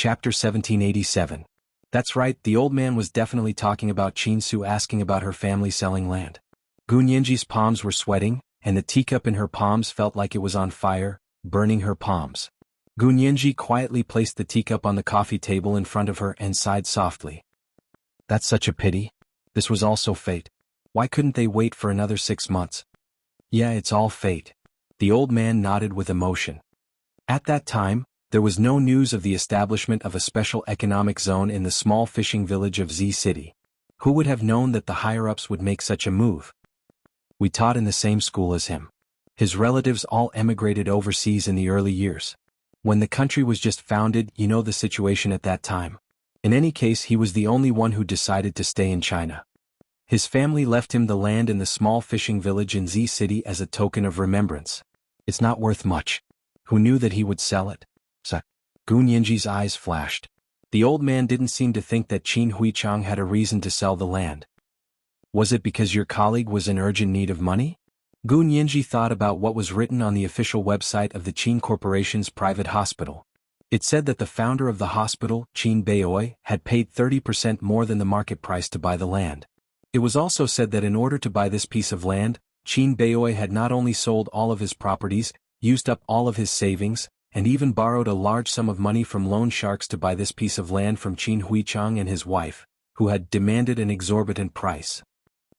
Chapter 1787. That's right, the old man was definitely talking about Qin Su asking about her family selling land. Gu Nianji's palms were sweating, and the teacup in her palms felt like it was on fire, burning her palms. Gu Nianji quietly placed the teacup on the coffee table in front of her and sighed softly. That's such a pity. This was also fate. Why couldn't they wait for another 6 months? Yeah, it's all fate. The old man nodded with emotion. At that time, there was no news of the establishment of a special economic zone in the small fishing village of Z City. Who would have known that the higher-ups would make such a move? We taught in the same school as him. His relatives all emigrated overseas in the early years. When the country was just founded, you know the situation at that time. In any case, he was the only one who decided to stay in China. His family left him the land in the small fishing village in Z City as a token of remembrance. It's not worth much. Who knew that he would sell it? Gu Nianji's eyes flashed. The old man didn't seem to think that Qin Huichang had a reason to sell the land. Was it because your colleague was in urgent need of money? Gu Nianji thought about what was written on the official website of the Qin Corporation's private hospital. It said that the founder of the hospital, Qin Beoi, had paid 30% more than the market price to buy the land. It was also said that in order to buy this piece of land, Qin Beoi had not only sold all of his properties, used up all of his savings, and even borrowed a large sum of money from loan sharks to buy this piece of land from Qin Huichang and his wife, who had demanded an exorbitant price.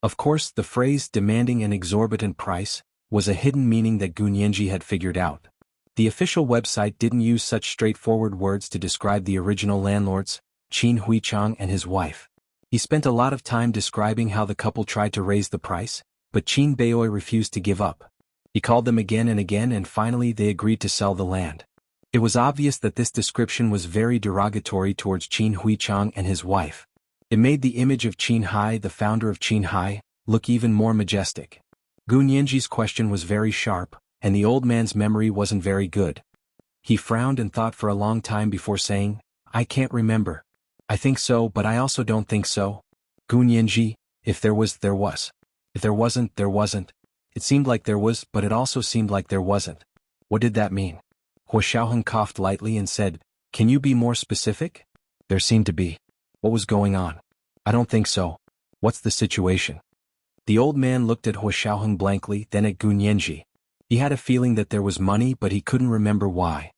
Of course, the phrase demanding an exorbitant price was a hidden meaning that Gu Nianji had figured out. The official website didn't use such straightforward words to describe the original landlords, Qin Huichang and his wife. He spent a lot of time describing how the couple tried to raise the price, but Qin Beoi refused to give up. He called them again and finally they agreed to sell the land. It was obvious that this description was very derogatory towards Qin Huichang and his wife. It made the image of Qin Hai, the founder of Qin Hai, look even more majestic. Gu Nianji's question was very sharp, and the old man's memory wasn't very good. He frowned and thought for a long time before saying, I can't remember. I think so, but I also don't think so. Gu Nianji, if there was, there was. If there wasn't, there wasn't. It seemed like there was, but it also seemed like there wasn't. What did that mean? Hua Xiaoheng coughed lightly and said, Can you be more specific? There seemed to be. What was going on? I don't think so. What's the situation? The old man looked at Hua Xiaoheng blankly, then at Gu Nianji. He had a feeling that there was money, but he couldn't remember why.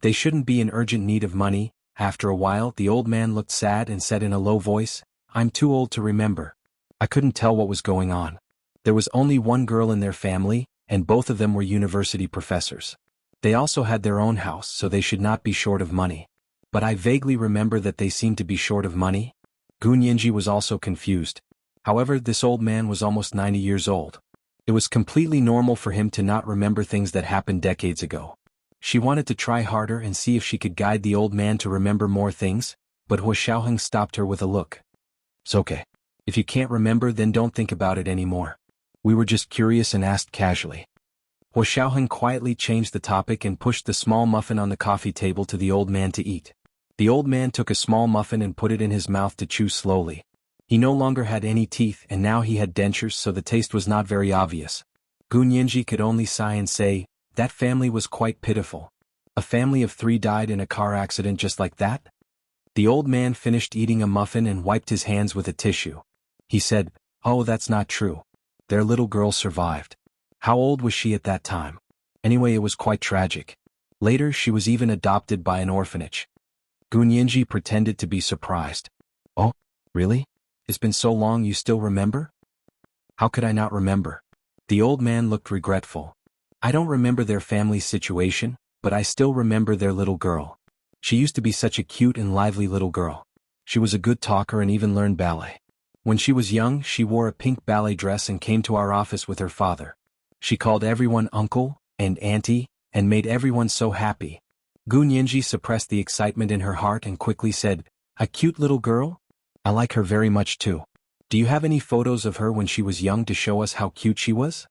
They shouldn't be in urgent need of money. After a while, the old man looked sad and said in a low voice, I'm too old to remember. I couldn't tell what was going on. There was only one girl in their family, and both of them were university professors. They also had their own house, so they should not be short of money. But I vaguely remember that they seemed to be short of money. Gu Nianji was also confused. However, this old man was almost 90 years old. It was completely normal for him to not remember things that happened decades ago. She wanted to try harder and see if she could guide the old man to remember more things, but Hua Xiaoheng stopped her with a look. It's okay. If you can't remember, then don't think about it anymore. We were just curious and asked casually. Hua Xiaoheng quietly changed the topic and pushed the small muffin on the coffee table to the old man to eat. The old man took a small muffin and put it in his mouth to chew slowly. He no longer had any teeth and now he had dentures, so the taste was not very obvious. Gu Nianji could only sigh and say, that family was quite pitiful. A family of 3 died in a car accident just like that? The old man finished eating a muffin and wiped his hands with a tissue. He said, Oh, that's not true. Their little girl survived. How old was she at that time? Anyway, it was quite tragic. Later, she was even adopted by an orphanage. Gu Nianji pretended to be surprised. Oh, really? It's been so long you still remember? How could I not remember? The old man looked regretful. I don't remember their family's situation, but I still remember their little girl. She used to be such a cute and lively little girl. She was a good talker and even learned ballet. When she was young, she wore a pink ballet dress and came to our office with her father. She called everyone uncle and auntie and made everyone so happy. Gu Nianji suppressed the excitement in her heart and quickly said, A cute little girl? I like her very much too. Do you have any photos of her when she was young to show us how cute she was?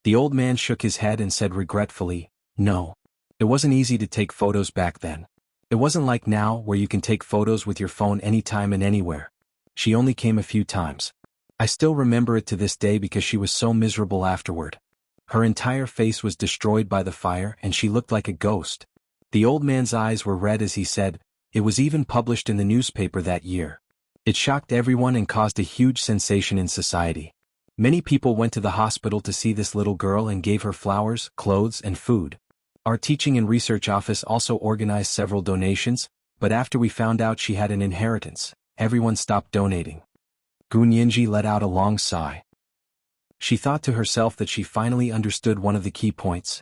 The old man shook his head and said regretfully, No. It wasn't easy to take photos back then. It wasn't like now where you can take photos with your phone anytime and anywhere. She only came a few times. I still remember it to this day because she was so miserable afterward. Her entire face was destroyed by the fire and she looked like a ghost. The old man's eyes were red as he said, It was even published in the newspaper that year. It shocked everyone and caused a huge sensation in society. Many people went to the hospital to see this little girl and gave her flowers, clothes, and food. Our teaching and research office also organized several donations, but after we found out she had an inheritance, everyone stopped donating. Gu Nianji let out a long sigh. She thought to herself that she finally understood one of the key points.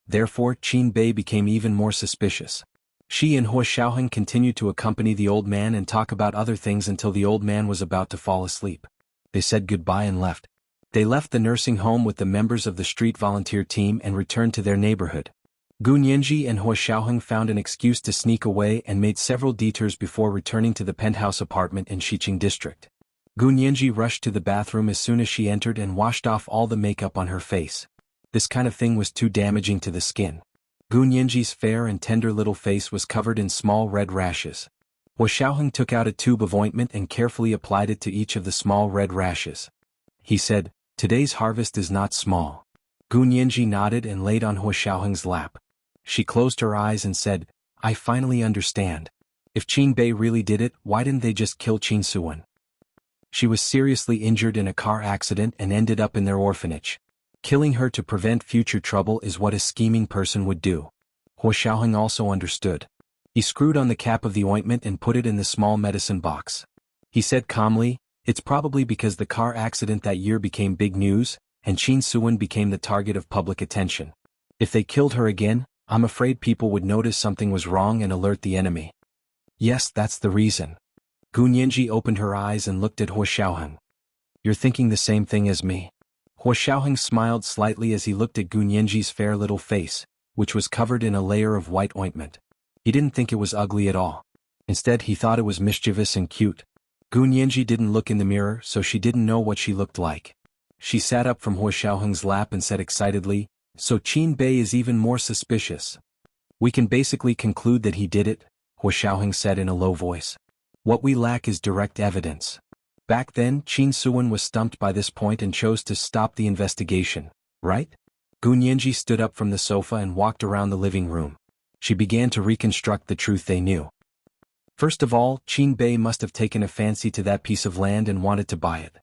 Therefore, Qin Bei became even more suspicious. She and Hua Xiaoheng continued to accompany the old man and talk about other things until the old man was about to fall asleep. They said goodbye and left. They left the nursing home with the members of the street volunteer team and returned to their neighborhood. Gu Nianji and Hua Xiaoheng found an excuse to sneak away and made several detours before returning to the penthouse apartment in Xiqing district. Gu Nianji rushed to the bathroom as soon as she entered and washed off all the makeup on her face. This kind of thing was too damaging to the skin. Gu Nianji's fair and tender little face was covered in small red rashes. Hua Xiaoheng took out a tube of ointment and carefully applied it to each of the small red rashes. He said, "Today's harvest is not small." Gu Nianji nodded and laid on Hua Xiaoheng's lap. She closed her eyes and said, "I finally understand. If Qin Bei really did it, why didn't they just kill Qin Suwen?" She was seriously injured in a car accident and ended up in their orphanage. Killing her to prevent future trouble is what a scheming person would do. Hua Xiaoheng also understood. He screwed on the cap of the ointment and put it in the small medicine box. He said calmly, "It's probably because the car accident that year became big news, and Qin Suwen became the target of public attention. If they killed her again, I'm afraid people would notice something was wrong and alert the enemy." "Yes, that's the reason." Gu Nianji opened her eyes and looked at Hua Xiaoheng. "You're thinking the same thing as me?" Hua Xiaoheng smiled slightly as he looked at Gu Nianji's fair little face, which was covered in a layer of white ointment. He didn't think it was ugly at all. Instead, he thought it was mischievous and cute. Gu Nianji didn't look in the mirror, so she didn't know what she looked like. She sat up from Hua Xiaoheng's lap and said excitedly, "So Qin Bei is even more suspicious. We can basically conclude that he did it," Hua Xiaoheng said in a low voice. "What we lack is direct evidence." Back then, Qin Suwen was stumped by this point and chose to stop the investigation, right? Gu Nianji stood up from the sofa and walked around the living room. She began to reconstruct the truth they knew. First of all, Qin Bei must have taken a fancy to that piece of land and wanted to buy it.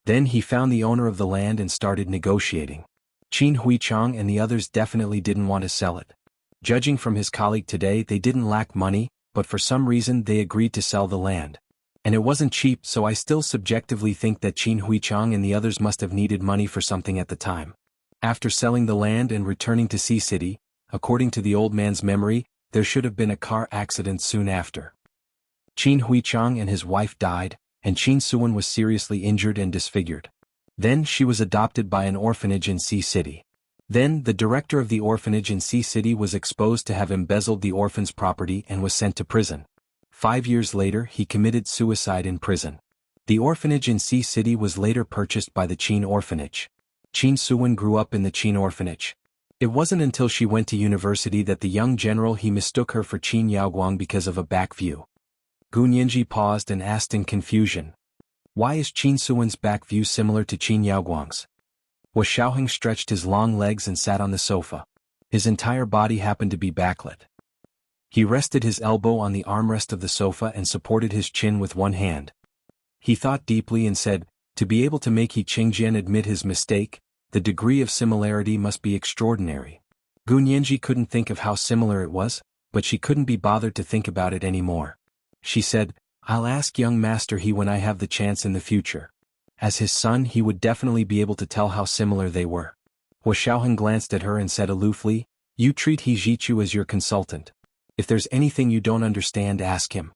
Then he found the owner of the land and started negotiating. Qin Huichang and the others definitely didn't want to sell it. Judging from his colleague today, they didn't lack money, but for some reason they agreed to sell the land. And it wasn't cheap, so I still subjectively think that Qin Huichang and the others must have needed money for something at the time. After selling the land and returning to Sea City, according to the old man's memory, there should have been a car accident soon after. Qin Huichang and his wife died, and Qin Suwen was seriously injured and disfigured. Then she was adopted by an orphanage in Sea City. Then the director of the orphanage in Sea City was exposed to have embezzled the orphan's property and was sent to prison. 5 years later, he committed suicide in prison. The orphanage in Sea City was later purchased by the Qin orphanage. Qin Suwen grew up in the Qin orphanage. It wasn't until she went to university that the young general he mistook her for Qin Yaoguang because of a back view. Gu Nianji paused and asked in confusion, "Why is Qin Suwen's back view similar to Qin Yaoguang's?" Hua Xiaoheng stretched his long legs and sat on the sofa. His entire body happened to be backlit. He rested his elbow on the armrest of the sofa and supported his chin with one hand. He thought deeply and said, "To be able to make He Qingjian admit his mistake, the degree of similarity must be extraordinary." Gu Nianji couldn't think of how similar it was, but she couldn't be bothered to think about it anymore. She said, "I'll ask young Master He when I have the chance in the future." As his son, he would definitely be able to tell how similar they were. Hua Xiaoheng glanced at her and said aloofly, "You treat He Zhichu as your consultant. If there's anything you don't understand, ask him.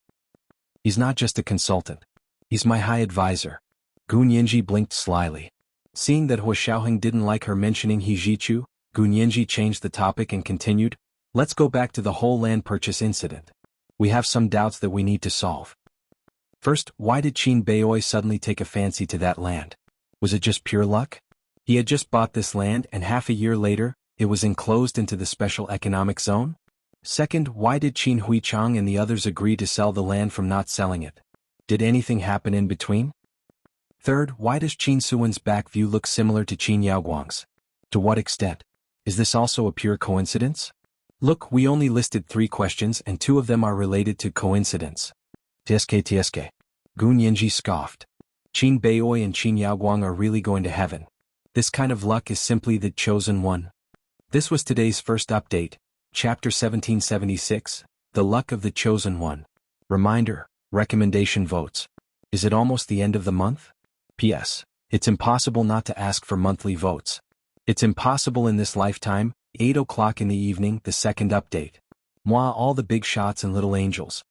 He's not just a consultant. He's my high advisor." Gu Nianji blinked slyly. Seeing that Hua Xiaoheng didn't like her mentioning He Zhichu, Gu Nianji changed the topic and continued, "Let's go back to the whole land purchase incident. We have some doubts that we need to solve. First, why did Qin Beiyoi suddenly take a fancy to that land? Was it just pure luck? He had just bought this land and half a year later, it was enclosed into the special economic zone? Second, why did Qin Huichang and the others agree to sell the land from not selling it? Did anything happen in between? Third, why does Qin Suwen's back view look similar to Qin Yaoguang's? To what extent? Is this also a pure coincidence? Look, we only listed 3 questions and 2 of them are related to coincidence. TSK. Gun Yanji scoffed. Qin Beiyoi and Qin Yaoguang are really going to heaven. This kind of luck is simply the chosen one. This was today's first update, Chapter 1776, The Luck of the Chosen One. Reminder, recommendation votes. Is it almost the end of the month? P.S. It's impossible not to ask for monthly votes. It's impossible in this lifetime, 8 o'clock in the evening, the second update. Moi, all the big shots and little angels.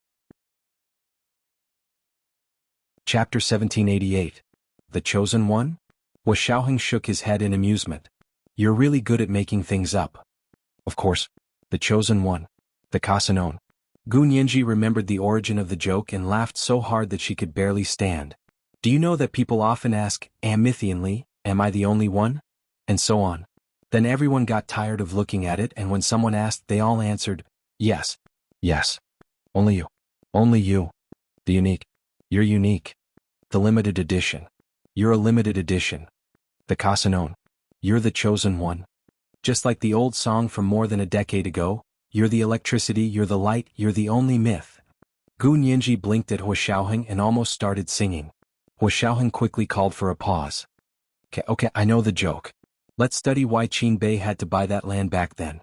Chapter 1788. The Chosen One? Hua Xiaoheng shook his head in amusement. You're really good at making things up. Of course. The Chosen One. The Casanon. Gun Yanji remembered the origin of the joke and laughed so hard that she could barely stand. Do you know that people often ask, Amithianly, am I the only one? And so on. Then everyone got tired of looking at it, and when someone asked, they all answered, yes. Yes. Only you. Only you. The unique. You're unique. The limited edition. You're a limited edition. The Casanon. You're the chosen one. Just like the old song from more than a decade ago, you're the electricity, you're the light, you're the only myth. Gun Yanji blinked at Hua Xiaoheng and almost started singing. Hua Xiaoheng quickly called for a pause. Okay, I know the joke. Let's study why Qin Bei had to buy that land back then.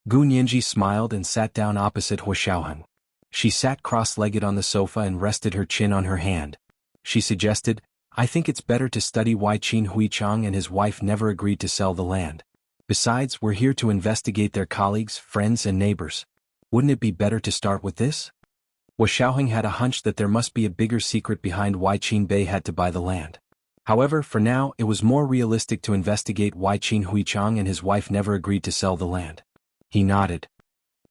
Gun Yanji smiled and sat down opposite Hua Xiaoheng. She sat cross-legged on the sofa and rested her chin on her hand. She suggested, I think it's better to study why Qin Huichang and his wife never agreed to sell the land. Besides, we're here to investigate their colleagues, friends and neighbors. Wouldn't it be better to start with this? Hua Xiaoheng had a hunch that there must be a bigger secret behind why Qin Bei had to buy the land. However, for now, it was more realistic to investigate why Qin Huichang and his wife never agreed to sell the land. He nodded.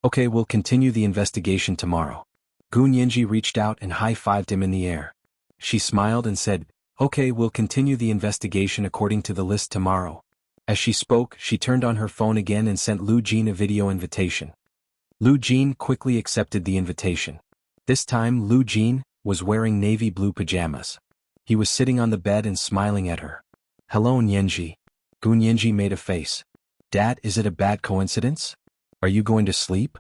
Okay, we'll continue the investigation tomorrow. Gun Yanji reached out and high-fived him in the air. She smiled and said, Okay, we'll continue the investigation according to the list tomorrow. As she spoke, she turned on her phone again and sent Lu Jin a video invitation. Lu Jin quickly accepted the invitation. This time, Lu Jin was wearing navy blue pajamas. He was sitting on the bed and smiling at her. Hello, Yanji. Gun Yanji made a face. Dad, is it a bad coincidence? Are you going to sleep?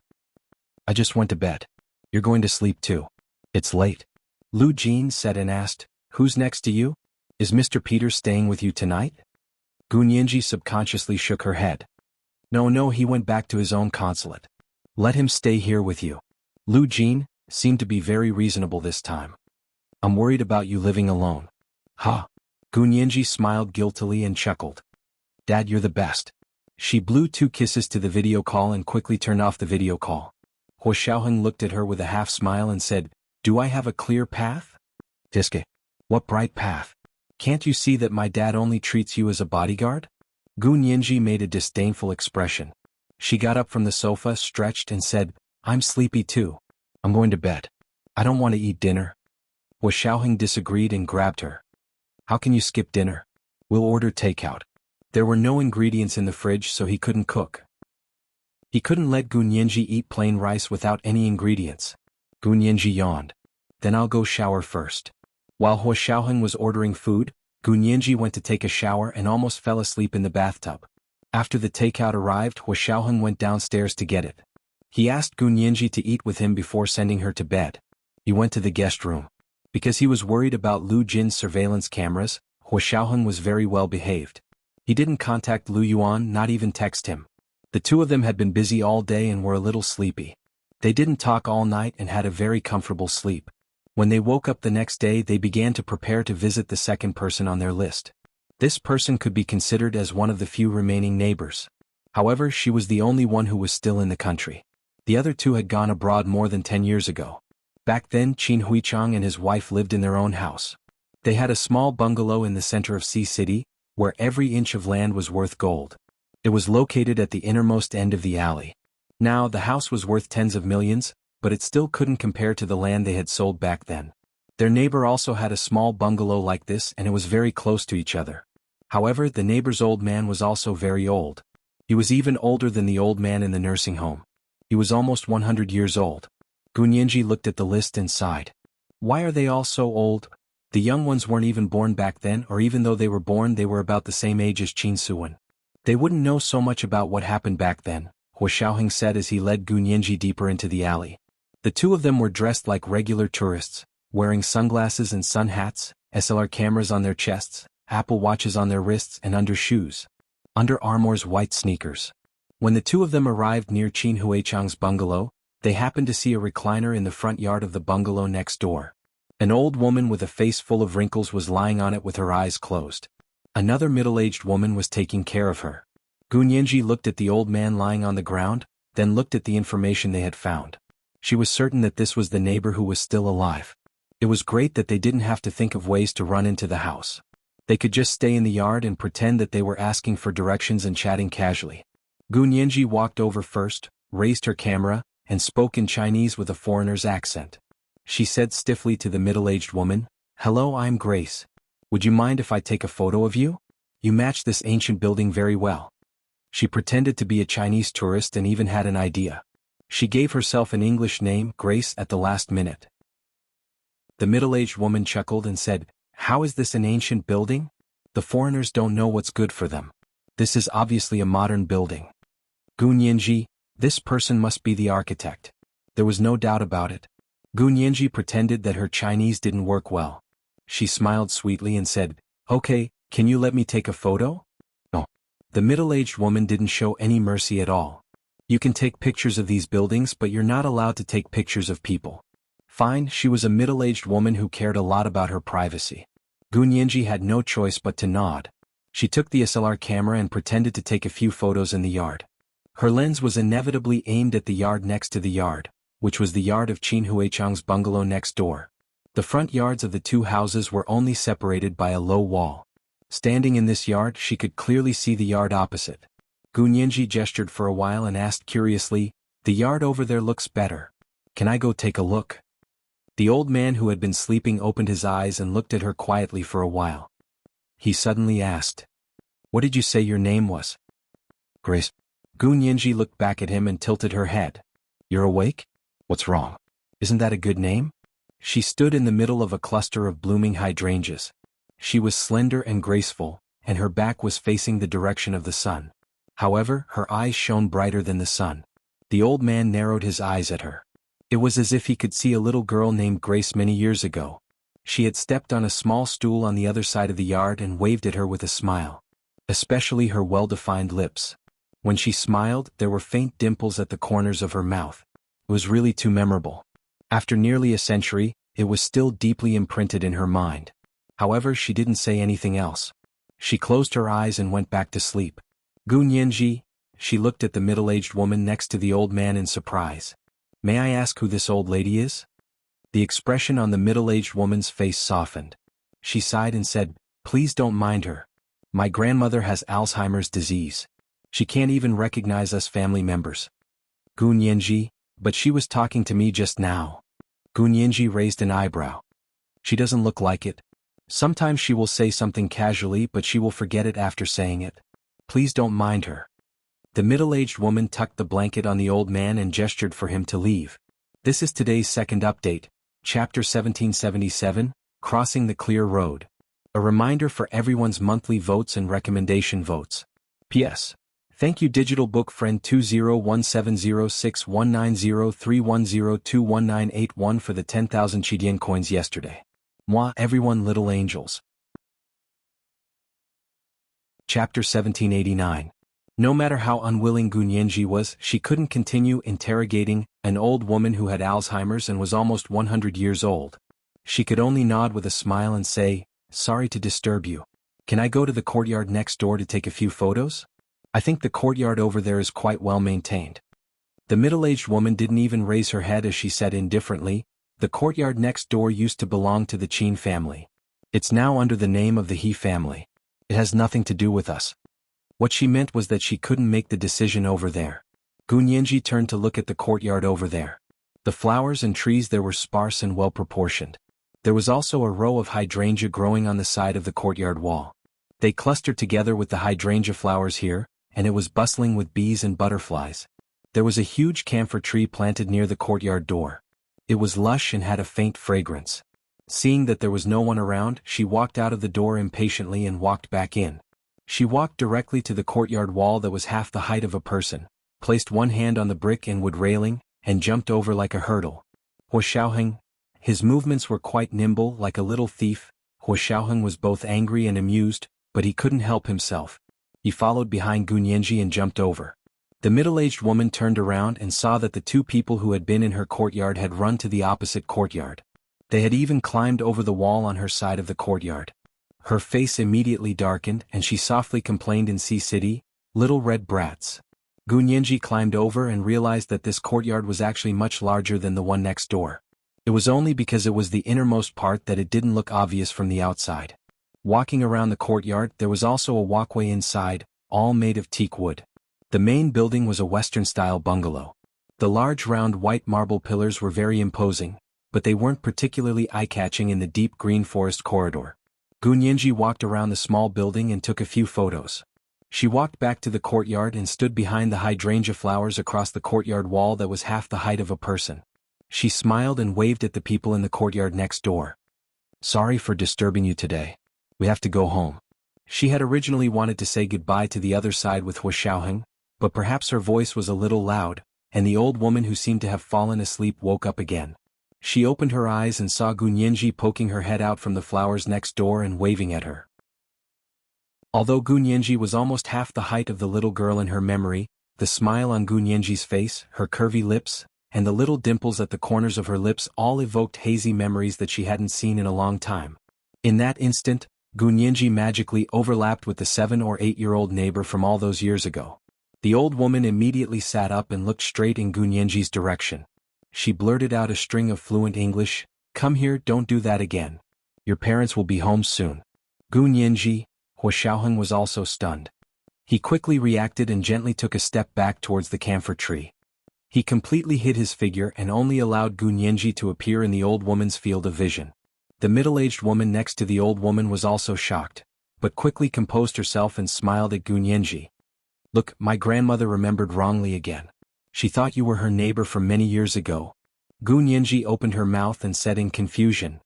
I just went to bed. You're going to sleep too. It's late. Lu Jin said and asked, Who's next to you? Is Mr. Peter staying with you tonight? Gun Yanji subconsciously shook her head. No, he went back to his own consulate. Let him stay here with you. Lu Jin seemed to be very reasonable this time. I'm worried about you living alone. Ha! Gun Yanji smiled guiltily and chuckled. Dad, you're the best. She blew 2 kisses to the video call and quickly turned off the video call. Hua Xiaoheng looked at her with a half smile and said, Do I have a clear path? Tiske. What bright path? Can't you see that my dad only treats you as a bodyguard? Gun Yanji made a disdainful expression. She got up from the sofa, stretched and said, I'm sleepy too. I'm going to bed. I don't want to eat dinner. Hua Xiaoheng disagreed and grabbed her. How can you skip dinner? We'll order takeout. There were no ingredients in the fridge, so he couldn't cook. He couldn't let Gun Yanji eat plain rice without any ingredients. Gun Yanji yawned. Then I'll go shower first. While Hua Xiaoheng was ordering food, Gun Yanji went to take a shower and almost fell asleep in the bathtub. After the takeout arrived, Hua Xiaoheng went downstairs to get it. He asked Gun Yanji to eat with him before sending her to bed. He went to the guest room. Because he was worried about Lu Jin's surveillance cameras, Hua Xiaoheng was very well behaved. He didn't contact Lu Yuan, not even text him. The 2 of them had been busy all day and were a little sleepy. They didn't talk all night and had a very comfortable sleep. When they woke up the next day, they began to prepare to visit the second person on their list. This person could be considered as one of the few remaining neighbors. However, she was the only one who was still in the country. The other 2 had gone abroad more than 10 years ago. Back then, Qin Huichang and his wife lived in their own house. They had a small bungalow in the center of Sea City, where every inch of land was worth gold. It was located at the innermost end of the alley. Now, the house was worth tens of millions, but it still couldn't compare to the land they had sold back then. Their neighbor also had a small bungalow like this, and it was very close to each other. However, the neighbor's old man was also very old. He was even older than the old man in the nursing home. He was almost 100 years old. Gun Yanji looked at the list and sighed. Why are they all so old? The young ones weren't even born back then, or even though they were born, they were about the same age as Qin Suwen. They wouldn't know so much about what happened back then, Xiaoheng said as he led Gu Nianji deeper into the alley. The two of them were dressed like regular tourists, wearing sunglasses and sun hats, SLR cameras on their chests, Apple watches on their wrists and under shoes. Under Armour's white sneakers. When the two of them arrived near Qin Huichang's bungalow, they happened to see a recliner in the front yard of the bungalow next door. An old woman with a face full of wrinkles was lying on it with her eyes closed. Another middle-aged woman was taking care of her. Gu Nianji looked at the old man lying on the ground, then looked at the information they had found. She was certain that this was the neighbor who was still alive. It was great that they didn't have to think of ways to run into the house. They could just stay in the yard and pretend that they were asking for directions and chatting casually. Gu Nianji walked over first, raised her camera, and spoke in Chinese with a foreigner's accent. She said stiffly to the middle-aged woman, "Hello, I'm Grace. Would you mind if I take a photo of you? You match this ancient building very well." She pretended to be a Chinese tourist and even had an idea. She gave herself an English name, Grace, at the last minute. The middle-aged woman chuckled and said, "How is this an ancient building? The foreigners don't know what's good for them. This is obviously a modern building." Gu Nianji, this person must be the architect. There was no doubt about it. Gu Nianji pretended that her Chinese didn't work well. She smiled sweetly and said, "Okay, can you let me take a photo?" No. The middle-aged woman didn't show any mercy at all. "You can take pictures of these buildings, but you're not allowed to take pictures of people." Fine, she was a middle-aged woman who cared a lot about her privacy. Gu Nianji had no choice but to nod. She took the SLR camera and pretended to take a few photos in the yard. Her lens was inevitably aimed at the yard next to the yard, which was the yard of Qin Huichang's bungalow next door. The front yards of the two houses were only separated by a low wall. Standing in this yard, she could clearly see the yard opposite. Gu Nianji gestured for a while and asked curiously, "The yard over there looks better. Can I go take a look?" The old man who had been sleeping opened his eyes and looked at her quietly for a while. He suddenly asked, "What did you say your name was?" "Grace." Gu Nianji looked back at him and tilted her head. "You're awake? What's wrong? Isn't that a good name?" She stood in the middle of a cluster of blooming hydrangeas. She was slender and graceful, and her back was facing the direction of the sun. However, her eyes shone brighter than the sun. The old man narrowed his eyes at her. It was as if he could see a little girl named Grace many years ago. She had stepped on a small stool on the other side of the yard and waved at her with a smile. Especially her well-defined lips. When she smiled, there were faint dimples at the corners of her mouth. It was really too memorable. After nearly a century, it was still deeply imprinted in her mind. However, she didn't say anything else. She closed her eyes and went back to sleep. Gu Nianji, she looked at the middle-aged woman next to the old man in surprise. "May I ask who this old lady is?" The expression on the middle-aged woman's face softened. She sighed and said, "Please don't mind her. My grandmother has Alzheimer's disease. She can't even recognize us family members." Gu Nianji, "But she was talking to me just now." Gu Nianji raised an eyebrow. "She doesn't look like it. Sometimes she will say something casually but she will forget it after saying it. Please don't mind her." The middle-aged woman tucked the blanket on the old man and gestured for him to leave. This is today's second update, Chapter 1777, Crossing the Clear Road. A reminder for everyone's monthly votes and recommendation votes. P.S. Thank you Digital Book Friend 20170619031021981 for the 10,000 Chidian coins yesterday. Moi everyone little angels. Chapter 1789. No matter how unwilling Gu Nianji was, she couldn't continue interrogating an old woman who had Alzheimer's and was almost 100 years old. She could only nod with a smile and say, "Sorry to disturb you. Can I go to the courtyard next door to take a few photos? I think the courtyard over there is quite well maintained." The middle-aged woman didn't even raise her head as she said indifferently, "The courtyard next door used to belong to the Qin family. It's now under the name of the He family. It has nothing to do with us." What she meant was that she couldn't make the decision over there. Gu Nianji turned to look at the courtyard over there. The flowers and trees there were sparse and well-proportioned. There was also a row of hydrangea growing on the side of the courtyard wall. They clustered together with the hydrangea flowers here, and it was bustling with bees and butterflies. There was a huge camphor tree planted near the courtyard door. It was lush and had a faint fragrance. Seeing that there was no one around, she walked out of the door impatiently and walked back in. She walked directly to the courtyard wall that was half the height of a person. placed one hand on the brick and wood railing, and jumped over like a hurdle. Hua Xiaoheng. His movements were quite nimble, like a little thief. Hua Xiaoheng was both angry and amused, but he couldn't help himself. He followed behind Gu Nianji and jumped over. The middle-aged woman turned around and saw that the two people who had been in her courtyard had run to the opposite courtyard. They had even climbed over the wall on her side of the courtyard. Her face immediately darkened and she softly complained in Sea City, "Little red brats." Gu Nianji climbed over and realized that this courtyard was actually much larger than the one next door. It was only because it was the innermost part that it didn't look obvious from the outside. Walking around the courtyard, there was also a walkway inside, all made of teak wood. The main building was a Western-style bungalow. The large round white marble pillars were very imposing, but they weren't particularly eye-catching in the deep green forest corridor. Gu Nianji walked around the small building and took a few photos. She walked back to the courtyard and stood behind the hydrangea flowers across the courtyard wall that was half the height of a person. She smiled and waved at the people in the courtyard next door. "Sorry for disturbing you today. We have to go home." She had originally wanted to say goodbye to the other side with Hua Xiaoheng, but perhaps her voice was a little loud, and the old woman who seemed to have fallen asleep woke up again. She opened her eyes and saw Gu Nianji poking her head out from the flowers next door and waving at her. Although Gu Nianji was almost half the height of the little girl in her memory, the smile on Gu Nianji's face, her curvy lips, and the little dimples at the corners of her lips all evoked hazy memories that she hadn't seen in a long time. In that instant, Gu Nianji magically overlapped with the 7 or 8-year-old neighbor from all those years ago. The old woman immediately sat up and looked straight in Gu Nianji's direction. She blurted out a string of fluent English, "Come here, don't do that again. Your parents will be home soon." Gu Nianji, Hua Xiaoheng was also stunned. He quickly reacted and gently took a step back towards the camphor tree. He completely hid his figure and only allowed Gu Nianji to appear in the old woman's field of vision. The middle-aged woman next to the old woman was also shocked, but quickly composed herself and smiled at Gu Nianji. "Look, my grandmother remembered wrongly again. She thought you were her neighbor from many years ago." Gu Nianji opened her mouth and said in confusion,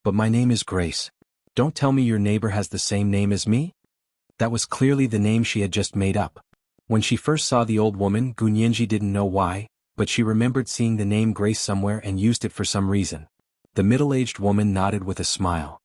"But my name is Grace. Don't tell me your neighbor has the same name as me?" That was clearly the name she had just made up. When she first saw the old woman, Gu Nianji didn't know why, but she remembered seeing the name Grace somewhere and used it for some reason. The middle-aged woman nodded with a smile.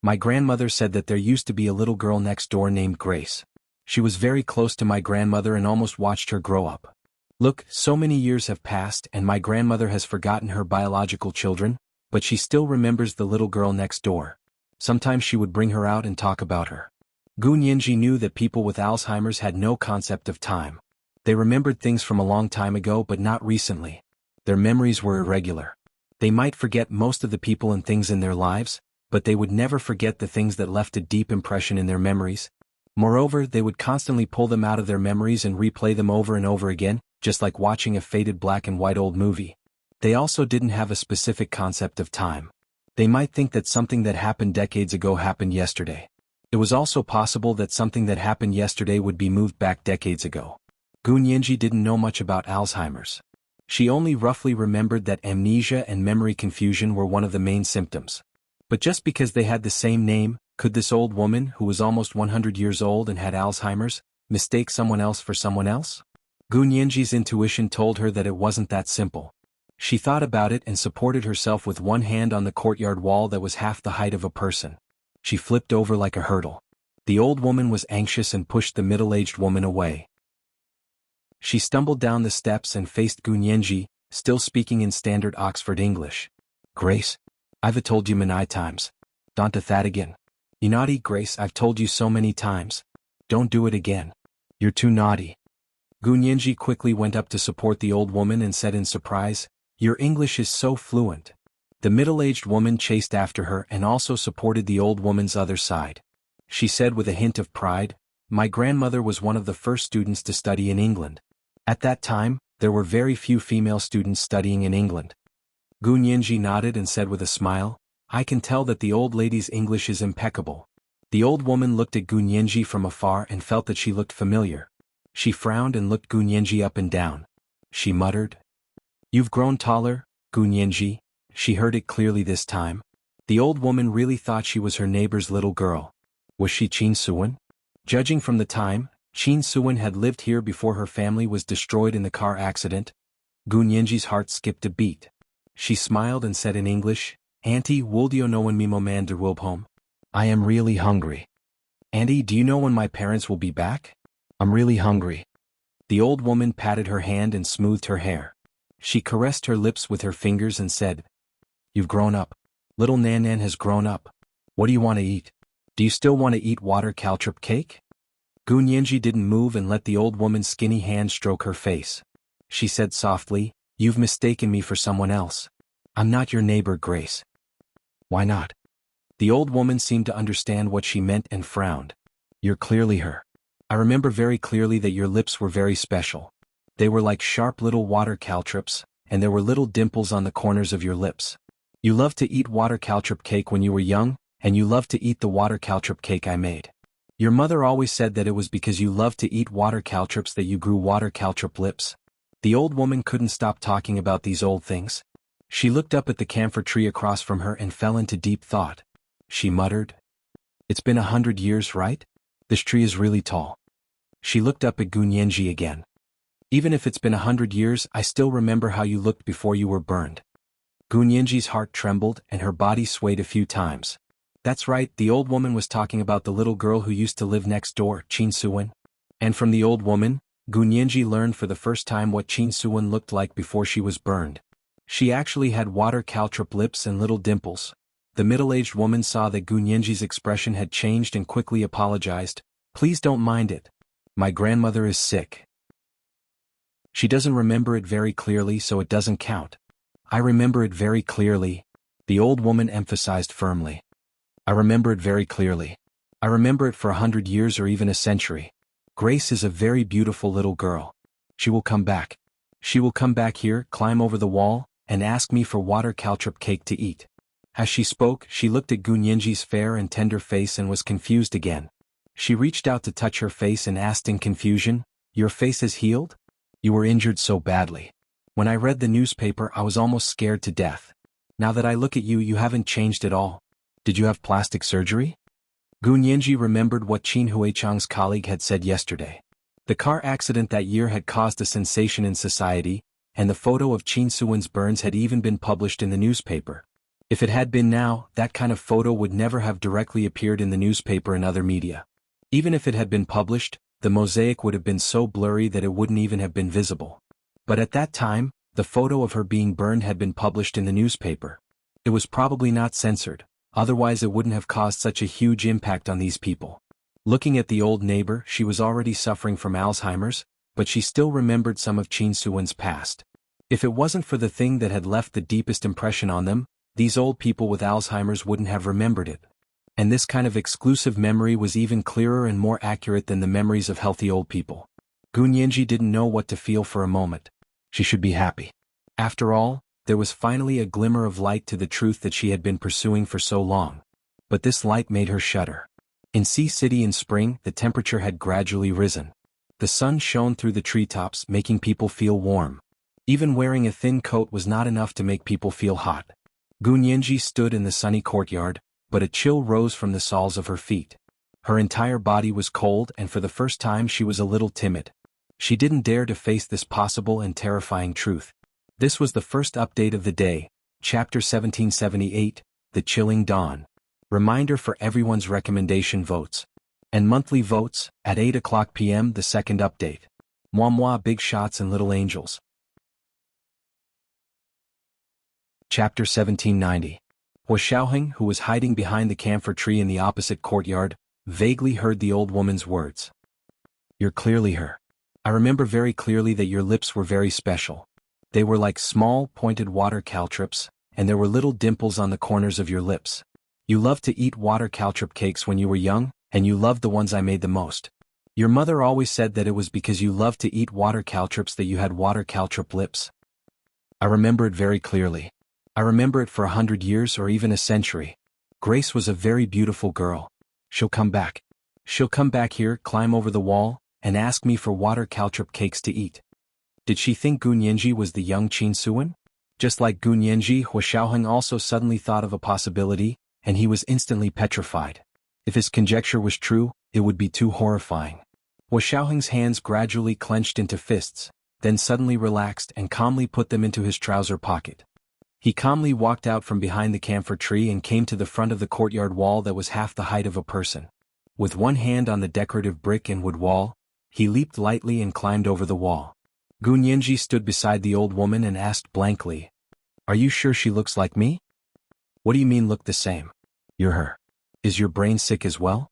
"My grandmother said that there used to be a little girl next door named Grace. She was very close to my grandmother and almost watched her grow up. Look, so many years have passed and my grandmother has forgotten her biological children, but she still remembers the little girl next door. Sometimes she would bring her out and talk about her." Gu Nianji knew that people with Alzheimer's had no concept of time. They remembered things from a long time ago but not recently. Their memories were irregular. They might forget most of the people and things in their lives, but they would never forget the things that left a deep impression in their memories. Moreover, they would constantly pull them out of their memories and replay them over and over again, just like watching a faded black and white old movie. They also didn't have a specific concept of time. They might think that something that happened decades ago happened yesterday. It was also possible that something that happened yesterday would be moved back decades ago. Gu Nianji didn't know much about Alzheimer's. She only roughly remembered that amnesia and memory confusion were one of the main symptoms. But just because they had the same name, could this old woman, who was almost 100 years old and had Alzheimer's, mistake someone else for someone else? Gu Nianji's intuition told her that it wasn't that simple. She thought about it and supported herself with one hand on the courtyard wall that was half the height of a person. She flipped over like a hurdle. The old woman was anxious and pushed the middle-aged woman away. She stumbled down the steps and faced Gu Nianji, still speaking in standard Oxford English. "Grace, I've told you many times. Don't do that again. You naughty Grace, I've told you so many times. Don't do it again. You're too naughty." Gu Nianji quickly went up to support the old woman and said in surprise, "Your English is so fluent." The middle-aged woman chased after her and also supported the old woman's other side. She said with a hint of pride, "My grandmother was one of the first students to study in England. At that time, there were very few female students studying in England." Gu Nianji nodded and said with a smile, "I can tell that the old lady's English is impeccable." The old woman looked at Gu Nianji from afar and felt that she looked familiar. She frowned and looked Gu Nianji up and down. She muttered, "You've grown taller, Gu Nianji." She heard it clearly this time. The old woman really thought she was her neighbor's little girl. Was she Qin Suan? Judging from the time, Qin Suwen had lived here before her family was destroyed in the car accident. Gu Nianji's heart skipped a beat. She smiled and said in English, "Auntie, will you know when Mimo man de will home? I am really hungry." "Auntie, do you know when my parents will be back? I'm really hungry." The old woman patted her hand and smoothed her hair. She caressed her lips with her fingers and said, "You've grown up. Little Nan Nan has grown up. What do you want to eat? Do you still want to eat water caltrip cake?" Gu Nianji didn't move and let the old woman's skinny hand stroke her face. She said softly, "You've mistaken me for someone else. I'm not your neighbor, Grace." "Why not?" The old woman seemed to understand what she meant and frowned. "You're clearly her. I remember very clearly that your lips were very special. They were like sharp little water caltrips, and there were little dimples on the corners of your lips. You loved to eat water caltrip cake when you were young, and you loved to eat the water caltrip cake I made. Your mother always said that it was because you loved to eat water caltrips that you grew water caltrip lips." The old woman couldn't stop talking about these old things. She looked up at the camphor tree across from her and fell into deep thought. She muttered, "It's been 100 years, right? This tree is really tall." She looked up at Gu Nianji again. "Even if it's been 100 years, I still remember how you looked before you were burned." Gu Nianji's heart trembled and her body swayed a few times. That's right, the old woman was talking about the little girl who used to live next door, Qin Suwen. And from the old woman, Gu Nianji learned for the first time what Qin Suwen looked like before she was burned. She actually had water caltrip lips and little dimples. The middle-aged woman saw that Gu Nianji's expression had changed and quickly apologized. "Please don't mind it. My grandmother is sick. She doesn't remember it very clearly, so it doesn't count." "I remember it very clearly," the old woman emphasized firmly. "I remember it very clearly. I remember it for 100 years or even a century. Grace is a very beautiful little girl. She will come back. She will come back here, climb over the wall, and ask me for water caltrip cake to eat." As she spoke, she looked at Gu Nianji's fair and tender face and was confused again. She reached out to touch her face and asked in confusion, "Your face is healed? You were injured so badly. When I read the newspaper, I was almost scared to death. Now that I look at you, you haven't changed at all. Did you have plastic surgery?" Gu Nianji remembered what Qin Huichang's colleague had said yesterday. The car accident that year had caused a sensation in society, and the photo of Qin Suwen's burns had even been published in the newspaper. If it had been now, that kind of photo would never have directly appeared in the newspaper and other media. Even if it had been published, the mosaic would have been so blurry that it wouldn't even have been visible. But at that time, the photo of her being burned had been published in the newspaper. It was probably not censored, otherwise it wouldn't have caused such a huge impact on these people. Looking at the old neighbor, she was already suffering from Alzheimer's, but she still remembered some of Qin Suwen's past. If it wasn't for the thing that had left the deepest impression on them, these old people with Alzheimer's wouldn't have remembered it. And this kind of exclusive memory was even clearer and more accurate than the memories of healthy old people. Gu Nianji didn't know what to feel for a moment. She should be happy. After all, there was finally a glimmer of light to the truth that she had been pursuing for so long. But this light made her shudder. In Sea City in spring, the temperature had gradually risen. The sun shone through the treetops, making people feel warm. Even wearing a thin coat was not enough to make people feel hot. Gu Nianji stood in the sunny courtyard, but a chill rose from the soles of her feet. Her entire body was cold, and for the first time she was a little timid. She didn't dare to face this possible and terrifying truth. This was the first update of the day, Chapter 1778, The Chilling Dawn. Reminder for everyone's recommendation votes. And monthly votes, at 8 p.m. the second update. Moi Big Shots and Little Angels. Chapter 1790. Hua Xiaoheng, who was hiding behind the camphor tree in the opposite courtyard, vaguely heard the old woman's words. "You're clearly her. I remember very clearly that your lips were very special. They were like small, pointed water caltrips, and there were little dimples on the corners of your lips. You loved to eat water caltrip cakes when you were young, and you loved the ones I made the most. Your mother always said that it was because you loved to eat water caltrips that you had water caltrip lips. I remember it very clearly. I remember it for 100 years or even a century. Grace was a very beautiful girl. She'll come back. She'll come back here, climb over the wall, and ask me for water caltrip cakes to eat." Did she think Gu Nianji was the young Qin Suwen? Just like Gu Nianji, Hua Xiaoheng also suddenly thought of a possibility, and he was instantly petrified. If his conjecture was true, it would be too horrifying. Xiaoheng's hands gradually clenched into fists, then suddenly relaxed and calmly put them into his trouser pocket. He calmly walked out from behind the camphor tree and came to the front of the courtyard wall that was half the height of a person. With one hand on the decorative brick and wood wall, he leaped lightly and climbed over the wall. Gun Yanji stood beside the old woman and asked blankly, "Are you sure she looks like me?" "What do you mean look the same? You're her. Is your brain sick as well?"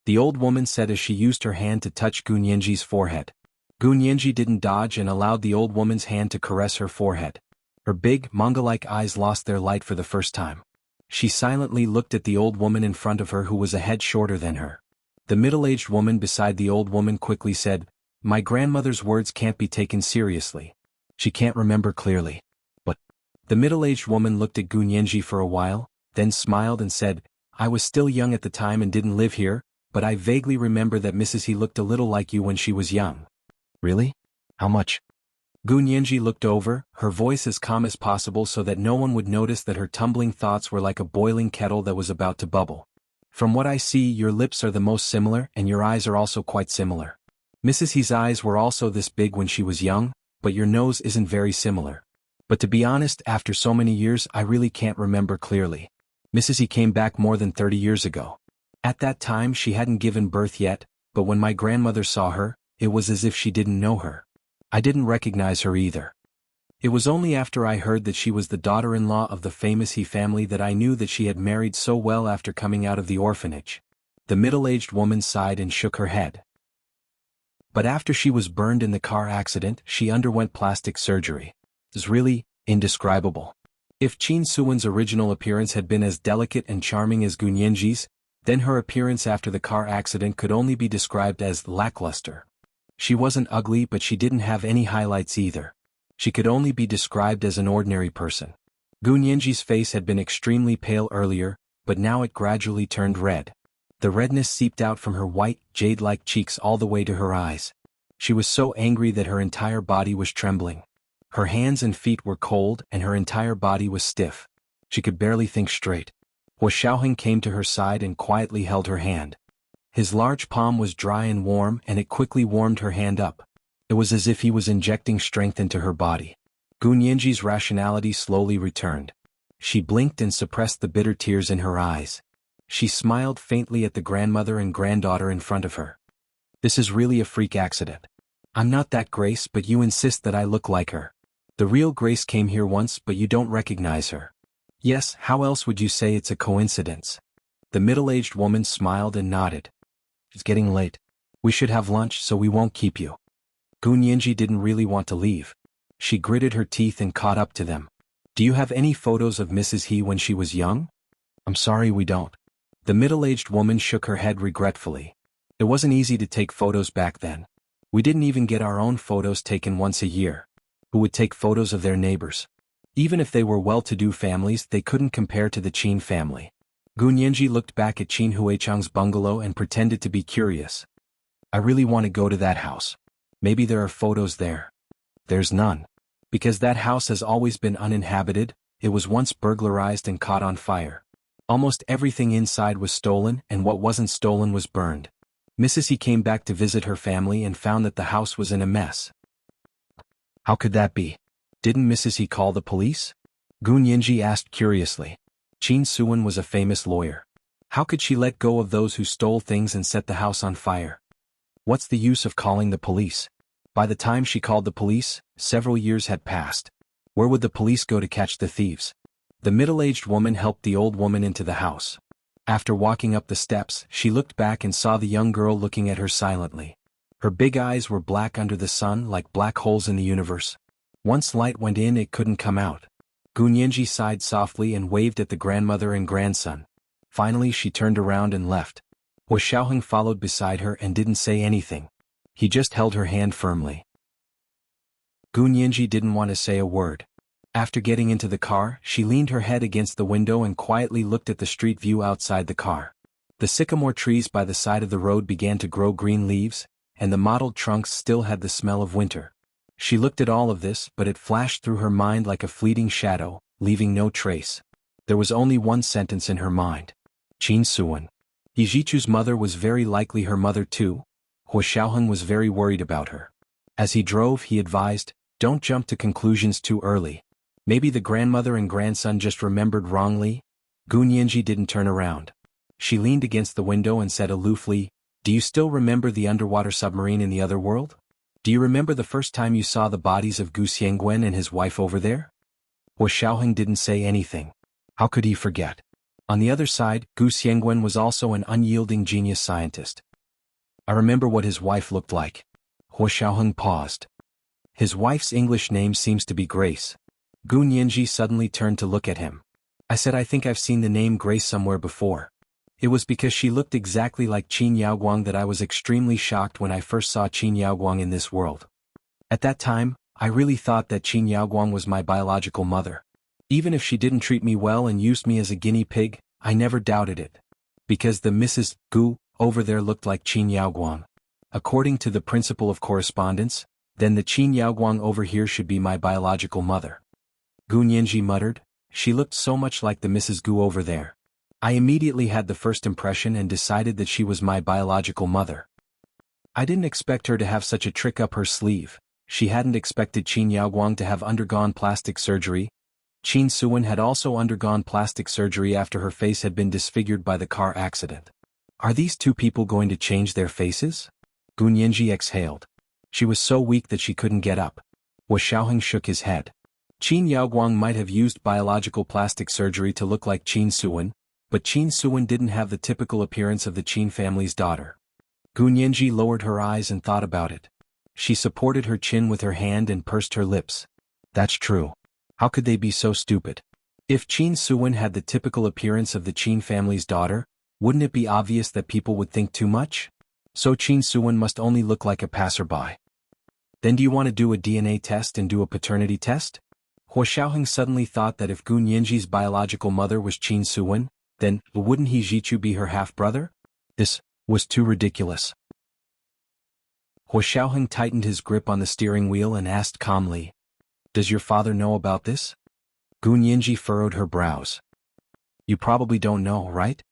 the old woman said as she used her hand to touch Gun Yanji's forehead. Gun Yanji didn't dodge and allowed the old woman's hand to caress her forehead. Her big, manga-like eyes lost their light for the first time. She silently looked at the old woman in front of her who was a head shorter than her. The middle-aged woman beside the old woman quickly said, "My grandmother's words can't be taken seriously. She can't remember clearly." But the middle-aged woman looked at Gun Yanji for a while, then smiled and said, "I was still young at the time and didn't live here, but I vaguely remember that Mrs. He looked a little like you when she was young." "Really? How much?" Gun Yanji looked over, her voice as calm as possible so that no one would notice that her tumbling thoughts were like a boiling kettle that was about to bubble. "From what I see, your lips are the most similar and your eyes are also quite similar. Mrs. He's eyes were also this big when she was young, but your nose isn't very similar. But to be honest, after so many years I really can't remember clearly. Mrs. He came back more than 30 years ago. At that time she hadn't given birth yet, but when my grandmother saw her, it was as if she didn't know her. I didn't recognize her either. It was only after I heard that she was the daughter-in-law of the famous He family that I knew that she had married so well after coming out of the orphanage." The middle-aged woman sighed and shook her head. "But after she was burned in the car accident, she underwent plastic surgery. It's really indescribable. If Qin Suwen's original appearance had been as delicate and charming as Gun Yanji's, then her appearance after the car accident could only be described as lackluster. She wasn't ugly, but she didn't have any highlights either. She could only be described as an ordinary person." Gun Yanji's face had been extremely pale earlier, but now it gradually turned red. The redness seeped out from her white, jade-like cheeks all the way to her eyes. She was so angry that her entire body was trembling. Her hands and feet were cold and her entire body was stiff. She could barely think straight. Xiaoheng came to her side and quietly held her hand. His large palm was dry and warm and it quickly warmed her hand up. It was as if he was injecting strength into her body. Gun Yanji's rationality slowly returned. She blinked and suppressed the bitter tears in her eyes. She smiled faintly at the grandmother and granddaughter in front of her. "This is really a freak accident. I'm not that Grace, but you insist that I look like her. The real Grace came here once, but you don't recognize her. Yes, how else would you say it's a coincidence?" The middle-aged woman smiled and nodded. "It's getting late. We should have lunch so we won't keep you." Gun Yanji didn't really want to leave. She gritted her teeth and caught up to them. "Do you have any photos of Mrs. He when she was young?" "I'm sorry, we don't." The middle-aged woman shook her head regretfully. "It wasn't easy to take photos back then. We didn't even get our own photos taken once a year. Who would take photos of their neighbors? Even if they were well-to-do families, they couldn't compare to the Qin family." Gun Yanji looked back at Qin Huichang's bungalow and pretended to be curious. "I really want to go to that house. Maybe there are photos there." "There's none. Because that house has always been uninhabited, it was once burglarized and caught on fire. Almost everything inside was stolen and what wasn't stolen was burned. Mrs. He came back to visit her family and found that the house was in a mess." "How could that be? Didn't Mrs. He call the police?" Gun Yanji asked curiously. Qin Suwen was a famous lawyer. How could she let go of those who stole things and set the house on fire? What's the use of calling the police? By the time she called the police, several years had passed. Where would the police go to catch the thieves? The middle-aged woman helped the old woman into the house. After walking up the steps, she looked back and saw the young girl looking at her silently. Her big eyes were black under the sun like black holes in the universe. Once light went in, it couldn't come out. Gun Yanji sighed softly and waved at the grandmother and grandson. Finally she turned around and left. Xiaoheng followed beside her and didn't say anything. He just held her hand firmly. Gun Yanji didn't want to say a word. After getting into the car, she leaned her head against the window and quietly looked at the street view outside the car. The sycamore trees by the side of the road began to grow green leaves, and the mottled trunks still had the smell of winter. She looked at all of this, but it flashed through her mind like a fleeting shadow, leaving no trace. There was only one sentence in her mind. Qin Suwen. Yijichu's mother was very likely her mother too. Hua Xiaoheng was very worried about her. As he drove, he advised, "Don't jump to conclusions too early. Maybe the grandmother and grandson just remembered wrongly." Gu Nianji didn't turn around. She leaned against the window and said aloofly, "Do you still remember the underwater submarine in the other world? Do you remember the first time you saw the bodies of Gu Xiangguan and his wife over there?" Hua Xiaoheng didn't say anything. How could he forget? On the other side, Gu Xiangguan was also an unyielding genius scientist. "I remember what his wife looked like." Hua Xiaoheng paused. "His wife's English name seems to be Grace." Gu Nianji suddenly turned to look at him. "I said I think I've seen the name Grace somewhere before. It was because she looked exactly like Qin Yaoguang that I was extremely shocked when I first saw Qin Yaoguang in this world. At that time, I really thought that Qin Yaoguang was my biological mother. Even if she didn't treat me well and used me as a guinea pig, I never doubted it. Because the Mrs. Gu over there looked like Qin Yaoguang. According to the principle of correspondence, then the Qin Yaoguang over here should be my biological mother." Gu Nianji muttered, "She looked so much like the Mrs. Gu over there. I immediately had the first impression and decided that she was my biological mother. I didn't expect her to have such a trick up her sleeve. She hadn't expected Qin Yaoguang to have undergone plastic surgery. Qin Suwen had also undergone plastic surgery after her face had been disfigured by the car accident. Are these two people going to change their faces?" Gu Nianji exhaled. She was so weak that she couldn't get up. Hua Xiaoheng shook his head. Qin Yaoguang might have used biological plastic surgery to look like Qin Suwen, but Qin Suwen didn't have the typical appearance of the Qin family's daughter. Gu Nianji lowered her eyes and thought about it. She supported her chin with her hand and pursed her lips. That's true. How could they be so stupid? If Qin Suwen had the typical appearance of the Qin family's daughter, wouldn't it be obvious that people would think too much? So Qin Suwen must only look like a passerby. Then do you want to do a DNA test and do a paternity test? Hua Xiaoheng suddenly thought that if Gu Nianji's biological mother was Qin Suwen, then wouldn't he Jichu be her half-brother? This was too ridiculous. Hua Xiaoheng tightened his grip on the steering wheel and asked calmly, "Does your father know about this?" Gu Nianji furrowed her brows. "You probably don't know, right?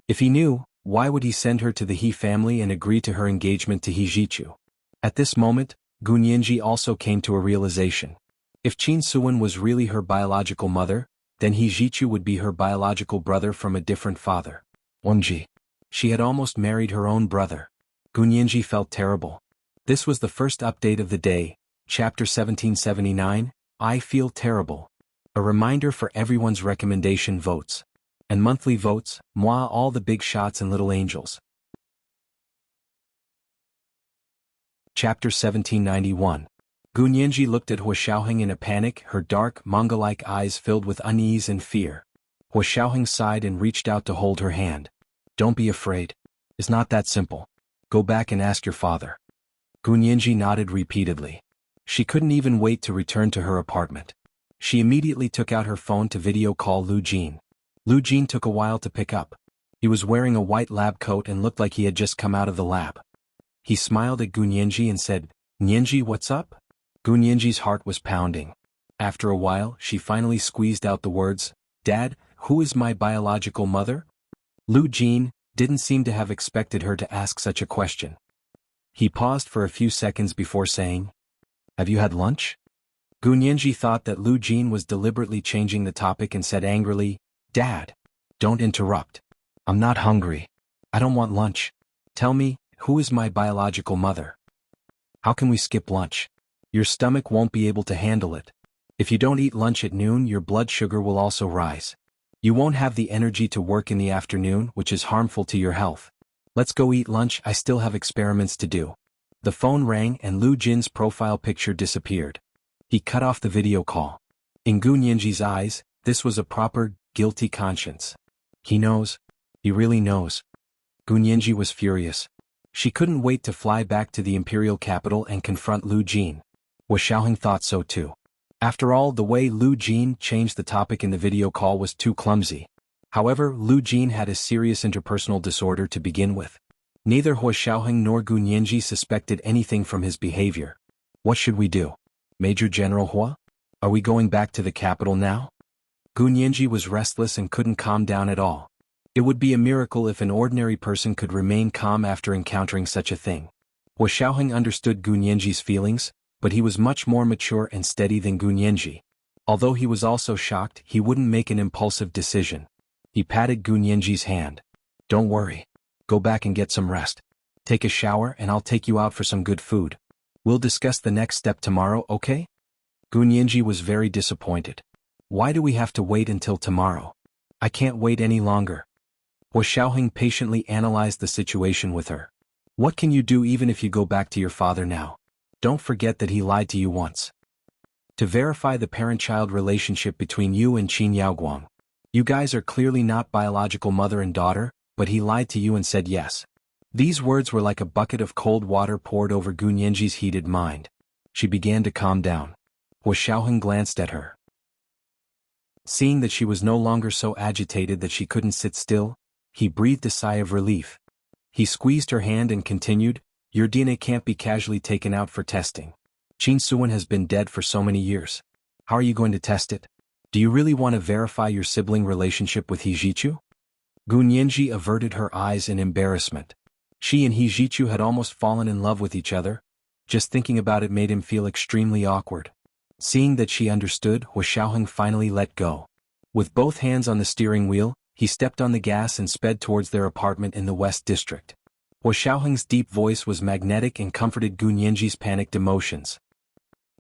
If he knew, why would he send her to the He family and agree to her engagement to He Jichu?" At this moment, Gu Nianji also came to a realization. If Qin Suwen was really her biological mother, then He Jichu would be her biological brother from a different father. Wangji. She had almost married her own brother. Gu Nianji felt terrible. This was the first update of the day, chapter 1779, I Feel Terrible. A reminder for everyone's recommendation votes. And monthly votes, moi all the big shots and little angels. Chapter 1791. Gu Nianji looked at Hua Xiaoheng in a panic, her dark, manga-like eyes filled with unease and fear. Hua Xiaoheng sighed and reached out to hold her hand. "Don't be afraid. It's not that simple. Go back and ask your father." Gu Nianji nodded repeatedly. She couldn't even wait to return to her apartment. She immediately took out her phone to video call Lu Jin. Lu Jin took a while to pick up. He was wearing a white lab coat and looked like he had just come out of the lab. He smiled at Gu Nianji and said, "Nianji, what's up?" Gu Nianji's heart was pounding. After a while, she finally squeezed out the words, "Dad, who is my biological mother?" Lu Jin didn't seem to have expected her to ask such a question. He paused for a few seconds before saying, "Have you had lunch?" Gu Nianji thought that Lu Jin was deliberately changing the topic and said angrily, "Dad, don't interrupt. I'm not hungry. I don't want lunch. Tell me, who is my biological mother? How can we skip lunch? Your stomach won't be able to handle it. If you don't eat lunch at noon, your blood sugar will also rise. You won't have the energy to work in the afternoon, which is harmful to your health. Let's go eat lunch, I still have experiments to do." The phone rang and Lu Jin's profile picture disappeared. He cut off the video call. In Gu Nianji's eyes, this was a proper, guilty conscience. He knows. He really knows. Gu Nianji was furious. She couldn't wait to fly back to the imperial capital and confront Lu Jin. Hua Xiaoheng thought so too. After all, the way Lu Jin changed the topic in the video call was too clumsy. However, Lu Jin had a serious interpersonal disorder to begin with. Neither Hua Xiaoheng nor Gu Nianji suspected anything from his behavior. What should we do? Major General Hua? Are we going back to the capital now? Gu Nianji was restless and couldn't calm down at all. It would be a miracle if an ordinary person could remain calm after encountering such a thing. Hua Xiaoheng understood Gu Nianji's feelings, but he was much more mature and steady than Gu Nianji. Although he was also shocked, he wouldn't make an impulsive decision. He patted Gu Nianji's hand. Don't worry. Go back and get some rest. Take a shower and I'll take you out for some good food. We'll discuss the next step tomorrow, okay? Gu Nianji was very disappointed. Why do we have to wait until tomorrow? I can't wait any longer. Hua Xiaoheng patiently analyzed the situation with her. What can you do even if you go back to your father now? Don't forget that he lied to you once. To verify the parent-child relationship between you and Qin Yaoguang. You guys are clearly not biological mother and daughter, but he lied to you and said yes. These words were like a bucket of cold water poured over Gu Nianji's heated mind. She began to calm down. Hua Xiaoheng glanced at her. Seeing that she was no longer so agitated that she couldn't sit still, he breathed a sigh of relief. He squeezed her hand and continued, Your DNA can't be casually taken out for testing. Qin Suwen has been dead for so many years. How are you going to test it? Do you really want to verify your sibling relationship with He Zhichu? Gu Nianji averted her eyes in embarrassment. She and He Zhichu had almost fallen in love with each other. Just thinking about it made him feel extremely awkward. Seeing that she understood, Hua Xiaoheng finally let go. With both hands on the steering wheel, he stepped on the gas and sped towards their apartment in the West District. Hua Xiaoheng's deep voice was magnetic and comforted Gu Nianji's panicked emotions.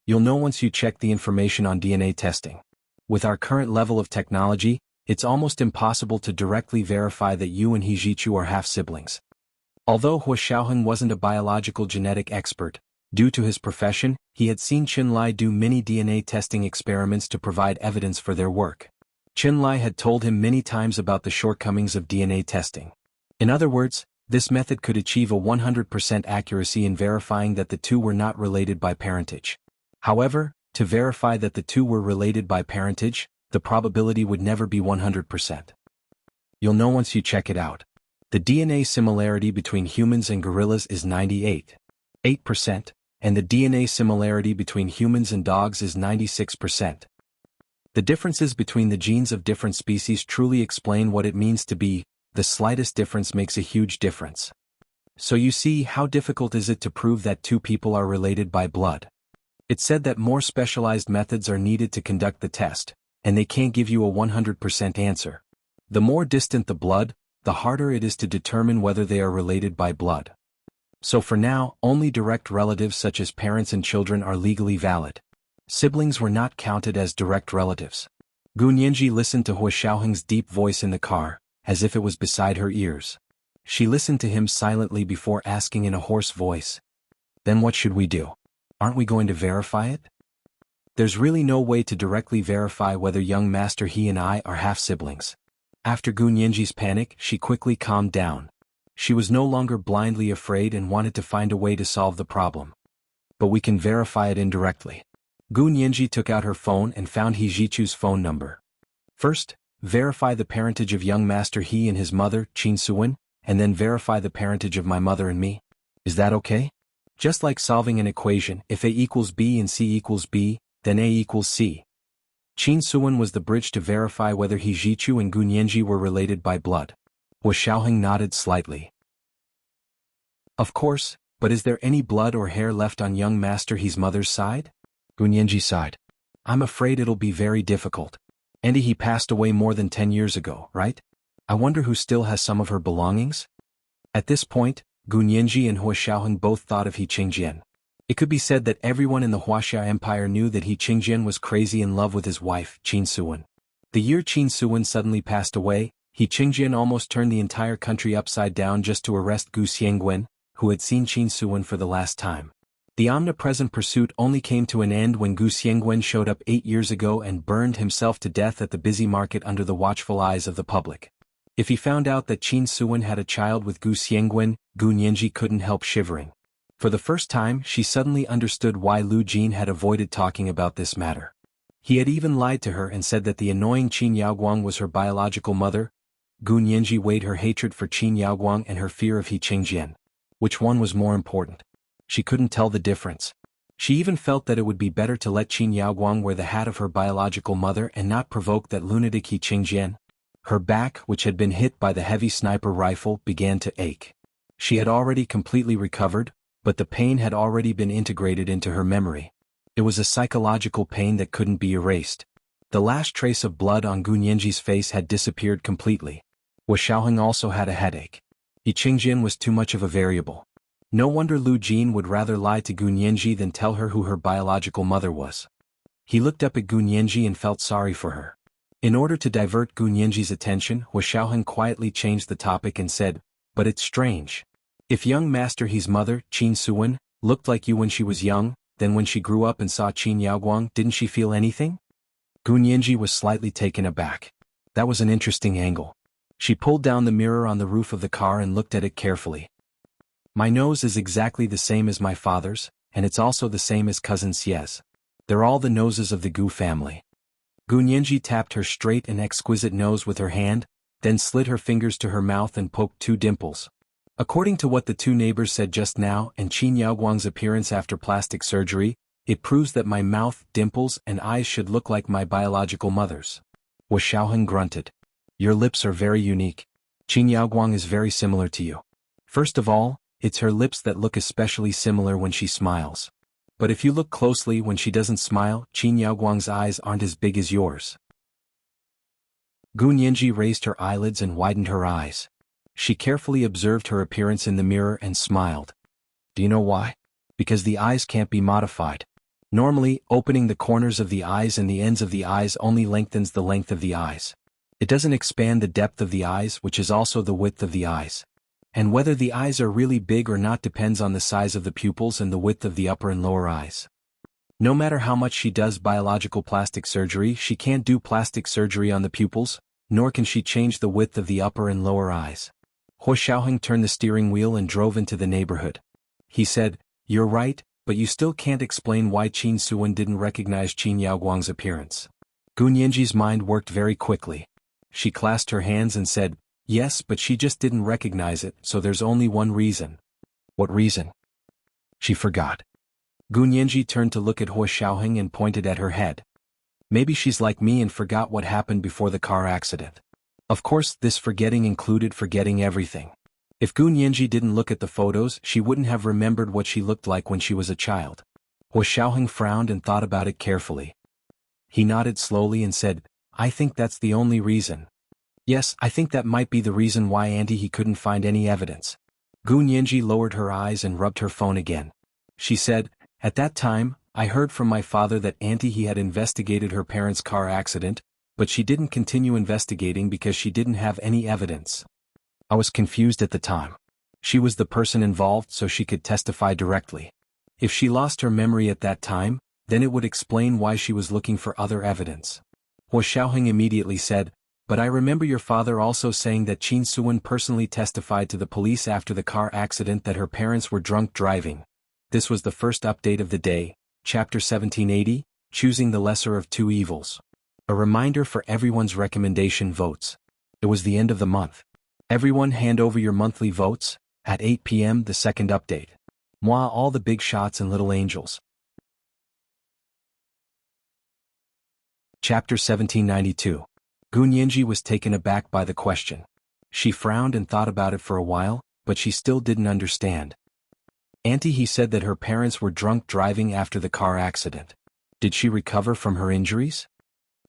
You'll know once you check the information on DNA testing. With our current level of technology, it's almost impossible to directly verify that you and He Zhichu are half-siblings. Although Hua Xiaoheng wasn't a biological genetic expert, due to his profession, he had seen Qin Lai do many DNA testing experiments to provide evidence for their work. Qin Lai had told him many times about the shortcomings of DNA testing. In other words, this method could achieve a 100% accuracy in verifying that the two were not related by parentage. However, to verify that the two were related by parentage, the probability would never be 100%. You'll know once you check it out. The DNA similarity between humans and gorillas is 98.8%, and the DNA similarity between humans and dogs is 96%. The differences between the genes of different species truly explain what it means to be, the slightest difference makes a huge difference. So you see, how difficult is it to prove that two people are related by blood? It's said that more specialized methods are needed to conduct the test, and they can't give you a 100% answer. The more distant the blood, the harder it is to determine whether they are related by blood. So for now, only direct relatives such as parents and children are legally valid. Siblings were not counted as direct relatives. Gu Nianji listened to Hua Xiaoheng's deep voice in the car, as if it was beside her ears. She listened to him silently before asking in a hoarse voice. Then what should we do? Aren't we going to verify it? There's really no way to directly verify whether young Master He and I are half-siblings. After Gu Nianji's panic, she quickly calmed down. She was no longer blindly afraid and wanted to find a way to solve the problem. But we can verify it indirectly. Gu Nianji took out her phone and found He Zhichu's phone number. First, verify the parentage of young Master He and his mother, Qin Suwen, and then verify the parentage of my mother and me. Is that okay? Just like solving an equation, if A equals B and C equals B, then A equals C. Qin Suwen was the bridge to verify whether He Zhichu and Gu Nianji were related by blood. Hua Xiaoheng nodded slightly. Of course, but is there any blood or hair left on young Master He's mother's side? Gu Nianji sighed. I'm afraid it'll be very difficult. And he passed away more than 10 years ago, right? I wonder who still has some of her belongings? At this point, Gu Nianji and Hua Xiaoheng both thought of He Qingjian. It could be said that everyone in the Huaxia Empire knew that He Qingjian was crazy in love with his wife, Qin Suwen. The year Qin Suwen suddenly passed away, He Qingjian almost turned the entire country upside down just to arrest Gu Xiangwen, who had seen Qin Suwen for the last time. The omnipresent pursuit only came to an end when Gu Xiangwen showed up 8 years ago and burned himself to death at the busy market under the watchful eyes of the public. If he found out that Qin Suwen had a child with Gu Xiangwen, Gu Nianji couldn't help shivering. For the first time, she suddenly understood why Lu Jin had avoided talking about this matter. He had even lied to her and said that the annoying Qin Yaoguang was her biological mother. Gu Nianji weighed her hatred for Qin Yaoguang and her fear of He Qingjian. Which one was more important? She couldn't tell the difference. She even felt that it would be better to let Qin Yaoguang wear the hat of her biological mother and not provoke that lunatic He Qingjian. Her back, which had been hit by the heavy sniper rifle, began to ache. She had already completely recovered, but the pain had already been integrated into her memory. It was a psychological pain that couldn't be erased. The last trace of blood on Gu Nianji's face had disappeared completely. Wu Xiaoheng also had a headache. Yi Qingjin was too much of a variable. No wonder Lu Jin would rather lie to Gu Nianji than tell her who her biological mother was. He looked up at Gu Nianji and felt sorry for her. In order to divert Gu Nianji's attention, Wu Xiaoheng quietly changed the topic and said, "But it's strange. If young Master He's mother, Qin Suwen, looked like you when she was young, then when she grew up and saw Qin Yaoguang, didn't she feel anything?" Gu Nianji was slightly taken aback. That was an interesting angle. She pulled down the mirror on the roof of the car and looked at it carefully. "My nose is exactly the same as my father's, and it's also the same as cousin Xie's. They're all the noses of the Gu family." Gu Nianji tapped her straight and exquisite nose with her hand, then slid her fingers to her mouth and poked two dimples. According to what the two neighbors said just now and Qin Yaoguang's appearance after plastic surgery, it proves that my mouth, dimples, and eyes should look like my biological mother's. Wu Xiaoheng grunted. "Your lips are very unique. Qin Yaoguang is very similar to you. First of all, it's her lips that look especially similar when she smiles. But if you look closely when she doesn't smile, Qin Yaoguang's eyes aren't as big as yours." Gu Nianji raised her eyelids and widened her eyes. She carefully observed her appearance in the mirror and smiled. "Do you know why? Because the eyes can't be modified. Normally, opening the corners of the eyes and the ends of the eyes only lengthens the length of the eyes. It doesn't expand the depth of the eyes, which is also the width of the eyes. And whether the eyes are really big or not depends on the size of the pupils and the width of the upper and lower eyes. No matter how much she does biological plastic surgery, she can't do plastic surgery on the pupils, nor can she change the width of the upper and lower eyes." Wu Xiaoheng turned the steering wheel and drove into the neighborhood. He said, "You're right, but you still can't explain why Qin Suwen didn't recognize Qin Yaoguang's appearance." Gu Nianji's mind worked very quickly. She clasped her hands and said, "Yes, but she just didn't recognize it, so there's only one reason." "What reason?" She forgot. Gu Nianji turned to look at Wu Xiaoheng and pointed at her head. "Maybe she's like me and forgot what happened before the car accident." Of course, this forgetting included forgetting everything. If Gu Nianji didn't look at the photos, she wouldn't have remembered what she looked like when she was a child. Wu Xiaoheng frowned and thought about it carefully. He nodded slowly and said, "I think that's the only reason. Yes, I think that might be the reason why Auntie he couldn't find any evidence." Gu Nianji lowered her eyes and rubbed her phone again. She said, "At that time, I heard from my father that Auntie he had investigated her parents' car accident, but she didn't continue investigating because she didn't have any evidence. I was confused at the time. She was the person involved so she could testify directly. If she lost her memory at that time, then it would explain why she was looking for other evidence." Wu Xiaoheng immediately said, "But I remember your father also saying that Qin Suwen personally testified to the police after the car accident that her parents were drunk driving." This was the first update of the day, Chapter 1780, Choosing the Lesser of Two Evils. A reminder for everyone's recommendation votes. It was the end of the month. Everyone hand over your monthly votes, at 8 p.m. the second update. Moi all the big shots and little angels. Chapter 1792. Gu Nianji was taken aback by the question. She frowned and thought about it for a while, but she still didn't understand. Auntie he said that her parents were drunk driving after the car accident. Did she recover from her injuries?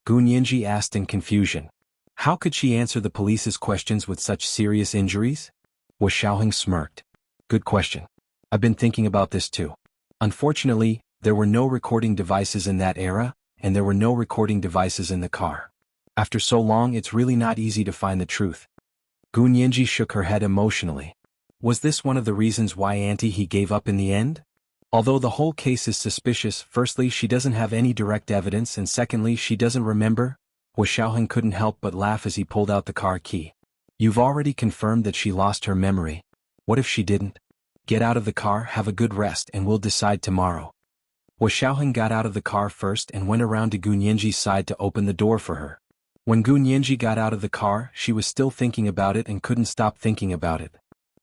Gu Nianji asked in confusion. How could she answer the police's questions with such serious injuries? Wu Xiaoheng smirked. Good question. I've been thinking about this too. Unfortunately, there were no recording devices in that era, and there were no recording devices in the car. After so long, it's really not easy to find the truth. Gu Nianji shook her head emotionally. Was this one of the reasons why Auntie he gave up in the end? Although the whole case is suspicious, firstly she doesn't have any direct evidence and secondly she doesn't remember. Wu Xiaoheng couldn't help but laugh as he pulled out the car key. You've already confirmed that she lost her memory. What if she didn't? Get out of the car, have a good rest, and we'll decide tomorrow. Wu Xiaoheng got out of the car first and went around to Gu Nianji's side to open the door for her. When Gu Nianji got out of the car, she was still thinking about it and couldn't stop thinking about it.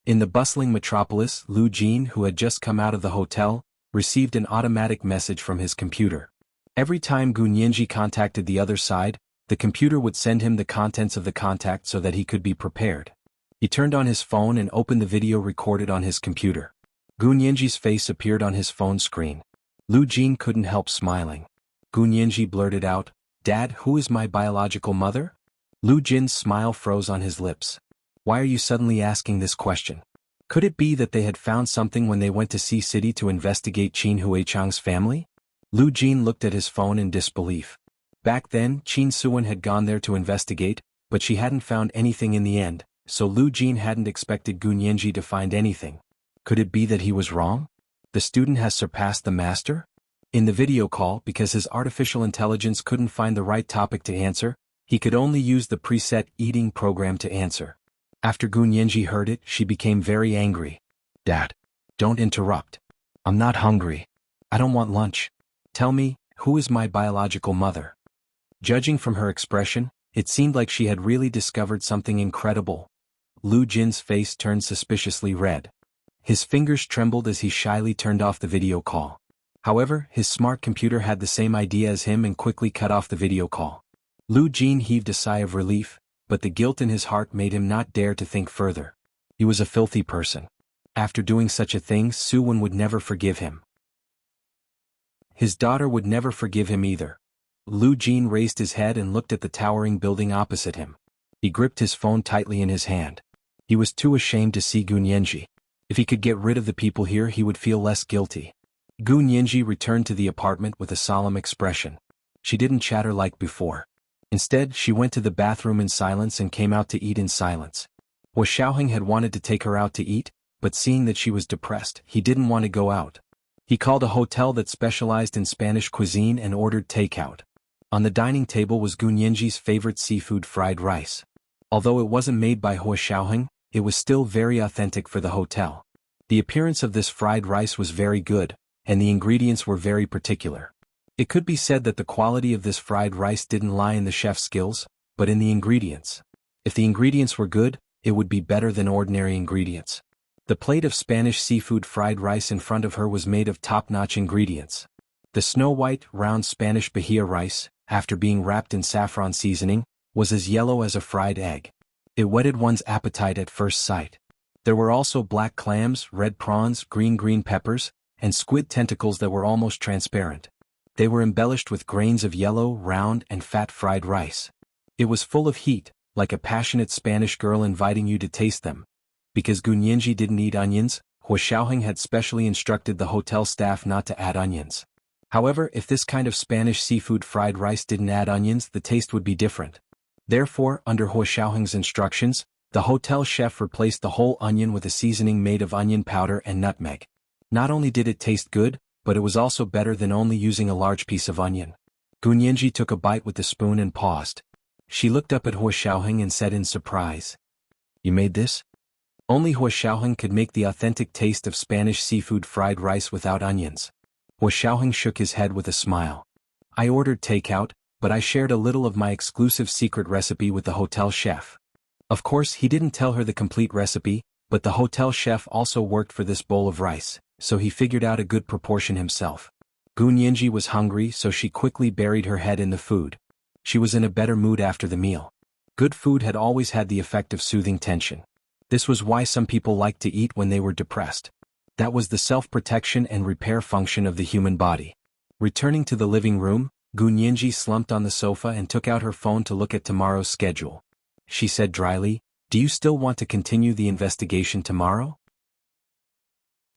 In the bustling metropolis, Lu Jin, who had just come out of the hotel, received an automatic message from his computer. Every time Gu Nianji contacted the other side, the computer would send him the contents of the contact so that he could be prepared. He turned on his phone and opened the video recorded on his computer. Gu Nianji's face appeared on his phone screen. Lu Jin couldn't help smiling. Gu Nianji blurted out, "Dad, who is my biological mother?" Lu Jin's smile froze on his lips. "Why are you suddenly asking this question? Could it be that they had found something when they went to Sea City to investigate Qin Huichang's family?" Lu Jin looked at his phone in disbelief. Back then, Qin Suwen had gone there to investigate, but she hadn't found anything in the end, so Lu Jin hadn't expected Gu Nianji to find anything. Could it be that he was wrong? The student has surpassed the master? In the video call, because his artificial intelligence couldn't find the right topic to answer, he could only use the preset eating program to answer. After Gu Nianji heard it, she became very angry. "Dad, don't interrupt. I'm not hungry. I don't want lunch. Tell me, who is my biological mother?" Judging from her expression, it seemed like she had really discovered something incredible. Lu Jin's face turned suspiciously red. His fingers trembled as he shyly turned off the video call. However, his smart computer had the same idea as him and quickly cut off the video call. Lu Jin heaved a sigh of relief, but the guilt in his heart made him not dare to think further. He was a filthy person. After doing such a thing, Suwon would never forgive him. His daughter would never forgive him either. Lu Jin raised his head and looked at the towering building opposite him. He gripped his phone tightly in his hand. He was too ashamed to see Gu Nianji. If he could get rid of the people here, he would feel less guilty. Gu Nianji returned to the apartment with a solemn expression. She didn't chatter like before. Instead, she went to the bathroom in silence and came out to eat in silence. Hua Xiaoheng had wanted to take her out to eat, but seeing that she was depressed, he didn't want to go out. He called a hotel that specialized in Spanish cuisine and ordered takeout. On the dining table was Gu Nianji's favorite seafood fried rice. Although it wasn't made by Hua Xiaoheng, it was still very authentic for the hotel. The appearance of this fried rice was very good, and the ingredients were very particular. It could be said that the quality of this fried rice didn't lie in the chef's skills, but in the ingredients. If the ingredients were good, it would be better than ordinary ingredients. The plate of Spanish seafood fried rice in front of her was made of top-notch ingredients. The snow-white, round Spanish bahia rice, after being wrapped in saffron seasoning, was as yellow as a fried egg. It whetted one's appetite at first sight. There were also black clams, red prawns, green peppers, and squid tentacles that were almost transparent. They were embellished with grains of yellow, round, and fat fried rice. It was full of heat, like a passionate Spanish girl inviting you to taste them. Because Gu Nianji didn't eat onions, Hua Xiaoheng had specially instructed the hotel staff not to add onions. However, if this kind of Spanish seafood fried rice didn't add onions, the taste would be different. Therefore, under Hua Xiaoheng's instructions, the hotel chef replaced the whole onion with a seasoning made of onion powder and nutmeg. Not only did it taste good, but it was also better than only using a large piece of onion. Gu Nianji took a bite with the spoon and paused. She looked up at Hua Xiaoheng and said in surprise, "You made this?" Only Hua Xiaoheng could make the authentic taste of Spanish seafood fried rice without onions. Hua Xiaoheng shook his head with a smile. "I ordered takeout, but I shared a little of my exclusive secret recipe with the hotel chef." Of course, he didn't tell her the complete recipe, but the hotel chef also worked for this bowl of rice, so he figured out a good proportion himself. Gu Nianji was hungry, so she quickly buried her head in the food. She was in a better mood after the meal. Good food had always had the effect of soothing tension. This was why some people liked to eat when they were depressed. That was the self-protection and repair function of the human body. Returning to the living room, Gu Nianji slumped on the sofa and took out her phone to look at tomorrow's schedule. She said dryly, "Do you still want to continue the investigation tomorrow?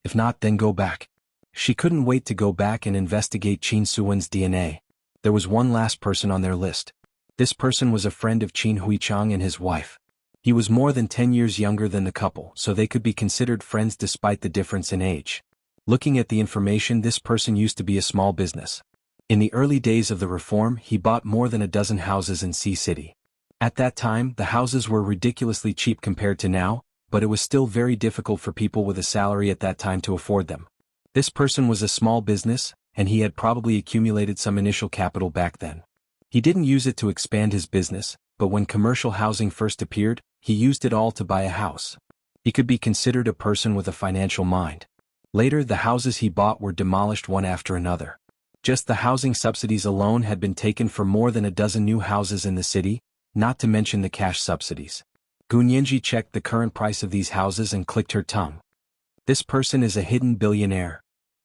If not, then go back." She couldn't wait to go back and investigate Qin Suwen's DNA. There was one last person on their list. This person was a friend of Qin Huichang and his wife. He was more than 10 years younger than the couple, so they could be considered friends despite the difference in age. Looking at the information, this person used to be a small business. In the early days of the reform, he bought more than a dozen houses in Sea City. At that time, the houses were ridiculously cheap compared to now, but it was still very difficult for people with a salary at that time to afford them. This person was a small business, and he had probably accumulated some initial capital back then. He didn't use it to expand his business, but when commercial housing first appeared, he used it all to buy a house. He could be considered a person with a financial mind. Later, the houses he bought were demolished one after another. Just the housing subsidies alone had been taken for more than a dozen new houses in the city, not to mention the cash subsidies. Gu Nianji checked the current price of these houses and clicked her tongue. This person is a hidden billionaire.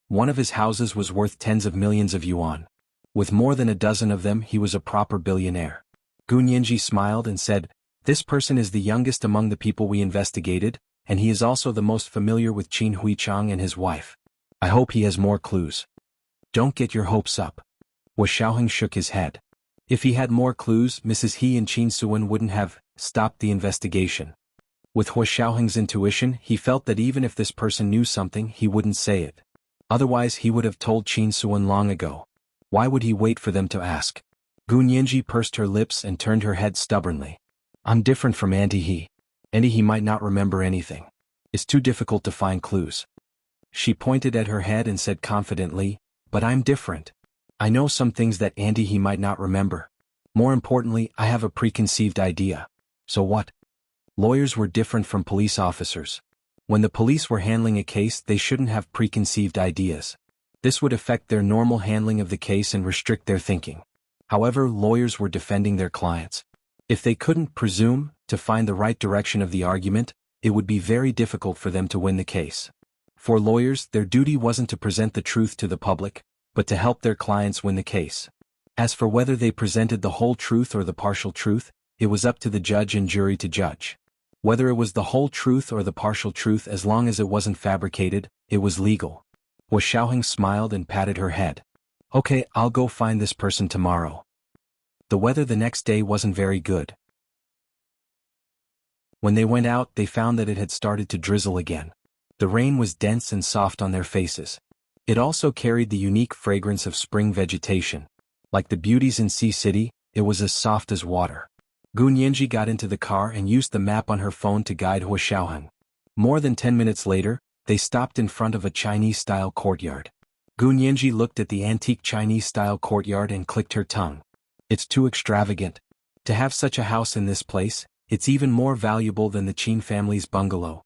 One of his houses was worth tens of millions of yuan. With more than a dozen of them, he was a proper billionaire. Gu Nianji smiled and said, "This person is the youngest among the people we investigated, and he is also the most familiar with Qin Huichang and his wife. I hope he has more clues." "Don't get your hopes up." Wu Xiaoheng shook his head. If he had more clues, Mrs. He and Qin Suan wouldn't have stopped the investigation. With Wu Xiaoheng's intuition, he felt that even if this person knew something, he wouldn't say it. Otherwise he would have told Qin Suan long ago. Why would he wait for them to ask? Gu Nianji pursed her lips and turned her head stubbornly. "I'm different from Auntie He. Auntie He might not remember anything. It's too difficult to find clues." She pointed at her head and said confidently, "But I'm different. I know some things that Auntie He might not remember. More importantly, I have a preconceived idea." "So what?" Lawyers were different from police officers. When the police were handling a case, they shouldn't have preconceived ideas. This would affect their normal handling of the case and restrict their thinking. However, lawyers were defending their clients. If they couldn't presume to find the right direction of the argument, it would be very difficult for them to win the case. For lawyers, their duty wasn't to present the truth to the public, but to help their clients win the case. As for whether they presented the whole truth or the partial truth, it was up to the judge and jury to judge. Whether it was the whole truth or the partial truth, as long as it wasn't fabricated, it was legal. Wu Xiaoheng smiled and patted her head. "Okay, I'll go find this person tomorrow." The weather the next day wasn't very good. When they went out, they found that it had started to drizzle again. The rain was dense and soft on their faces. It also carried the unique fragrance of spring vegetation. Like the beauties in Sea City, it was as soft as water. Gu Nianji got into the car and used the map on her phone to guide Wu Xiaoheng. More than 10 minutes later, they stopped in front of a Chinese-style courtyard. Gu Nianji looked at the antique Chinese-style courtyard and clicked her tongue. "It's too extravagant. To have such a house in this place, it's even more valuable than the Qin family's bungalow."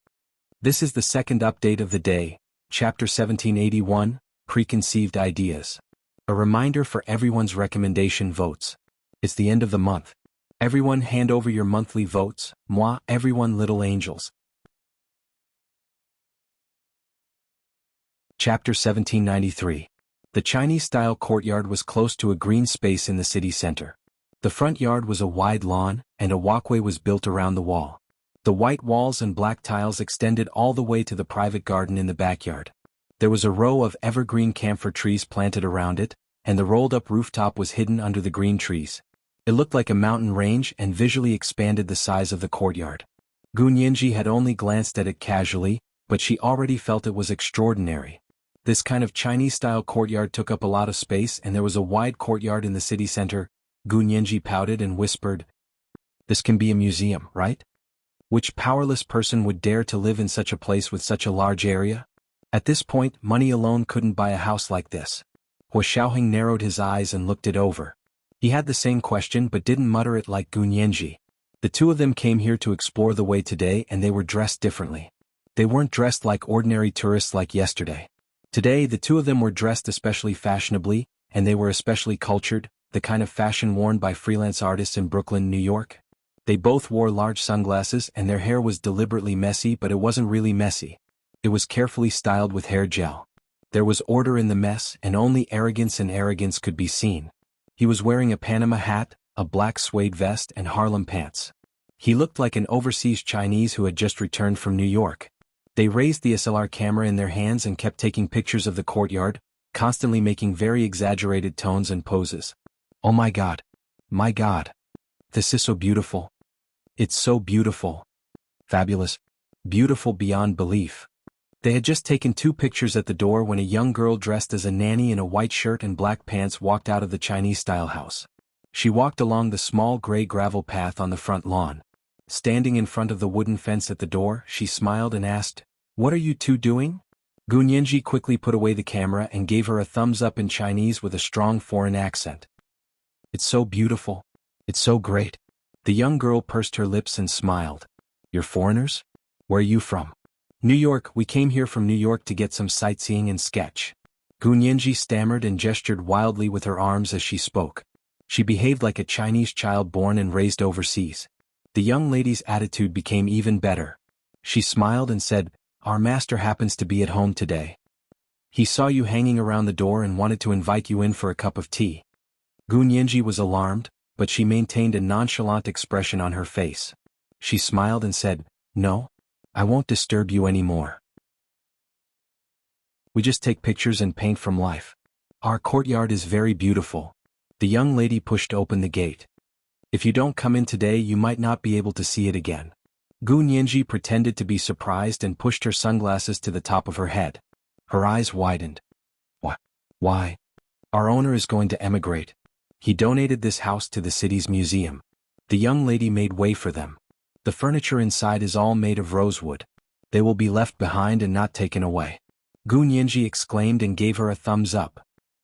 This is the second update of the day, Chapter 1781, Preconceived Ideas. A reminder for everyone's recommendation votes. It's the end of the month. Everyone hand over your monthly votes, moi, everyone little angels. Chapter 1793. The Chinese-style courtyard was close to a green space in the city center. The front yard was a wide lawn, and a walkway was built around the wall. The white walls and black tiles extended all the way to the private garden in the backyard. There was a row of evergreen camphor trees planted around it, and the rolled-up rooftop was hidden under the green trees. It looked like a mountain range and visually expanded the size of the courtyard. Gu Nianji had only glanced at it casually, but she already felt it was extraordinary. This kind of Chinese-style courtyard took up a lot of space, and there was a wide courtyard in the city center. Gu Nianji pouted and whispered, "This can be a museum, right? Which powerless person would dare to live in such a place with such a large area?" At this point, money alone couldn't buy a house like this. Wu Xiaoheng narrowed his eyes and looked it over. He had the same question but didn't mutter it like Gu Nianji. The two of them came here to explore the way today, and they were dressed differently. They weren't dressed like ordinary tourists like yesterday. Today, the two of them were dressed especially fashionably, and they were especially cultured, the kind of fashion worn by freelance artists in Brooklyn, New York. They both wore large sunglasses, and their hair was deliberately messy, but it wasn't really messy. It was carefully styled with hair gel. There was order in the mess, and only arrogance could be seen. He was wearing a Panama hat, a black suede vest, and Harlem pants. He looked like an overseas Chinese who had just returned from New York. They raised the SLR camera in their hands and kept taking pictures of the courtyard, constantly making very exaggerated tones and poses. "Oh my God. My God. This is so beautiful. It's so beautiful. Fabulous. Beautiful beyond belief." They had just taken 2 pictures at the door when a young girl dressed as a nanny in a white shirt and black pants walked out of the Chinese-style house. She walked along the small gray gravel path on the front lawn. Standing in front of the wooden fence at the door, she smiled and asked, "What are you two doing?" Gu Nianji quickly put away the camera and gave her a thumbs up in Chinese with a strong foreign accent. "It's so beautiful. It's so great." The young girl pursed her lips and smiled. "You're foreigners? Where are you from?" "New York. We came here from New York to get some sightseeing and sketch." Gu Nianji stammered and gestured wildly with her arms as she spoke. She behaved like a Chinese child born and raised overseas. The young lady's attitude became even better. She smiled and said, Our master happens to be at home today. He saw you hanging around the door and wanted to invite you in for a cup of tea. Gun Yanji was alarmed, but she maintained a nonchalant expression on her face. She smiled and said, "No, I won't disturb you anymore. We just take pictures and paint from life. Our courtyard is very beautiful." The young lady pushed open the gate. "If you don't come in today, you might not be able to see it again." Gun Yanji pretended to be surprised and pushed her sunglasses to the top of her head. Her eyes widened. "What? Why? Our owner is going to emigrate. He donated this house to the city's museum." The young lady made way for them. "The furniture inside is all made of rosewood. They will be left behind and not taken away." Gun Yanji exclaimed and gave her a thumbs up.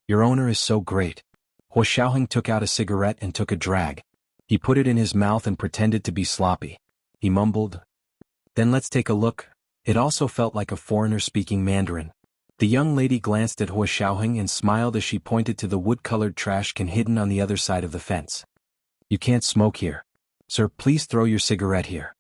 "Your owner is so great." Hua Xiaoheng took out a cigarette and took a drag. He put it in his mouth and pretended to be sloppy. He mumbled, "Then let's take a look." It also felt like a foreigner speaking Mandarin. The young lady glanced at Hua Xiaoheng and smiled as she pointed to the wood-colored trash can hidden on the other side of the fence. "You can't smoke here. Sir, please throw your cigarette here."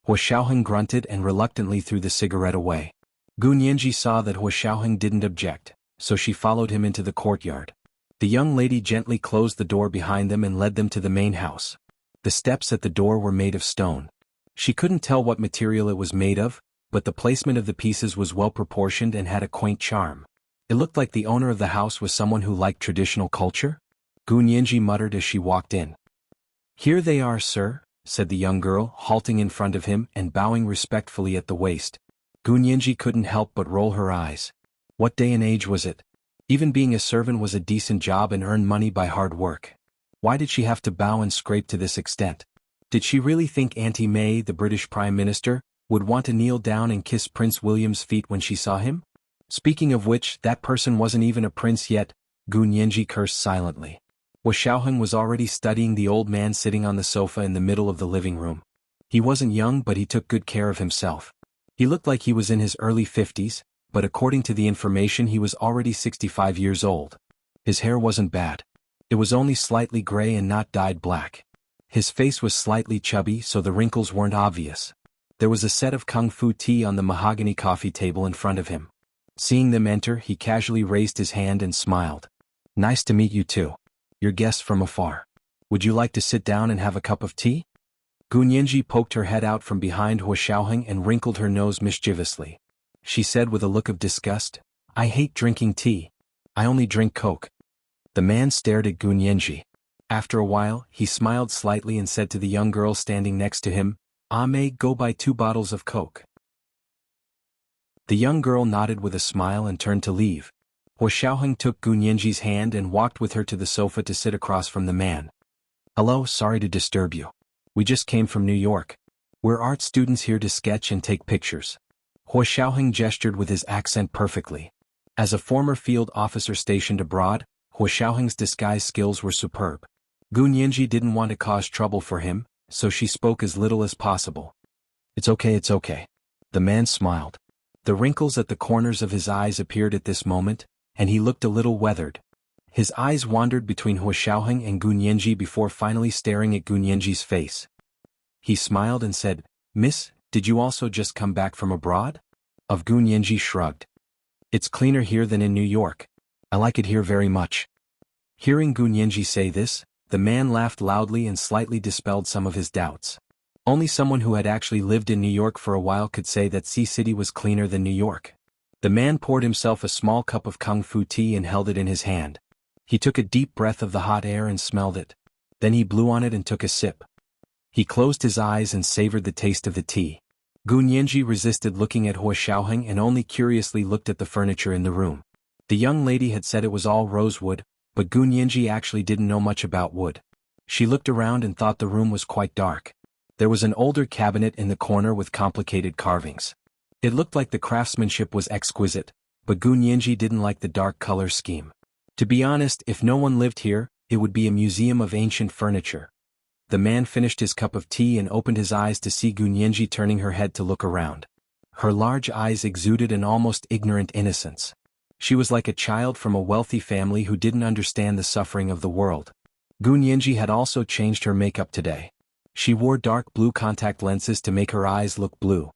Hua Xiaoheng grunted and reluctantly threw the cigarette away. Gun Yanji saw that Hua Xiaoheng didn't object, so she followed him into the courtyard. The young lady gently closed the door behind them and led them to the main house. The steps at the door were made of stone. She couldn't tell what material it was made of, but the placement of the pieces was well proportioned and had a quaint charm. It looked like the owner of the house was someone who liked traditional culture. Gun Yanji muttered as she walked in. "Here they are, sir," said the young girl, halting in front of him and bowing respectfully at the waist. Gun Yanji couldn't help but roll her eyes. What day and age was it? Even being a servant was a decent job and earned money by hard work. Why did she have to bow and scrape to this extent? Did she really think Auntie May, the British Prime Minister, would want to kneel down and kiss Prince William's feet when she saw him? Speaking of which, that person wasn't even a prince yet. Gun Yanji cursed silently. Hua Xiaoheng was already studying the old man sitting on the sofa in the middle of the living room. He wasn't young, but he took good care of himself. He looked like he was in his early 50s, but according to the information he was already 65 years old. His hair wasn't bad. It was only slightly gray and not dyed black. His face was slightly chubby, so the wrinkles weren't obvious. There was a set of kung fu tea on the mahogany coffee table in front of him. Seeing them enter, he casually raised his hand and smiled. "Nice to meet you too. Your guests from afar. Would you like to sit down and have a cup of tea?" Gun Yanji poked her head out from behind Hua Xiaoheng and wrinkled her nose mischievously. She said with a look of disgust, "I hate drinking tea. I only drink Coke." The man stared at Gun Yanji. After a while, he smiled slightly and said to the young girl standing next to him, "Ame, go buy 2 bottles of Coke." The young girl nodded with a smile and turned to leave. Hua Xiaoheng took Gun Yanji's hand and walked with her to the sofa to sit across from the man. "Hello, sorry to disturb you. We just came from New York. We're art students here to sketch and take pictures." Hua Xiaoheng gestured with his accent perfectly. As a former field officer stationed abroad, Hua Xiaoheng's disguise skills were superb. Gun Yanji didn't want to cause trouble for him, so she spoke as little as possible. It's okay. The man smiled. The wrinkles at the corners of his eyes appeared at this moment, and he looked a little weathered. His eyes wandered between Hua Xiaoheng and Gun Yanji before finally staring at Gun Yanji's face. He smiled and said, "Miss, did you also just come back from abroad?" Of Gun Yanji shrugged. "It's cleaner here than in New York. I like it here very much." Hearing Gun Yanji say this, the man laughed loudly and slightly dispelled some of his doubts. Only someone who had actually lived in New York for a while could say that Sea City was cleaner than New York. The man poured himself a small cup of kung fu tea and held it in his hand. He took a deep breath of the hot air and smelled it. Then he blew on it and took a sip. He closed his eyes and savored the taste of the tea. Gun Yanji resisted looking at Hua Xiaoheng and only curiously looked at the furniture in the room. The young lady had said it was all rosewood, but Gun Yanji actually didn't know much about wood. She looked around and thought the room was quite dark. There was an older cabinet in the corner with complicated carvings. It looked like the craftsmanship was exquisite, but Gun Yanji didn't like the dark color scheme. To be honest, if no one lived here, it would be a museum of ancient furniture. The man finished his cup of tea and opened his eyes to see Gun Yanji turning her head to look around. Her large eyes exuded an almost ignorant innocence. She was like a child from a wealthy family who didn't understand the suffering of the world. Gun Yanji had also changed her makeup today. She wore dark blue contact lenses to make her eyes look blue.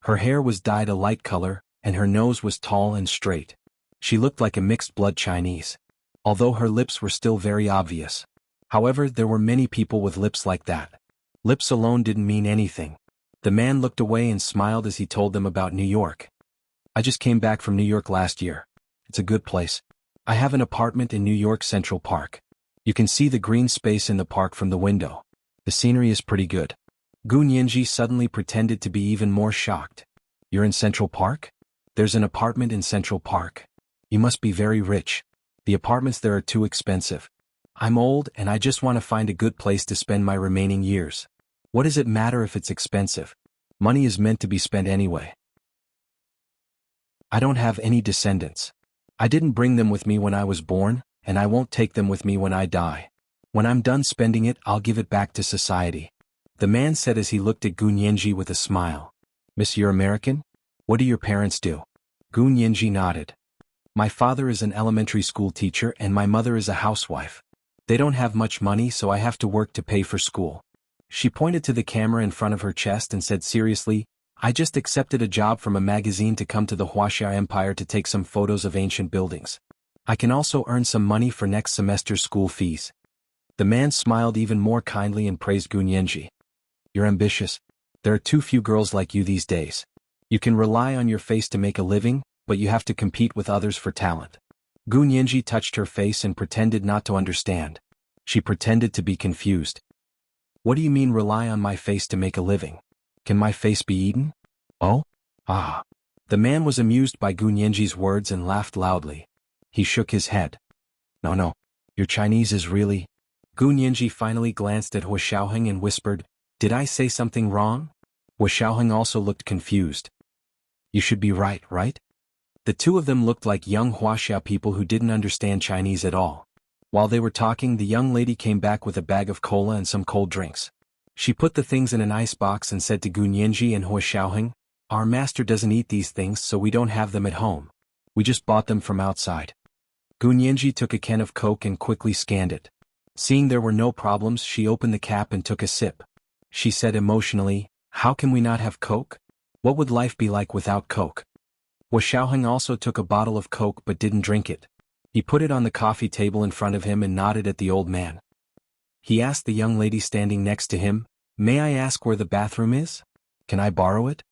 Her hair was dyed a light color, and her nose was tall and straight. She looked like a mixed-blood Chinese, although her lips were still very obvious. However, there were many people with lips like that. Lips alone didn't mean anything. The man looked away and smiled as he told them about New York. I just came back from New York last year. It's a good place. I have an apartment in New York Central Park. You can see the green space in the park from the window. The scenery is pretty good. Gu Nianji suddenly pretended to be even more shocked. You're in Central Park? There's an apartment in Central Park. You must be very rich. The apartments there are too expensive. I'm old and I just want to find a good place to spend my remaining years. What does it matter if it's expensive? Money is meant to be spent anyway. I don't have any descendants. I didn't bring them with me when I was born, and I won't take them with me when I die. When I'm done spending it, I'll give it back to society. The man said as he looked at Gu Nianji with a smile. Miss, you're American? What do your parents do? Gu Nianji nodded. My father is an elementary school teacher and my mother is a housewife. They don't have much money, so I have to work to pay for school. She pointed to the camera in front of her chest and said seriously, I just accepted a job from a magazine to come to the Wuxia Empire to take some photos of ancient buildings. I can also earn some money for next semester's school fees. The man smiled even more kindly and praised Gu Nianji. You're ambitious. There are too few girls like you these days. You can rely on your face to make a living, but you have to compete with others for talent. Gu Nianji touched her face and pretended not to understand. She pretended to be confused. What do you mean rely on my face to make a living? Can my face be eaten? Oh? Ah. The man was amused by Gu Nianji's words and laughed loudly. He shook his head. No. Your Chinese is really... Gu Nianji finally glanced at Hua Xiaoheng and whispered, Did I say something wrong? Hua Xiaoheng also looked confused. You should be right? The two of them looked like young Huaxia people who didn't understand Chinese at all. While they were talking, the young lady came back with a bag of cola and some cold drinks. She put the things in an ice box and said to Gu Nianji and Hua Xiaoheng, Our master doesn't eat these things, so we don't have them at home. We just bought them from outside. Gu Nianji took a can of Coke and quickly scanned it. Seeing there were no problems, she opened the cap and took a sip. She said emotionally, How can we not have Coke? What would life be like without Coke? Hua Xiaoheng also took a bottle of Coke but didn't drink it. He put it on the coffee table in front of him and nodded at the old man. He asked the young lady standing next to him, May I ask where the bathroom is? Can I borrow it?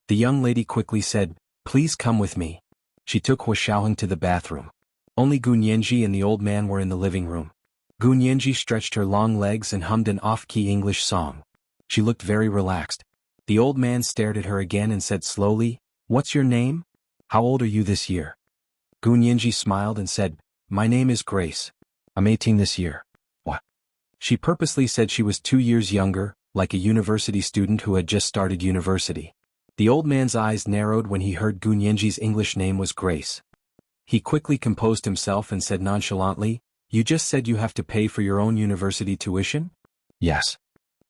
The young lady quickly said, Please come with me. She took Hua Xiaoheng to the bathroom. Only Gu Nianji and the old man were in the living room. Gu Nianji stretched her long legs and hummed an off-key English song. She looked very relaxed. The old man stared at her again and said slowly, What's your name? How old are you this year? Gu Nianji smiled and said, My name is Grace. I'm 18 this year. What? She purposely said she was 2 years younger, like a university student who had just started university. The old man's eyes narrowed when he heard Gu Nianji's English name was Grace. He quickly composed himself and said nonchalantly, You just said you have to pay for your own university tuition? Yes.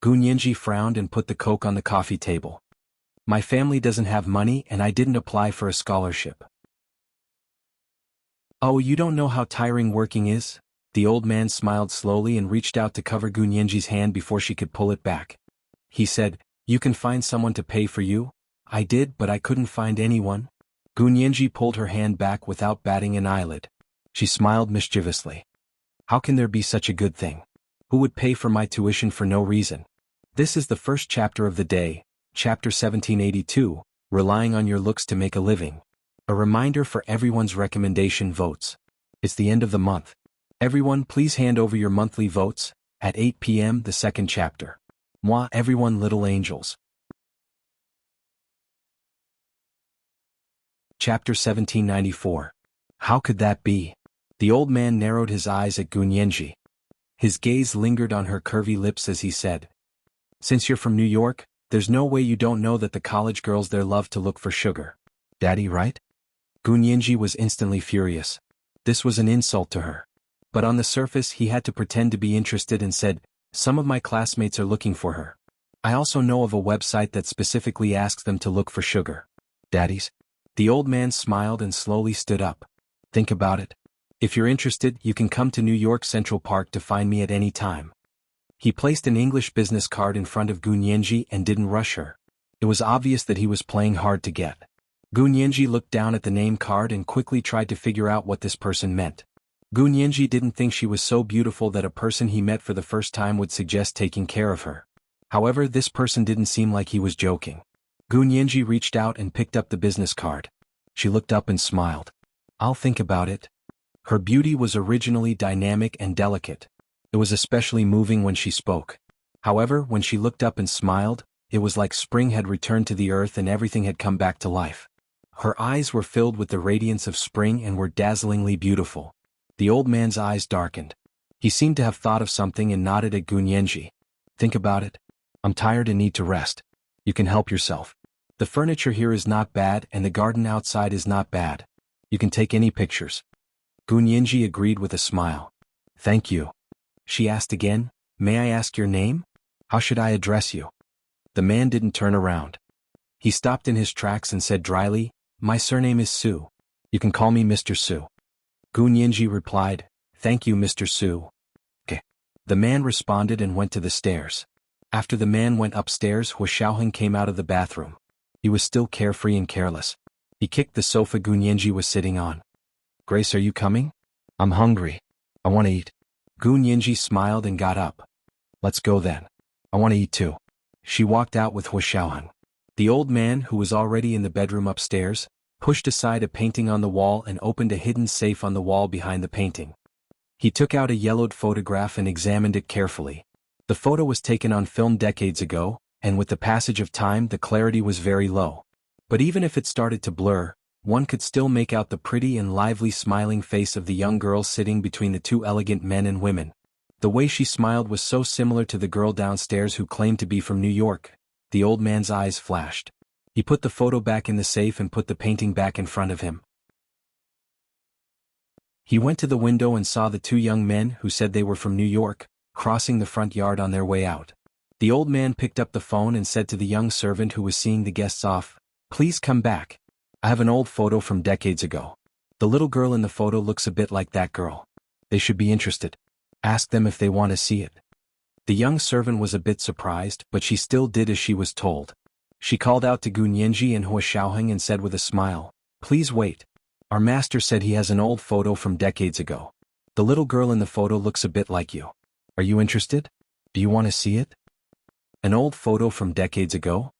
Gu Nianji frowned and put the Coke on the coffee table. My family doesn't have money and I didn't apply for a scholarship. Oh, you don't know how tiring working is? The old man smiled slowly and reached out to cover Gu Nianji's hand before she could pull it back. He said, You can find someone to pay for you? I did, but I couldn't find anyone. Gu Nianji pulled her hand back without batting an eyelid. She smiled mischievously. How can there be such a good thing? Who would pay for my tuition for no reason? This is the first chapter of the day, chapter 1782, Relying on Your Looks to Make a Living. A reminder for everyone's recommendation votes. It's the end of the month. Everyone please hand over your monthly votes, at 8 p.m. the second chapter. Moi everyone little angels. Chapter 1794. How could that be? The old man narrowed his eyes at Gu Nianji. His gaze lingered on her curvy lips as he said, Since you're from New York, there's no way you don't know that the college girls there love to look for sugar. Daddy, right? Gu Nianji was instantly furious. This was an insult to her. But on the surface he had to pretend to be interested and said, Some of my classmates are looking for her. I also know of a website that specifically asks them to look for sugar. Daddies? The old man smiled and slowly stood up. Think about it. If you're interested, you can come to New York Central Park to find me at any time. He placed an English business card in front of Gu Nianji and didn't rush her. It was obvious that he was playing hard to get. Gu Nianji looked down at the name card and quickly tried to figure out what this person meant. Gu Nianji didn't think she was so beautiful that a person he met for the first time would suggest taking care of her. However, this person didn't seem like he was joking. Gu Nianji reached out and picked up the business card. She looked up and smiled. "I'll think about it." Her beauty was originally dynamic and delicate. It was especially moving when she spoke. However, when she looked up and smiled, it was like spring had returned to the earth and everything had come back to life. Her eyes were filled with the radiance of spring and were dazzlingly beautiful. The old man's eyes darkened. He seemed to have thought of something and nodded at Gu Nianji. "Think about it. I'm tired and need to rest. You can help yourself. The furniture here is not bad and the garden outside is not bad. You can take any pictures." Gu Nianji agreed with a smile. "Thank you." She asked again, "May I ask your name? How should I address you?" The man didn't turn around. He stopped in his tracks and said dryly, "My surname is Su. You can call me Mr. Su." Gu Nianji replied, "Thank you, Mr. Su." "Okay." The man responded and went to the stairs. After the man went upstairs, Hu Xiaoheng came out of the bathroom. He was still carefree and careless. He kicked the sofa Gu Nianji was sitting on. "Grace, are you coming? I'm hungry. I want to eat." Gu Nianji smiled and got up. "Let's go then. I want to eat too." She walked out with Hu Xiaoheng. The old man, who was already in the bedroom upstairs, pushed aside a painting on the wall and opened a hidden safe on the wall behind the painting. He took out a yellowed photograph and examined it carefully. The photo was taken on film decades ago, and with the passage of time the clarity was very low. But even if it started to blur, one could still make out the pretty and lively smiling face of the young girl sitting between the two elegant men and women. The way she smiled was so similar to the girl downstairs who claimed to be from New York. The old man's eyes flashed. He put the photo back in the safe and put the painting back in front of him. He went to the window and saw the two young men who said they were from New York, crossing the front yard on their way out. The old man picked up the phone and said to the young servant who was seeing the guests off, "Please come back. I have an old photo from decades ago. The little girl in the photo looks a bit like that girl. They should be interested. Ask them if they want to see it." The young servant was a bit surprised, but she still did as she was told. She called out to Gu Nianji and Hu Xiaoheng and said with a smile, "Please wait. Our master said he has an old photo from decades ago. The little girl in the photo looks a bit like you. Are you interested? Do you want to see it?" An old photo from decades ago?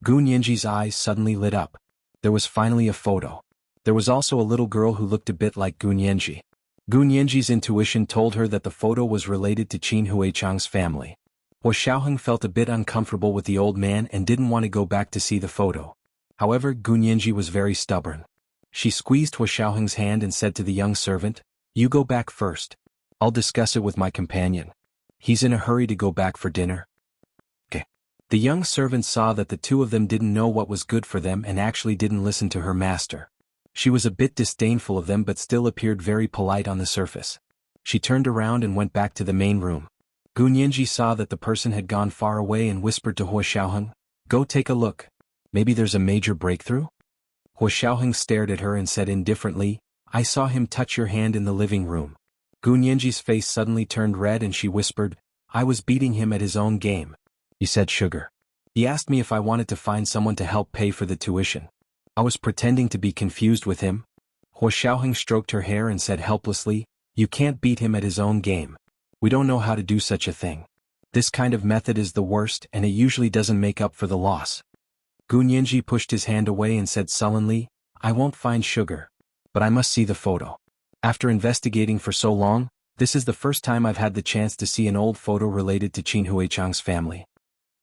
Gu Nianji's eyes suddenly lit up. There was finally a photo. There was also a little girl who looked a bit like Gu Nianji. Gu Nianji's intuition told her that the photo was related to Qin Huichang's family. Hu Xiaoheng felt a bit uncomfortable with the old man and didn't want to go back to see the photo. However, Gu Nianji was very stubborn. She squeezed Hu Xiaoheng's hand and said to the young servant, "You go back first. I'll discuss it with my companion. He's in a hurry to go back for dinner." "Okay." The young servant saw that the two of them didn't know what was good for them and actually didn't listen to her master. She was a bit disdainful of them but still appeared very polite on the surface. She turned around and went back to the main room. Gu Nianji saw that the person had gone far away and whispered to Hu Xiaoheng, "Go take a look. Maybe there's a major breakthrough?" Hu Xiaoheng stared at her and said indifferently, "I saw him touch your hand in the living room." Gu Nianji's face suddenly turned red and she whispered, "I was beating him at his own game. He said sugar. He asked me if I wanted to find someone to help pay for the tuition. I was pretending to be confused with him." Hu Xiaoheng stroked her hair and said helplessly, "You can't beat him at his own game. We don't know how to do such a thing. This kind of method is the worst and it usually doesn't make up for the loss." Gu Nianji pushed his hand away and said sullenly, "I won't find sugar. But I must see the photo. After investigating for so long, this is the first time I've had the chance to see an old photo related to Qin Huichang's family.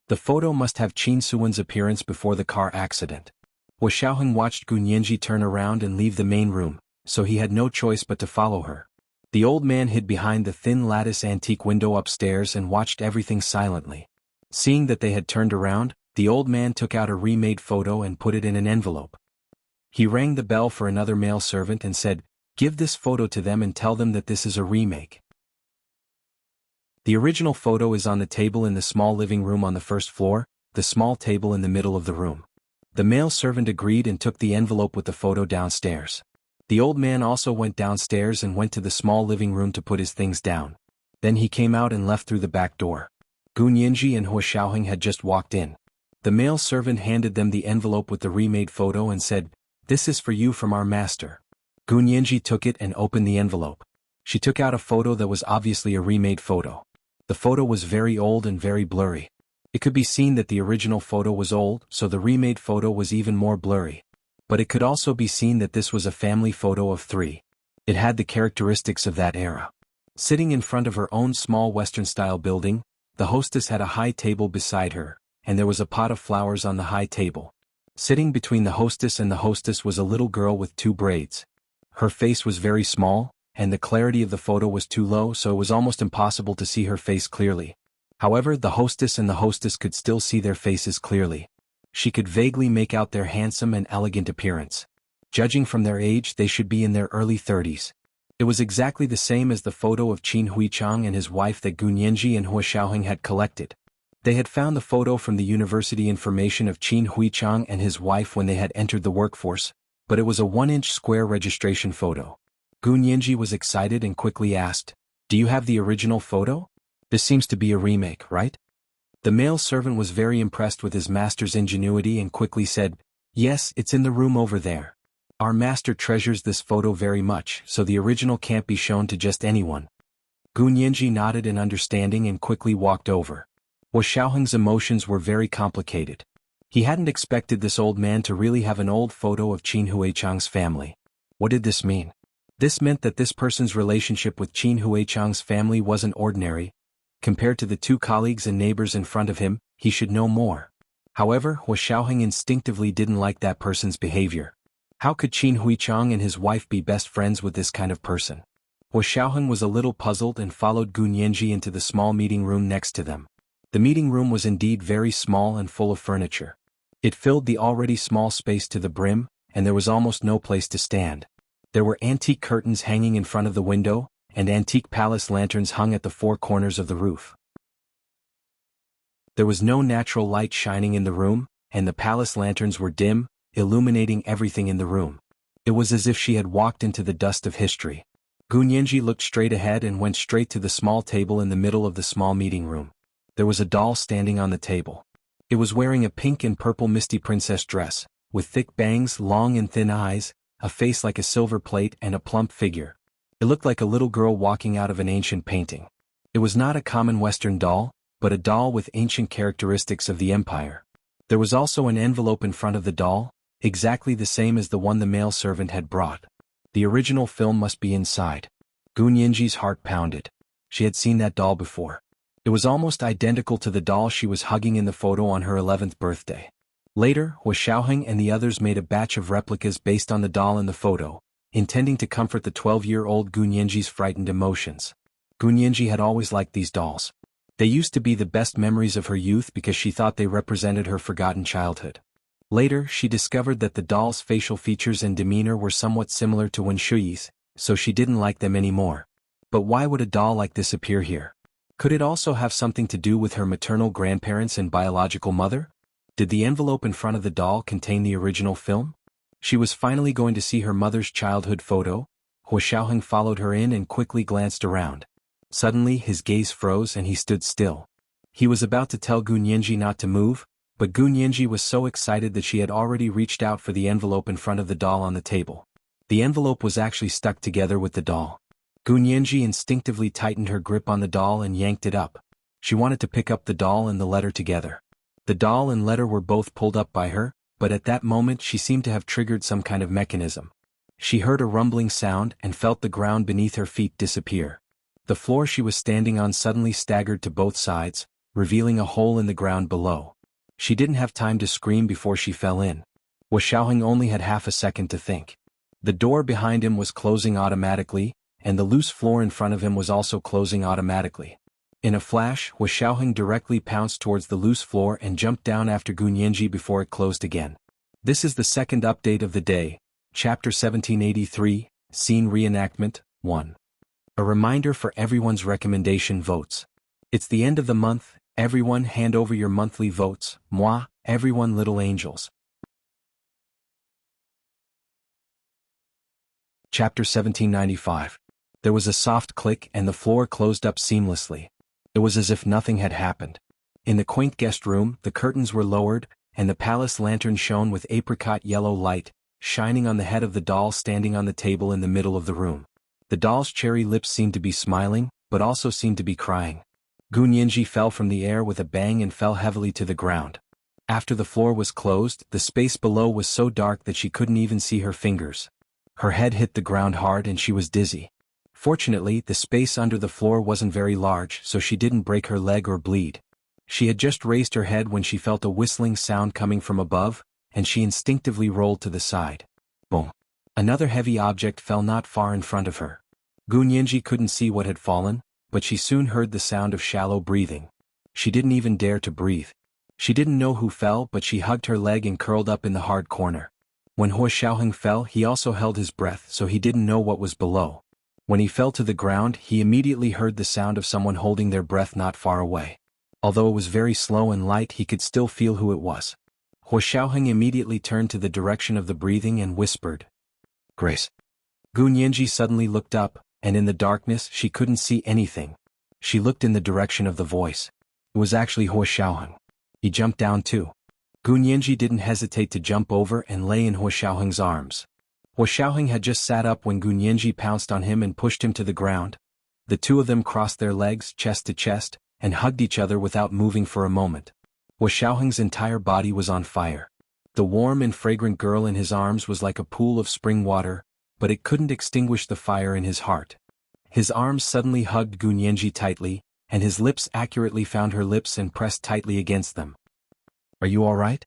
The photo must have Qin Suwen's appearance before the car accident." Hu Xiaoheng watched Gu Nianji turn around and leave the main room, so he had no choice but to follow her. The old man hid behind the thin lattice antique window upstairs and watched everything silently. Seeing that they had turned around, the old man took out a remade photo and put it in an envelope. He rang the bell for another male servant and said, "Give this photo to them and tell them that this is a remake." The original photo is on the table in the small living room on the first floor, the small table in the middle of the room. The male servant agreed and took the envelope with the photo downstairs. The old man also went downstairs and went to the small living room to put his things down. Then he came out and left through the back door. Gu Nianji and Hu Xiaoheng had just walked in. The male servant handed them the envelope with the remade photo and said, "This is for you from our master." Gunyenji took it and opened the envelope. She took out a photo that was obviously a remade photo. The photo was very old and very blurry. It could be seen that the original photo was old, so the remade photo was even more blurry. But it could also be seen that this was a family photo of three. It had the characteristics of that era. Sitting in front of her own small Western-style building, the hostess had a high table beside her, and there was a pot of flowers on the high table. Sitting between the hostess and the hostess was a little girl with two braids. Her face was very small, and the clarity of the photo was too low, so it was almost impossible to see her face clearly. However, the hostess and the hostess could still see their faces clearly. She could vaguely make out their handsome and elegant appearance. Judging from their age, they should be in their early 30s. It was exactly the same as the photo of Qin Huichang and his wife that Gunyenji and Hua Xiaoheng had collected. They had found the photo from the university information of Qin Huichang and his wife when they had entered the workforce, but it was a 1-inch square registration photo. Gunyenji was excited and quickly asked, "Do you have the original photo? This seems to be a remake, right?" The male servant was very impressed with his master's ingenuity and quickly said, "Yes, it's in the room over there. Our master treasures this photo very much, so the original can't be shown to just anyone." Gunyenji nodded in understanding and quickly walked over. Hua Xiaoheng's emotions were very complicated. He hadn't expected this old man to really have an old photo of Qin Huichang's family. What did this mean? This meant that this person's relationship with Qin Huichang's family wasn't ordinary. Compared to the two colleagues and neighbors in front of him, he should know more. However, Hua Xiaoheng instinctively didn't like that person's behavior. How could Qin Huichang and his wife be best friends with this kind of person? Hua Xiaoheng was a little puzzled and followed Gunyenji into the small meeting room next to them. The meeting room was indeed very small and full of furniture. It filled the already small space to the brim, and there was almost no place to stand. There were antique curtains hanging in front of the window, and antique palace lanterns hung at the four corners of the roof. There was no natural light shining in the room, and the palace lanterns were dim, illuminating everything in the room. It was as if she had walked into the dust of history. Gunyenji looked straight ahead and went straight to the small table in the middle of the small meeting room. There was a doll standing on the table. It was wearing a pink and purple misty princess dress, with thick bangs, long and thin eyes, a face like a silver plate and a plump figure. It looked like a little girl walking out of an ancient painting. It was not a common Western doll, but a doll with ancient characteristics of the empire. There was also an envelope in front of the doll, exactly the same as the one the male servant had brought. The original film must be inside. Gunyenji's heart pounded. She had seen that doll before. It was almost identical to the doll she was hugging in the photo on her 11th birthday. Later, Hua Xiaoheng and the others made a batch of replicas based on the doll in the photo, intending to comfort the 12-year-old Gunyenji's frightened emotions. Gunyenji had always liked these dolls. They used to be the best memories of her youth because she thought they represented her forgotten childhood. Later, she discovered that the doll's facial features and demeanor were somewhat similar to Wen Shuyi's, so she didn't like them anymore. But why would a doll like this appear here? Could it also have something to do with her maternal grandparents and biological mother? Did the envelope in front of the doll contain the original film? She was finally going to see her mother's childhood photo. Hua Xiaoheng followed her in and quickly glanced around. Suddenly his gaze froze and he stood still. He was about to tell Gunyenji not to move, but Gunyenji was so excited that she had already reached out for the envelope in front of the doll on the table. The envelope was actually stuck together with the doll. Gunyenji instinctively tightened her grip on the doll and yanked it up. She wanted to pick up the doll and the letter together. The doll and letter were both pulled up by her, but at that moment she seemed to have triggered some kind of mechanism. She heard a rumbling sound and felt the ground beneath her feet disappear. The floor she was standing on suddenly staggered to both sides, revealing a hole in the ground below. She didn't have time to scream before she fell in. Hua Xiaoheng only had half a second to think. The door behind him was closing automatically, and the loose floor in front of him was also closing automatically. In a flash, Hua Xiaoheng directly pounced towards the loose floor and jumped down after Gunyenji before it closed again. This is the second update of the day, Chapter 1783, Scene Reenactment, 1. A reminder for everyone's recommendation votes. It's the end of the month, everyone hand over your monthly votes, moi, everyone little angels. Chapter 1795. There was a soft click and the floor closed up seamlessly. It was as if nothing had happened. In the quaint guest room, the curtains were lowered, and the palace lantern shone with apricot yellow light, shining on the head of the doll standing on the table in the middle of the room. The doll's cherry lips seemed to be smiling, but also seemed to be crying. Gunyanji fell from the air with a bang and fell heavily to the ground. After the floor was closed, the space below was so dark that she couldn't even see her fingers. Her head hit the ground hard and she was dizzy. Fortunately, the space under the floor wasn't very large, so she didn't break her leg or bleed. She had just raised her head when she felt a whistling sound coming from above, and she instinctively rolled to the side. Boom! Another heavy object fell not far in front of her. Gunyanji couldn't see what had fallen, but she soon heard the sound of shallow breathing. She didn't even dare to breathe. She didn't know who fell, but she hugged her leg and curled up in the hard corner. When Huo Xiaoheng fell, he also held his breath, so he didn't know what was below. When he fell to the ground, he immediately heard the sound of someone holding their breath not far away. Although it was very slow and light, he could still feel who it was. Huo Xiaoheng immediately turned to the direction of the breathing and whispered, "Grace." Gunyanji suddenly looked up, and in the darkness she couldn't see anything. She looked in the direction of the voice. It was actually Huo Xiaoheng. He jumped down too. Gunyanji didn't hesitate to jump over and lay in Huo Xiaoheng's arms. Huo Xiaoheng had just sat up when Gunyanji pounced on him and pushed him to the ground. The two of them crossed their legs chest to chest, and hugged each other without moving for a moment. Huo Xiaoheng's entire body was on fire. The warm and fragrant girl in his arms was like a pool of spring water, but it couldn't extinguish the fire in his heart. His arms suddenly hugged Gunyanji tightly, and his lips accurately found her lips and pressed tightly against them. "Are you all right?"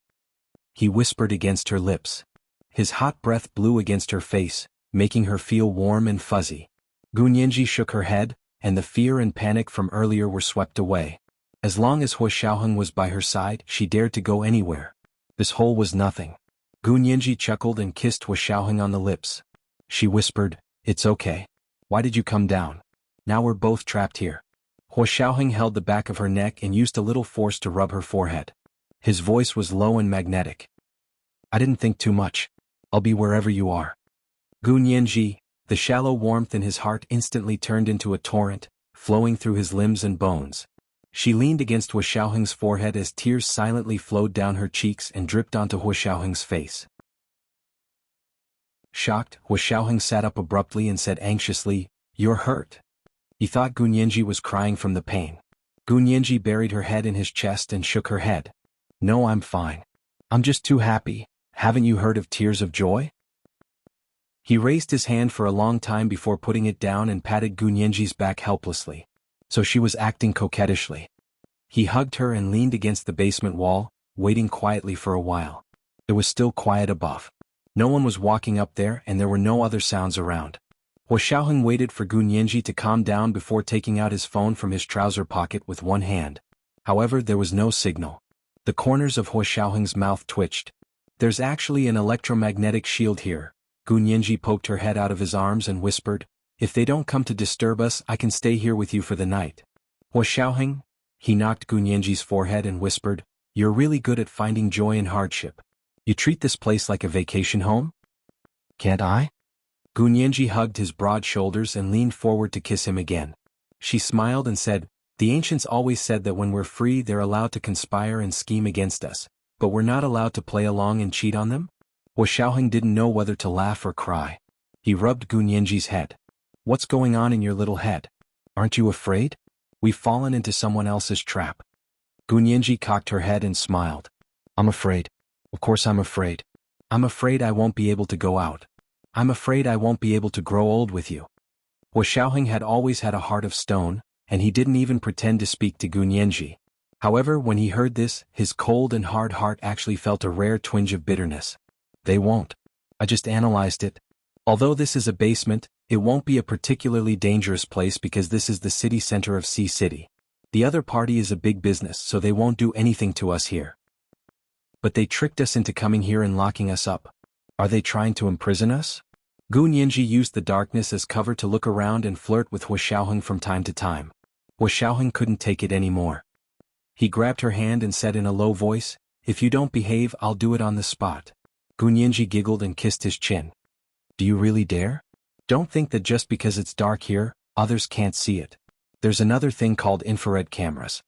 he whispered against her lips. His hot breath blew against her face, making her feel warm and fuzzy. Gunyanji shook her head, and the fear and panic from earlier were swept away. As long as Huo Xiaoheng was by her side, she dared to go anywhere. This hole was nothing. Gunyanji chuckled and kissed Huo Xiaoheng on the lips. She whispered, "It's okay. Why did you come down? Now we're both trapped here." Huo Xiaoheng held the back of her neck and used a little force to rub her forehead. His voice was low and magnetic. "I didn't think too much. I'll be wherever you are." Gunyanji, the shallow warmth in his heart instantly turned into a torrent, flowing through his limbs and bones. She leaned against Huo Xiaoheng's forehead as tears silently flowed down her cheeks and dripped onto Huo Xiaoheng's face. Shocked, Huo Xiaoheng sat up abruptly and said anxiously, "You're hurt." He thought Gunyanji was crying from the pain. Gunyanji buried her head in his chest and shook her head. "No, I'm fine. I'm just too happy. Haven't you heard of tears of joy?" He raised his hand for a long time before putting it down and patted Gunyanji's back helplessly. So she was acting coquettishly. He hugged her and leaned against the basement wall, waiting quietly for a while. It was still quiet above. No one was walking up there and there were no other sounds around. Huo Xiaoheng waited for Gunyanji to calm down before taking out his phone from his trouser pocket with one hand. However, there was no signal. The corners of Huo Xiaoheng's mouth twitched. "There's actually an electromagnetic shield here." Gunyanji poked her head out of his arms and whispered, "If they don't come to disturb us, I can stay here with you for the night." Huo Xiaoheng, he knocked Gunyanji's forehead and whispered, "You're really good at finding joy in hardship. You treat this place like a vacation home? Can't I?" Gunyanji hugged his broad shoulders and leaned forward to kiss him again. She smiled and said, "The ancients always said that when we're free they're allowed to conspire and scheme against us, but we're not allowed to play along and cheat on them?" Huo Xiaoheng didn't know whether to laugh or cry. He rubbed Gunyanji's head. "What's going on in your little head? Aren't you afraid? We've fallen into someone else's trap." Gunyanji cocked her head and smiled. "I'm afraid. Of course I'm afraid. I'm afraid I won't be able to go out. I'm afraid I won't be able to grow old with you." Huo Xiaoheng had always had a heart of stone, and he didn't even pretend to speak to Gunyanji. However, when he heard this, his cold and hard heart actually felt a rare twinge of bitterness. "They won't. I just analyzed it. Although this is a basement, it won't be a particularly dangerous place because this is the city center of Sea City. The other party is a big business, so they won't do anything to us here. But they tricked us into coming here and locking us up. Are they trying to imprison us?" Gunyanji used the darkness as cover to look around and flirt with Huo Xiaoheng from time to time. Huo Xiaoheng couldn't take it anymore. He grabbed her hand and said in a low voice, "If you don't behave, I'll do it on the spot." Gunyanji giggled and kissed his chin. "Do you really dare? Don't think that just because it's dark here, others can't see it. There's another thing called infrared cameras.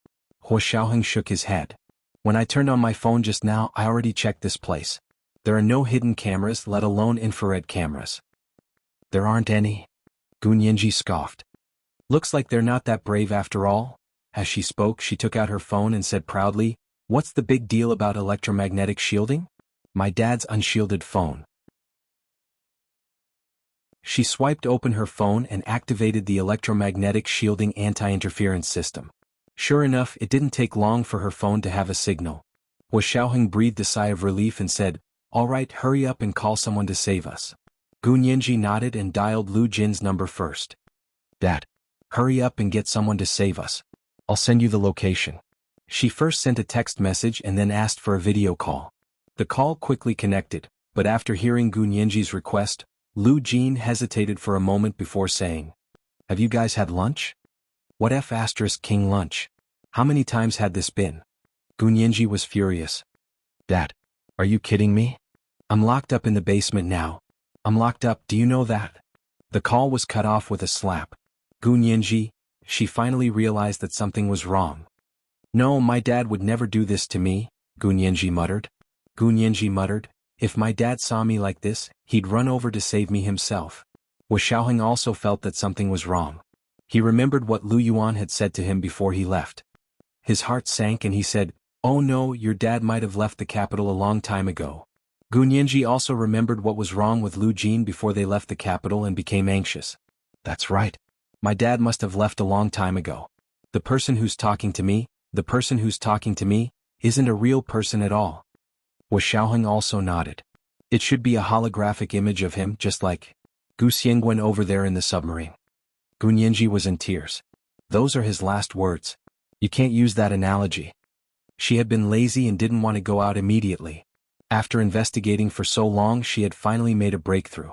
Hua Xiaoheng shook his head. When I turned on my phone just now, I already checked this place. There are no hidden cameras, let alone infrared cameras. There aren't any? Gun Yanji scoffed. Looks like they're not that brave after all. As she spoke, she took out her phone and said proudly, "What's the big deal about electromagnetic shielding? My dad's unshielded phone." She swiped open her phone and activated the electromagnetic shielding anti-interference system. Sure enough, it didn't take long for her phone to have a signal. Hua Xiaoheng breathed a sigh of relief and said, "All right, hurry up and call someone to save us." Gun Yanji nodded and dialed Lu Jin's number first. "Dad, hurry up and get someone to save us. I'll send you the location." She first sent a text message and then asked for a video call. The call quickly connected, but after hearing Gun Yanji's request, Lu Jin hesitated for a moment before saying, "Have you guys had lunch?" "What F*** King lunch? How many times had this been?" Gun Yanji was furious. "Dad, are you kidding me? I'm locked up in the basement now. I'm locked up, do you know that?" The call was cut off with a slap. Gun Yanji, she finally realized that something was wrong. "No, my dad would never do this to me," Gun Yanji muttered. Gun Yanji muttered, "If my dad saw me like this, he'd run over to save me himself." Hua Xiaoheng also felt that something was wrong. He remembered what Lu Yuan had said to him before he left. His heart sank and he said, "Oh no, your dad might have left the capital a long time ago." Gun Yanji also remembered what was wrong with Lu Jin before they left the capital and became anxious. "That's right. My dad must have left a long time ago. The person who's talking to me, isn't a real person at all." Hua Xiaoheng also nodded. "It should be a holographic image of him, just like Gu Xiangwen over there in the submarine." Gun Yanji was in tears. Those are his last words. You can't use that analogy. She had been lazy and didn't want to go out immediately. After investigating for so long, she had finally made a breakthrough.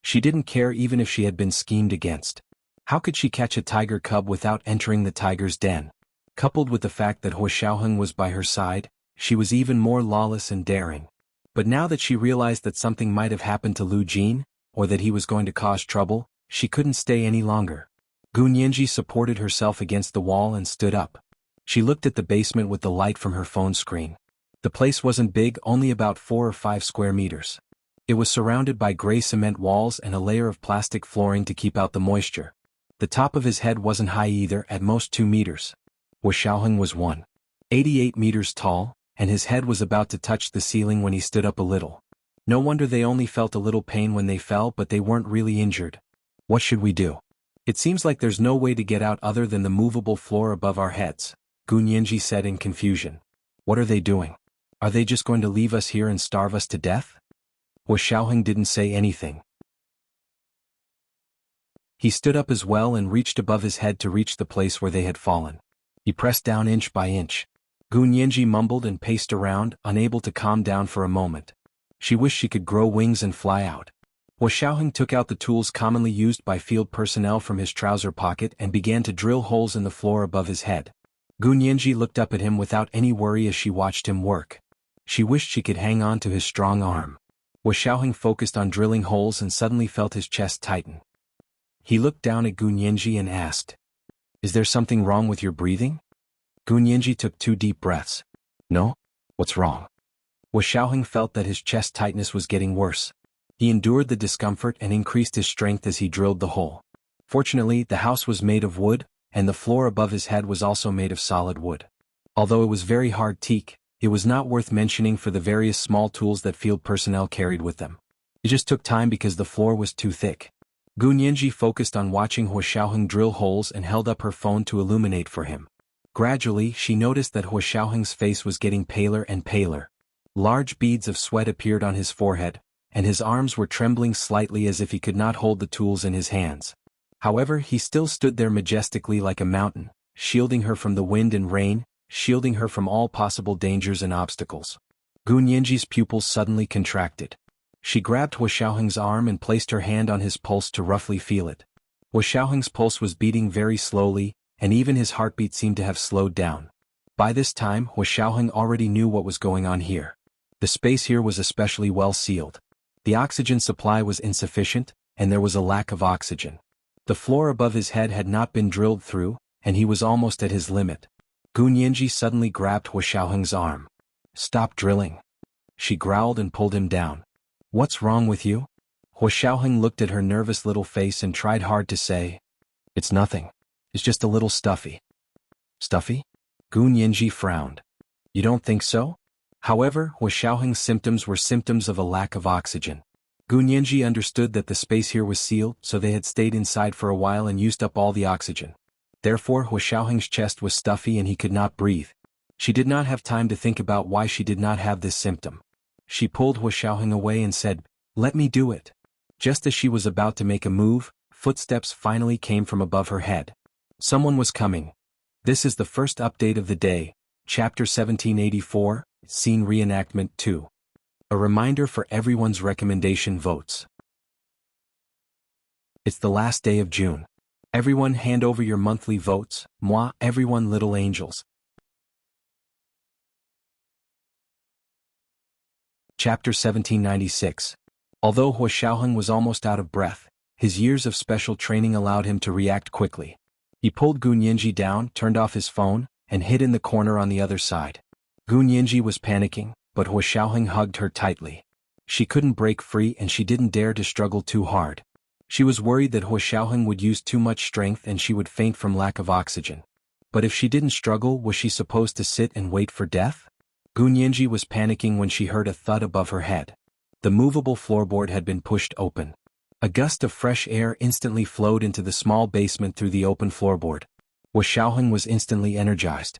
She didn't care even if she had been schemed against. How could she catch a tiger cub without entering the tiger's den? Coupled with the fact that Hua Xiaoheng was by her side, she was even more lawless and daring. But now that she realized that something might have happened to Lu Jin, or that he was going to cause trouble, she couldn't stay any longer. Gun Yanji supported herself against the wall and stood up. She looked at the basement with the light from her phone screen. The place wasn't big, only about 4 or 5 square meters. It was surrounded by gray cement walls and a layer of plastic flooring to keep out the moisture. The top of his head wasn't high either, at most 2 meters. Hua Xiaoheng was 1.88 meters tall, and his head was about to touch the ceiling when he stood up a little. No wonder they only felt a little pain when they fell, but they weren't really injured. "What should we do? It seems like there's no way to get out other than the movable floor above our heads," Gun Yanji said in confusion. "What are they doing? Are they just going to leave us here and starve us to death?" Hua Xiaoheng didn't say anything. He stood up as well and reached above his head to reach the place where they had fallen. He pressed down inch by inch. Gun Yanji mumbled and paced around, unable to calm down for a moment. She wished she could grow wings and fly out. Hua Xiaoheng took out the tools commonly used by field personnel from his trouser pocket and began to drill holes in the floor above his head. Gun Yanji looked up at him without any worry as she watched him work. She wished she could hang on to his strong arm. Hua Xiaoheng focused on drilling holes and suddenly felt his chest tighten. He looked down at Gun Yanji and asked, "Is there something wrong with your breathing?" Gun Yanji took 2 deep breaths. "No? What's wrong?" Hua Xiaoheng felt that his chest tightness was getting worse. He endured the discomfort and increased his strength as he drilled the hole. Fortunately, the house was made of wood, and the floor above his head was also made of solid wood. Although it was very hard teak, it was not worth mentioning for the various small tools that field personnel carried with them. It just took time because the floor was too thick. Gun Yanji focused on watching Hua Xiaoheng drill holes and held up her phone to illuminate for him. Gradually, she noticed that Hua Xiaoheng's face was getting paler and paler. Large beads of sweat appeared on his forehead, and his arms were trembling slightly as if he could not hold the tools in his hands. However, he still stood there majestically like a mountain, shielding her from the wind and rain, shielding her from all possible dangers and obstacles. Gun Yanji's pupils suddenly contracted. She grabbed Hua Xiaoheng's arm and placed her hand on his pulse to roughly feel it. Hua Xiaoheng's pulse was beating very slowly, and even his heartbeat seemed to have slowed down. By this time, Hua Xiaoheng already knew what was going on here. The space here was especially well sealed. The oxygen supply was insufficient, and there was a lack of oxygen. The floor above his head had not been drilled through, and he was almost at his limit. Gu Nianji suddenly grabbed Hua Xiaoheng's arm. "Stop drilling." She growled and pulled him down. "What's wrong with you?" Hua Xiaoheng looked at her nervous little face and tried hard to say, "It's nothing. It's just a little stuffy." "Stuffy?" Gu Nianji frowned. "You don't think so?" However, Hua Xiaoheng's symptoms were symptoms of a lack of oxygen. Gu Nianji understood that the space here was sealed, so they had stayed inside for a while and used up all the oxygen. Therefore Hua Xiaoheng's chest was stuffy and he could not breathe. She did not have time to think about why she did not have this symptom. She pulled Hua Xiaoheng away and said, "Let me do it." Just as she was about to make a move, footsteps finally came from above her head. Someone was coming. This is the first update of the day, Chapter 1784, Scene Reenactment 2. A reminder for everyone's recommendation votes. It's the last day of June. Everyone hand over your monthly votes, moi, everyone little angels. Chapter 1796. Although Hua Xiaoheng was almost out of breath, his years of special training allowed him to react quickly. He pulled Gu Nianji down, turned off his phone, and hid in the corner on the other side. Gu Nianji was panicking, but Hua Xiaoheng hugged her tightly. She couldn't break free and she didn't dare to struggle too hard. She was worried that Hua Xiaoheng would use too much strength and she would faint from lack of oxygen. But if she didn't struggle, was she supposed to sit and wait for death? Gu Nianji was panicking when she heard a thud above her head. The movable floorboard had been pushed open. A gust of fresh air instantly flowed into the small basement through the open floorboard. Hua Xiaoheng was instantly energized.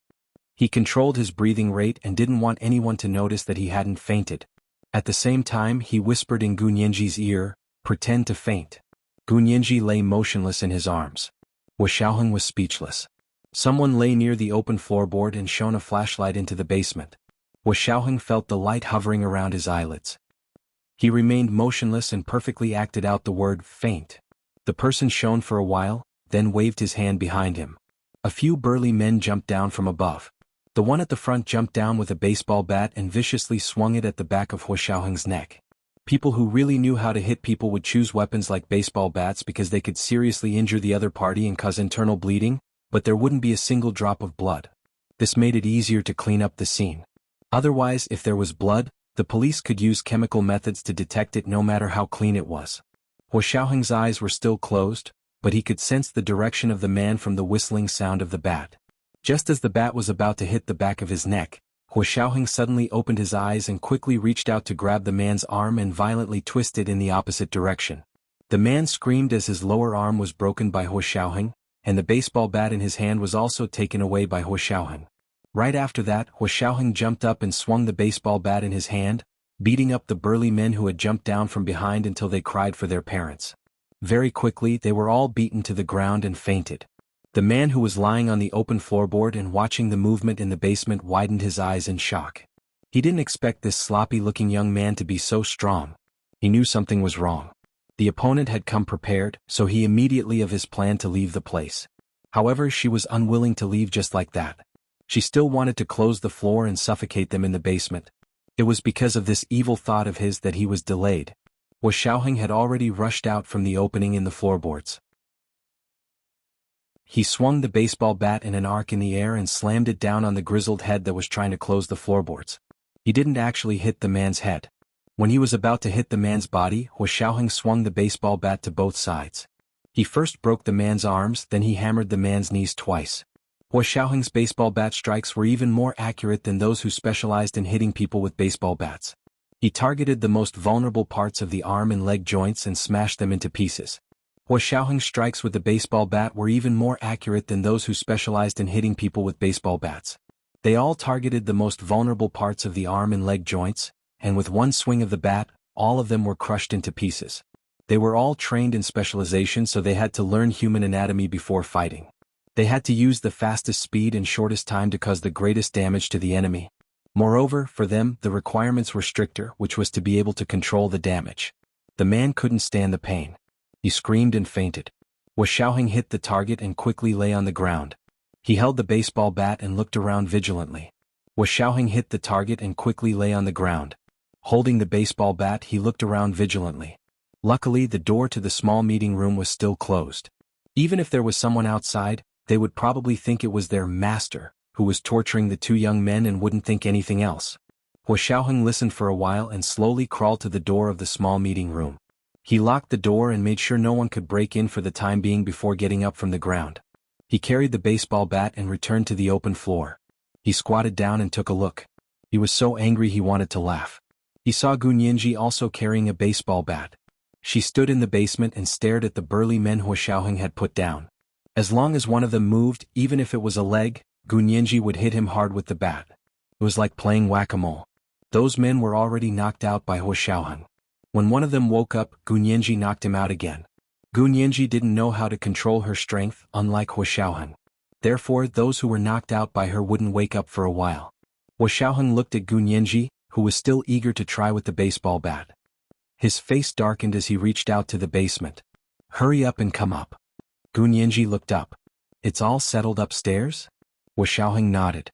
He controlled his breathing rate and didn't want anyone to notice that he hadn't fainted. At the same time, he whispered in Gu Nianji's ear, "Pretend to faint." Gu Nianji lay motionless in his arms. Hua Xiaoheng was speechless. Someone lay near the open floorboard and shone a flashlight into the basement. Hua Xiaoheng felt the light hovering around his eyelids. He remained motionless and perfectly acted out the word faint. The person shone for a while, then waved his hand behind him. A few burly men jumped down from above. The one at the front jumped down with a baseball bat and viciously swung it at the back of Hua Xiaoheng's neck. People who really knew how to hit people would choose weapons like baseball bats because they could seriously injure the other party and cause internal bleeding, but there wouldn't be a single drop of blood. This made it easier to clean up the scene. Otherwise, if there was blood, the police could use chemical methods to detect it no matter how clean it was. Hua Xiaoheng's eyes were still closed, but he could sense the direction of the man from the whistling sound of the bat. Just as the bat was about to hit the back of his neck, Hua Xiaoheng suddenly opened his eyes and quickly reached out to grab the man's arm and violently twist it in the opposite direction. The man screamed as his lower arm was broken by Hua Xiaoheng, and the baseball bat in his hand was also taken away by Hua Xiaoheng. Right after that, Hua Xiaoheng jumped up and swung the baseball bat in his hand, beating up the burly men who had jumped down from behind until they cried for their parents. Very quickly they were all beaten to the ground and fainted. The man who was lying on the open floorboard and watching the movement in the basement widened his eyes in shock. He didn't expect this sloppy-looking young man to be so strong. He knew something was wrong. The opponent had come prepared, so he immediately of his plan to leave the place. However, she was unwilling to leave just like that. She still wanted to close the floor and suffocate them in the basement. It was because of this evil thought of his that he was delayed. Hua Xiaoheng had already rushed out from the opening in the floorboards. He swung the baseball bat in an arc in the air and slammed it down on the grizzled head that was trying to close the floorboards. He didn't actually hit the man's head. When he was about to hit the man's body, Hua Xiaoheng swung the baseball bat to both sides. He first broke the man's arms, then he hammered the man's knees twice. Hua Xiaoheng's baseball bat strikes were even more accurate than those who specialized in hitting people with baseball bats. He targeted the most vulnerable parts of the arm and leg joints and smashed them into pieces. Hua Xiaoheng's strikes with the baseball bat were even more accurate than those who specialized in hitting people with baseball bats. They all targeted the most vulnerable parts of the arm and leg joints, and with one swing of the bat, all of them were crushed into pieces. They were all trained in specialization, so they had to learn human anatomy before fighting. They had to use the fastest speed and shortest time to cause the greatest damage to the enemy. Moreover, for them, the requirements were stricter, which was to be able to control the damage. The man couldn't stand the pain. He screamed and fainted. Hua Xiaoheng hit the target and quickly lay on the ground. He held the baseball bat and looked around vigilantly. Hua Xiaoheng hit the target and quickly lay on the ground. Holding the baseball bat, he looked around vigilantly. Luckily, the door to the small meeting room was still closed. Even if there was someone outside, they would probably think it was their master, who was torturing the two young men and wouldn't think anything else. Hua Xiaoheng listened for a while and slowly crawled to the door of the small meeting room. He locked the door and made sure no one could break in for the time being before getting up from the ground. He carried the baseball bat and returned to the open floor. He squatted down and took a look. He was so angry he wanted to laugh. He saw Gu Nianji also carrying a baseball bat. She stood in the basement and stared at the burly men Hua Xiaoheng had put down. As long as one of them moved, even if it was a leg, Gu Nianji would hit him hard with the bat. It was like playing whack-a-mole. Those men were already knocked out by Hua Xiaoheng. When one of them woke up, Gu Nianji knocked him out again. Gu Nianji didn't know how to control her strength, unlike Hua Xiaoheng. Therefore, those who were knocked out by her wouldn't wake up for a while. Hua Xiaoheng looked at Gu Nianji, who was still eager to try with the baseball bat. His face darkened as he reached out to the basement. "Hurry up and come up." Gu Nianji looked up. "It's all settled upstairs?" Hua Xiaoheng nodded.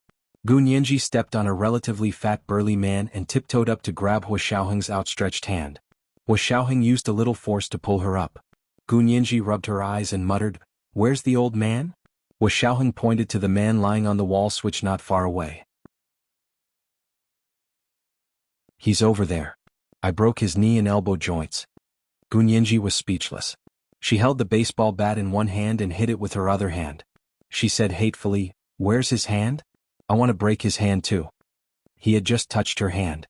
Gu Nianji stepped on a relatively fat burly man and tiptoed up to grab Hua Xiaoheng's outstretched hand. Hua Xiaoheng used a little force to pull her up. Gu Nianji rubbed her eyes and muttered, "Where's the old man?" Hua Xiaoheng pointed to the man lying on the wall switch not far away. "He's over there. I broke his knee and elbow joints." Gu Nianji was speechless. She held the baseball bat in one hand and hit it with her other hand. She said hatefully, "Where's his hand? I want to break his hand too." He had just touched her hand.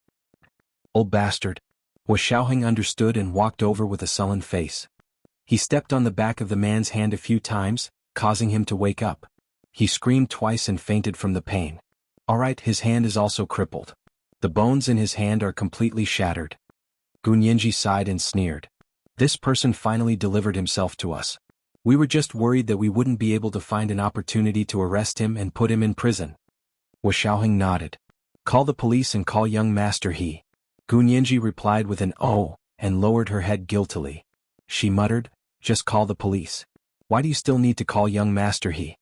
"Old bastard." Hua Xiaoheng understood and walked over with a sullen face. He stepped on the back of the man's hand a few times, causing him to wake up. He screamed twice and fainted from the pain. All right, his hand is also crippled. The bones in his hand are completely shattered. Gu Nianji sighed and sneered. "This person finally delivered himself to us. We were just worried that we wouldn't be able to find an opportunity to arrest him and put him in prison." Hua Xiaoheng nodded. "Call the police and call young Master He." Gu Nianji replied with an "oh," and lowered her head guiltily. She muttered, "Just call the police. Why do you still need to call young Master He?"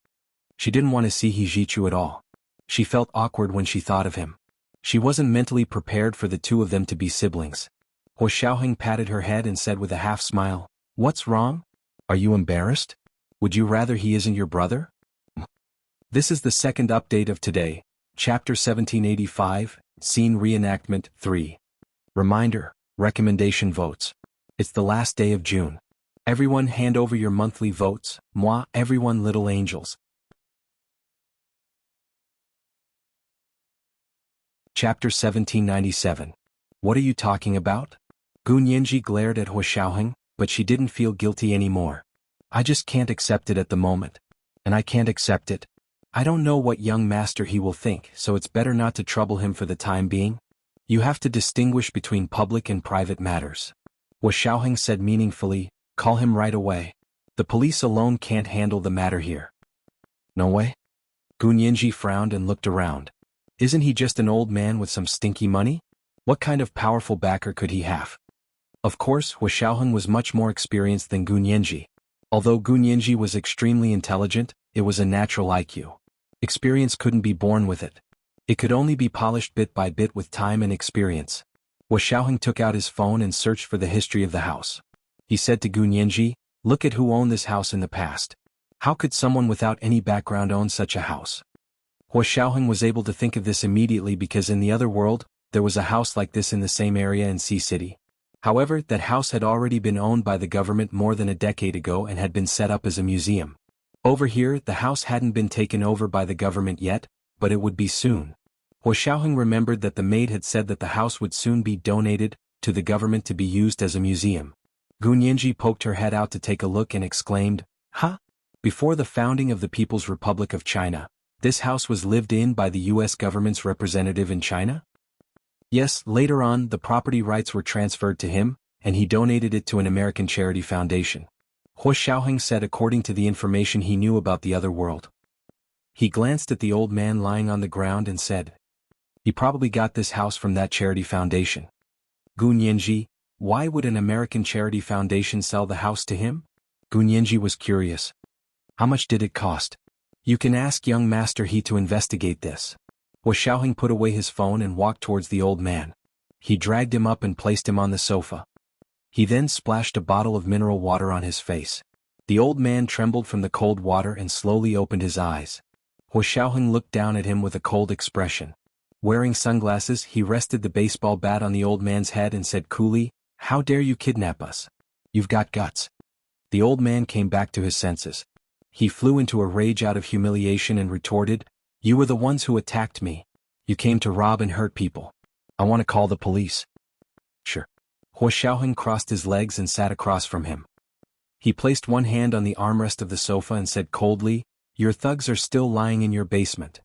She didn't want to see He Jichu at all. She felt awkward when she thought of him. She wasn't mentally prepared for the two of them to be siblings. Hua Xiaoheng patted her head and said with a half-smile, "What's wrong? Are you embarrassed? Would you rather he isn't your brother?" This is the second update of today, Chapter 1785, Scene Reenactment 3. Reminder, recommendation votes. It's the last day of June. Everyone hand over your monthly votes, moi, everyone little angels. Chapter 1797. What are you talking about? Gu Nianji glared at Hua Xiaoheng, but she didn't feel guilty anymore. "I just can't accept it at the moment. And I can't accept it. I don't know what young Master He will think, so it's better not to trouble him for the time being. You have to distinguish between public and private matters." Hua Xiaoheng said meaningfully, "Call him right away. The police alone can't handle the matter here." "No way?" Gu Nianji frowned and looked around. Isn't he just an old man with some stinky money? What kind of powerful backer could he have? Of course, Hua Xiaoheng was much more experienced than Gu Nianji. Although Gu Nianji was extremely intelligent, it was a natural IQ. Experience couldn't be born with it. It could only be polished bit by bit with time and experience. Hua Xiaoheng took out his phone and searched for the history of the house. He said to Gu Nianji, "Look at who owned this house in the past. How could someone without any background own such a house?" Hua Xiaoheng was able to think of this immediately because in the other world, there was a house like this in the same area in Sea City. However, that house had already been owned by the government more than a decade ago and had been set up as a museum. Over here, the house hadn't been taken over by the government yet, but it would be soon. Hua Xiaoheng remembered that the maid had said that the house would soon be donated to the government to be used as a museum. Gu Nianji poked her head out to take a look and exclaimed, "Huh? Before the founding of the People's Republic of China, this house was lived in by the U.S. government's representative in China?" "Yes, later on the property rights were transferred to him, and he donated it to an American charity foundation," Hua Xiaoheng said according to the information he knew about the other world. He glanced at the old man lying on the ground and said, "He probably got this house from that charity foundation." Gu Nianji, why would an American charity foundation sell the house to him? Gu Nianji was curious. How much did it cost? You can ask young Master He to investigate this. Hua Xiaoheng put away his phone and walked towards the old man. He dragged him up and placed him on the sofa. He then splashed a bottle of mineral water on his face. The old man trembled from the cold water and slowly opened his eyes. Hua Xiaoheng looked down at him with a cold expression. Wearing sunglasses, he rested the baseball bat on the old man's head and said coolly, "How dare you kidnap us? You've got guts." The old man came back to his senses. He flew into a rage out of humiliation and retorted, "You were the ones who attacked me. You came to rob and hurt people. I want to call the police." "Sure." Hua Xiaoheng crossed his legs and sat across from him. He placed one hand on the armrest of the sofa and said coldly, "Your thugs are still lying in your basement.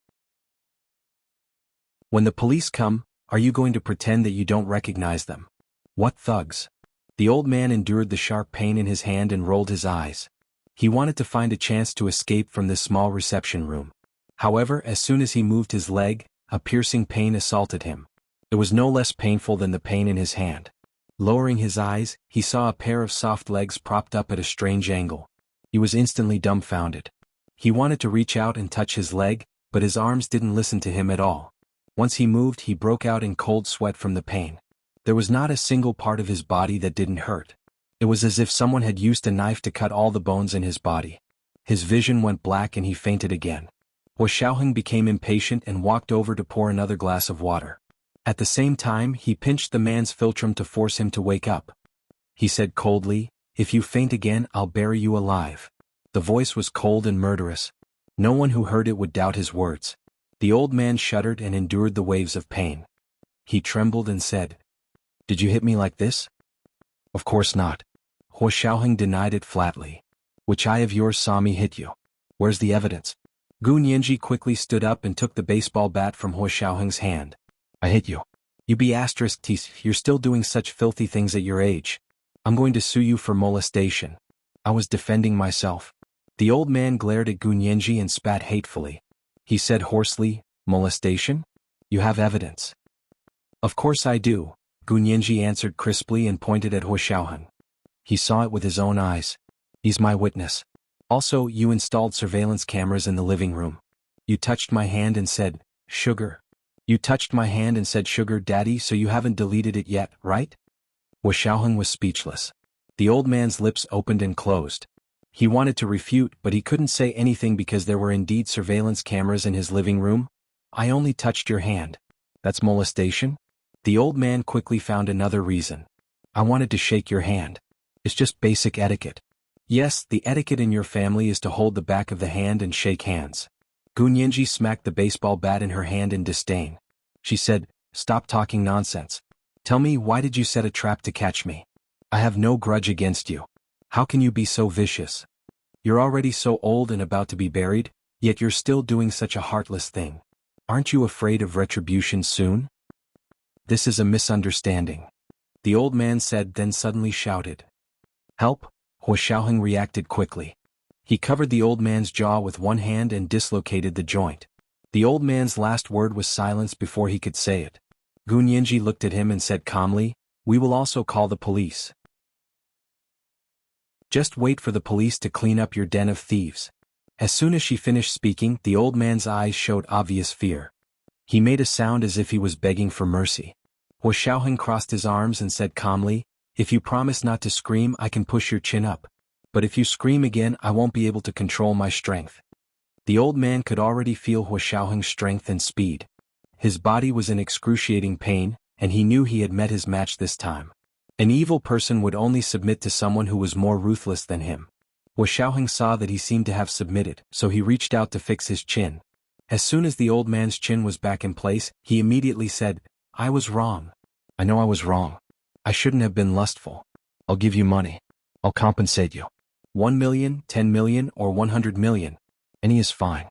When the police come, are you going to pretend that you don't recognize them?" "What thugs?" The old man endured the sharp pain in his hand and rolled his eyes. He wanted to find a chance to escape from this small reception room. However, as soon as he moved his leg, a piercing pain assaulted him. It was no less painful than the pain in his hand. Lowering his eyes, he saw a pair of soft legs propped up at a strange angle. He was instantly dumbfounded. He wanted to reach out and touch his leg, but his arms didn't listen to him at all. Once he moved, he broke out in cold sweat from the pain. There was not a single part of his body that didn't hurt. It was as if someone had used a knife to cut all the bones in his body. His vision went black and he fainted again. Hua Xiaoheng became impatient and walked over to pour another glass of water. At the same time, he pinched the man's philtrum to force him to wake up. He said coldly, "If you faint again, I'll bury you alive." The voice was cold and murderous. No one who heard it would doubt his words. The old man shuddered and endured the waves of pain. He trembled and said, "Did you hit me like this?" "Of course not." Hua Xiaoheng denied it flatly. "Which eye of yours saw me hit you? Where's the evidence?" Gu Nianji quickly stood up and took the baseball bat from Hua Xiaoheng's hand. "I hit you. You be asterisk tease, you're still doing such filthy things at your age. I'm going to sue you for molestation. I was defending myself." The old man glared at Gu Nianji and spat hatefully. He said hoarsely, "Molestation? You have evidence?" "Of course I do," Gu Nianji answered crisply and pointed at Hua Xiaoheng. He saw it with his own eyes. "He's my witness. Also, you installed surveillance cameras in the living room. You touched my hand and said, 'Sugar.' You touched my hand and said 'Sugar Daddy,' so you haven't deleted it yet, right?" Hua Xiaoheng was speechless. The old man's lips opened and closed. He wanted to refute, but he couldn't say anything because there were indeed surveillance cameras in his living room. "I only touched your hand. That's molestation?" The old man quickly found another reason. "I wanted to shake your hand. It's just basic etiquette." "Yes, the etiquette in your family is to hold the back of the hand and shake hands." Gu Nianji smacked the baseball bat in her hand in disdain. She said, "Stop talking nonsense. Tell me, why did you set a trap to catch me? I have no grudge against you. How can you be so vicious? You're already so old and about to be buried, yet you're still doing such a heartless thing. Aren't you afraid of retribution soon?" "This is a misunderstanding," the old man said, then suddenly shouted, "Help!" Hua Xiaoheng reacted quickly. He covered the old man's jaw with one hand and dislocated the joint. The old man's last word was silence before he could say it. Gu Nianji looked at him and said calmly, "We will also call the police. Just wait for the police to clean up your den of thieves." As soon as she finished speaking, the old man's eyes showed obvious fear. He made a sound as if he was begging for mercy. Hua Xiaoheng crossed his arms and said calmly, "If you promise not to scream, I can push your chin up. But if you scream again, I won't be able to control my strength." The old man could already feel Hua Xiaoheng's strength and speed. His body was in excruciating pain, and he knew he had met his match this time. An evil person would only submit to someone who was more ruthless than him. Hua Xiaoheng saw that he seemed to have submitted, so he reached out to fix his chin. As soon as the old man's chin was back in place, he immediately said, "I was wrong. I know I was wrong. I shouldn't have been lustful. I'll give you money. I'll compensate you. 1 million, 10 million, or 100 million. Any is fine."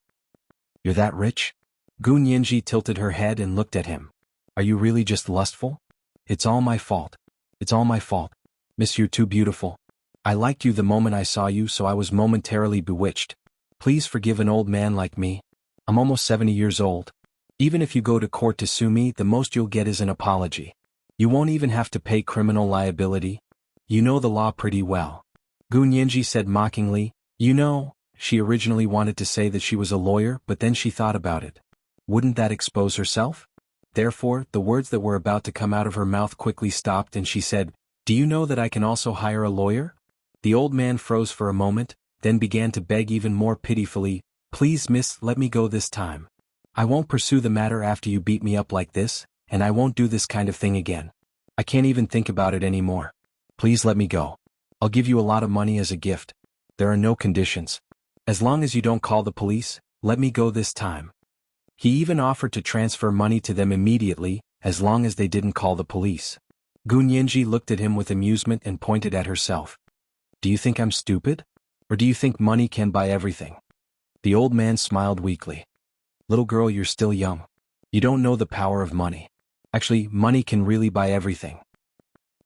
"You're that rich?" Gu Nianji tilted her head and looked at him. "Are you really just lustful?" "It's all my fault. It's all my fault. Miss, you're too beautiful. I liked you the moment I saw you, so I was momentarily bewitched. Please forgive an old man like me. I'm almost 70 years old. Even if you go to court to sue me, the most you'll get is an apology. You won't even have to pay criminal liability. You know the law pretty well." Gu Nianji said mockingly, "You know," she originally wanted to say that she was a lawyer, but then she thought about it. Wouldn't that expose herself? Therefore, the words that were about to come out of her mouth quickly stopped and she said, "Do you know that I can also hire a lawyer?" The old man froze for a moment, then began to beg even more pitifully, Please miss, let me go this time. I won't pursue the matter after you beat me up like this, and I won't do this kind of thing again. I can't even think about it anymore. Please let me go. I'll give you a lot of money as a gift. There are no conditions. As long as you don't call the police, let me go this time. He even offered to transfer money to them immediately, as long as they didn't call the police. Gu Nianji looked at him with amusement and pointed at herself. Do you think I'm stupid? Or do you think money can buy everything? The old man smiled weakly. Little girl, you're still young. You don't know the power of money. Actually, money can really buy everything.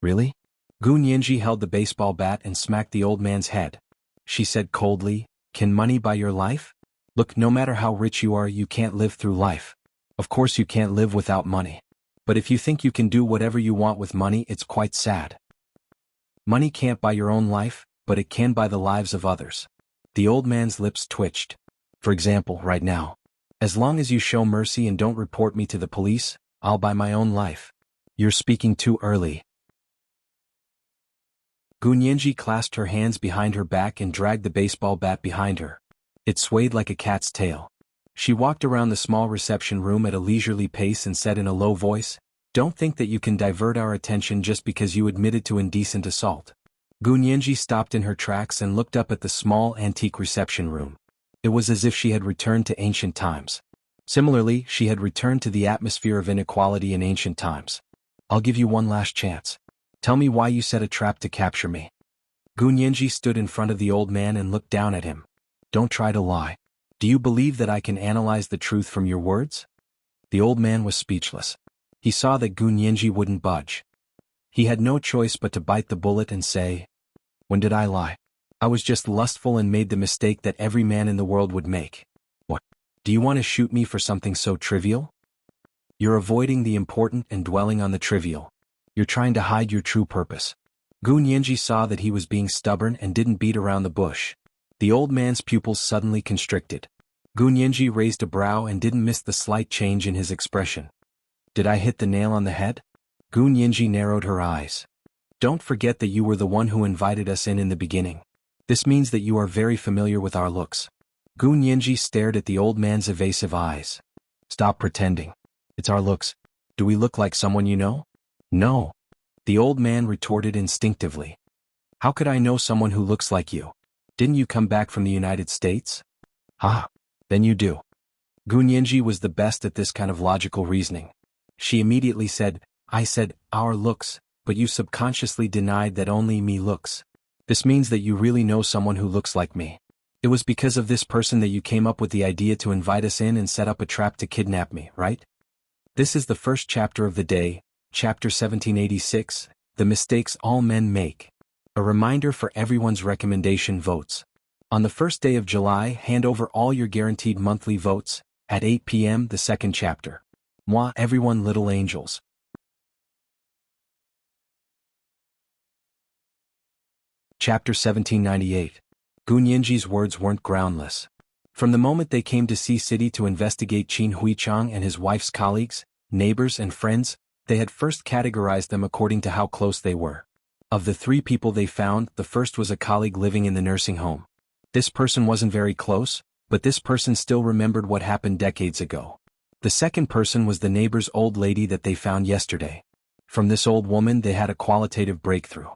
Really? Gu Nianji held the baseball bat and smacked the old man's head. She said coldly, can money buy your life? Look, no matter how rich you are, you can't live through life. Of course you can't live without money. But if you think you can do whatever you want with money, it's quite sad. Money can't buy your own life, but it can buy the lives of others. The old man's lips twitched. For example, right now. As long as you show mercy and don't report me to the police, I'll buy my own life. You're speaking too early. Gu Nianji clasped her hands behind her back and dragged the baseball bat behind her. It swayed like a cat's tail. She walked around the small reception room at a leisurely pace and said in a low voice, don't think that you can divert our attention just because you admitted to indecent assault. Gu Nianji stopped in her tracks and looked up at the small antique reception room. It was as if she had returned to ancient times. Similarly, she had returned to the atmosphere of inequality in ancient times. I'll give you one last chance. Tell me why you set a trap to capture me. Gu Nianji stood in front of the old man and looked down at him. Don't try to lie. Do you believe that I can analyze the truth from your words? The old man was speechless. He saw that Gu Nianji wouldn't budge. He had no choice but to bite the bullet and say, when did I lie? I was just lustful and made the mistake that every man in the world would make. What? Do you want to shoot me for something so trivial? You're avoiding the important and dwelling on the trivial. You're trying to hide your true purpose. Gu Nianji saw that he was being stubborn and didn't beat around the bush. The old man's pupils suddenly constricted. Gu Nianji raised a brow and didn't miss the slight change in his expression. Did I hit the nail on the head? Gu Nianji narrowed her eyes. Don't forget that you were the one who invited us in the beginning. This means that you are very familiar with our looks. Gu Nianji stared at the old man's evasive eyes. Stop pretending. It's our looks. Do we look like someone you know? No. The old man retorted instinctively. How could I know someone who looks like you? Didn't you come back from the United States? Ah, then you do. Gu Nianji was the best at this kind of logical reasoning. She immediately said, I said, our looks, but you subconsciously denied that only me looks. This means that you really know someone who looks like me. It was because of this person that you came up with the idea to invite us in and set up a trap to kidnap me, right? This is the first chapter of the day, chapter 1786, The Mistakes All Men Make. A reminder for everyone's recommendation votes. On the first day of July, hand over all your guaranteed monthly votes, at 8 p.m. the second chapter. Moi, everyone, little angels. Chapter 1798. Gu Nianji's words weren't groundless. From the moment they came to Sea City to investigate Qin Huichang and his wife's colleagues, neighbors and friends, they had first categorized them according to how close they were. Of the three people they found, the first was a colleague living in the nursing home. This person wasn't very close, but this person still remembered what happened decades ago. The second person was the neighbor's old lady that they found yesterday. From this old woman they had a qualitative breakthrough.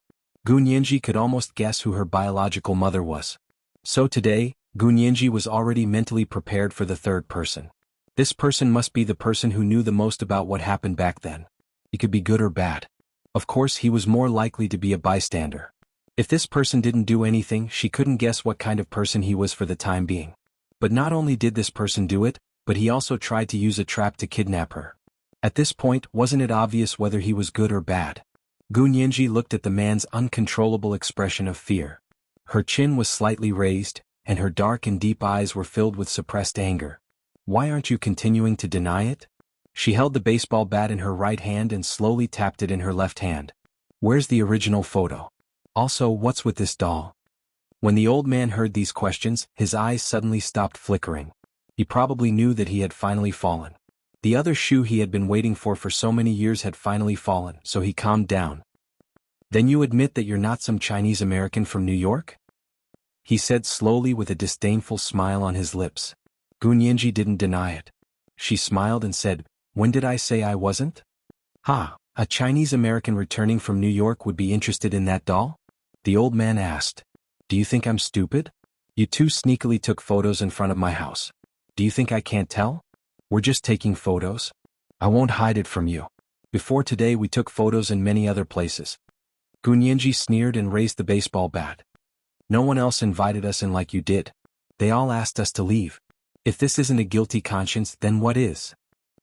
Gu Nianji could almost guess who her biological mother was. So today, Gu Nianji was already mentally prepared for the third person. This person must be the person who knew the most about what happened back then. He could be good or bad. Of course, he was more likely to be a bystander. If this person didn't do anything, she couldn't guess what kind of person he was for the time being. But not only did this person do it, but he also tried to use a trap to kidnap her. At this point, wasn't it obvious whether he was good or bad? Gu Nianji looked at the man's uncontrollable expression of fear. Her chin was slightly raised, and her dark and deep eyes were filled with suppressed anger. Why aren't you continuing to deny it? She held the baseball bat in her right hand and slowly tapped it in her left hand. Where's the original photo? Also, what's with this doll? When the old man heard these questions, his eyes suddenly stopped flickering. He probably knew that he had finally fallen. The other shoe he had been waiting for so many years had finally fallen, so he calmed down. Then you admit that you're not some Chinese American from New York? he said slowly with a disdainful smile on his lips. Gunyanji didn't deny it. She smiled and said, "When did I say I wasn't?" "Ha, a Chinese American returning from New York would be interested in that doll?" The old man asked. "Do you think I'm stupid? You two sneakily took photos in front of my house. Do you think I can't tell? We're just taking photos. I won't hide it from you. Before today we took photos in many other places." Gunyanji sneered and raised the baseball bat. "No one else invited us in like you did. They all asked us to leave. If this isn't a guilty conscience, then what is?"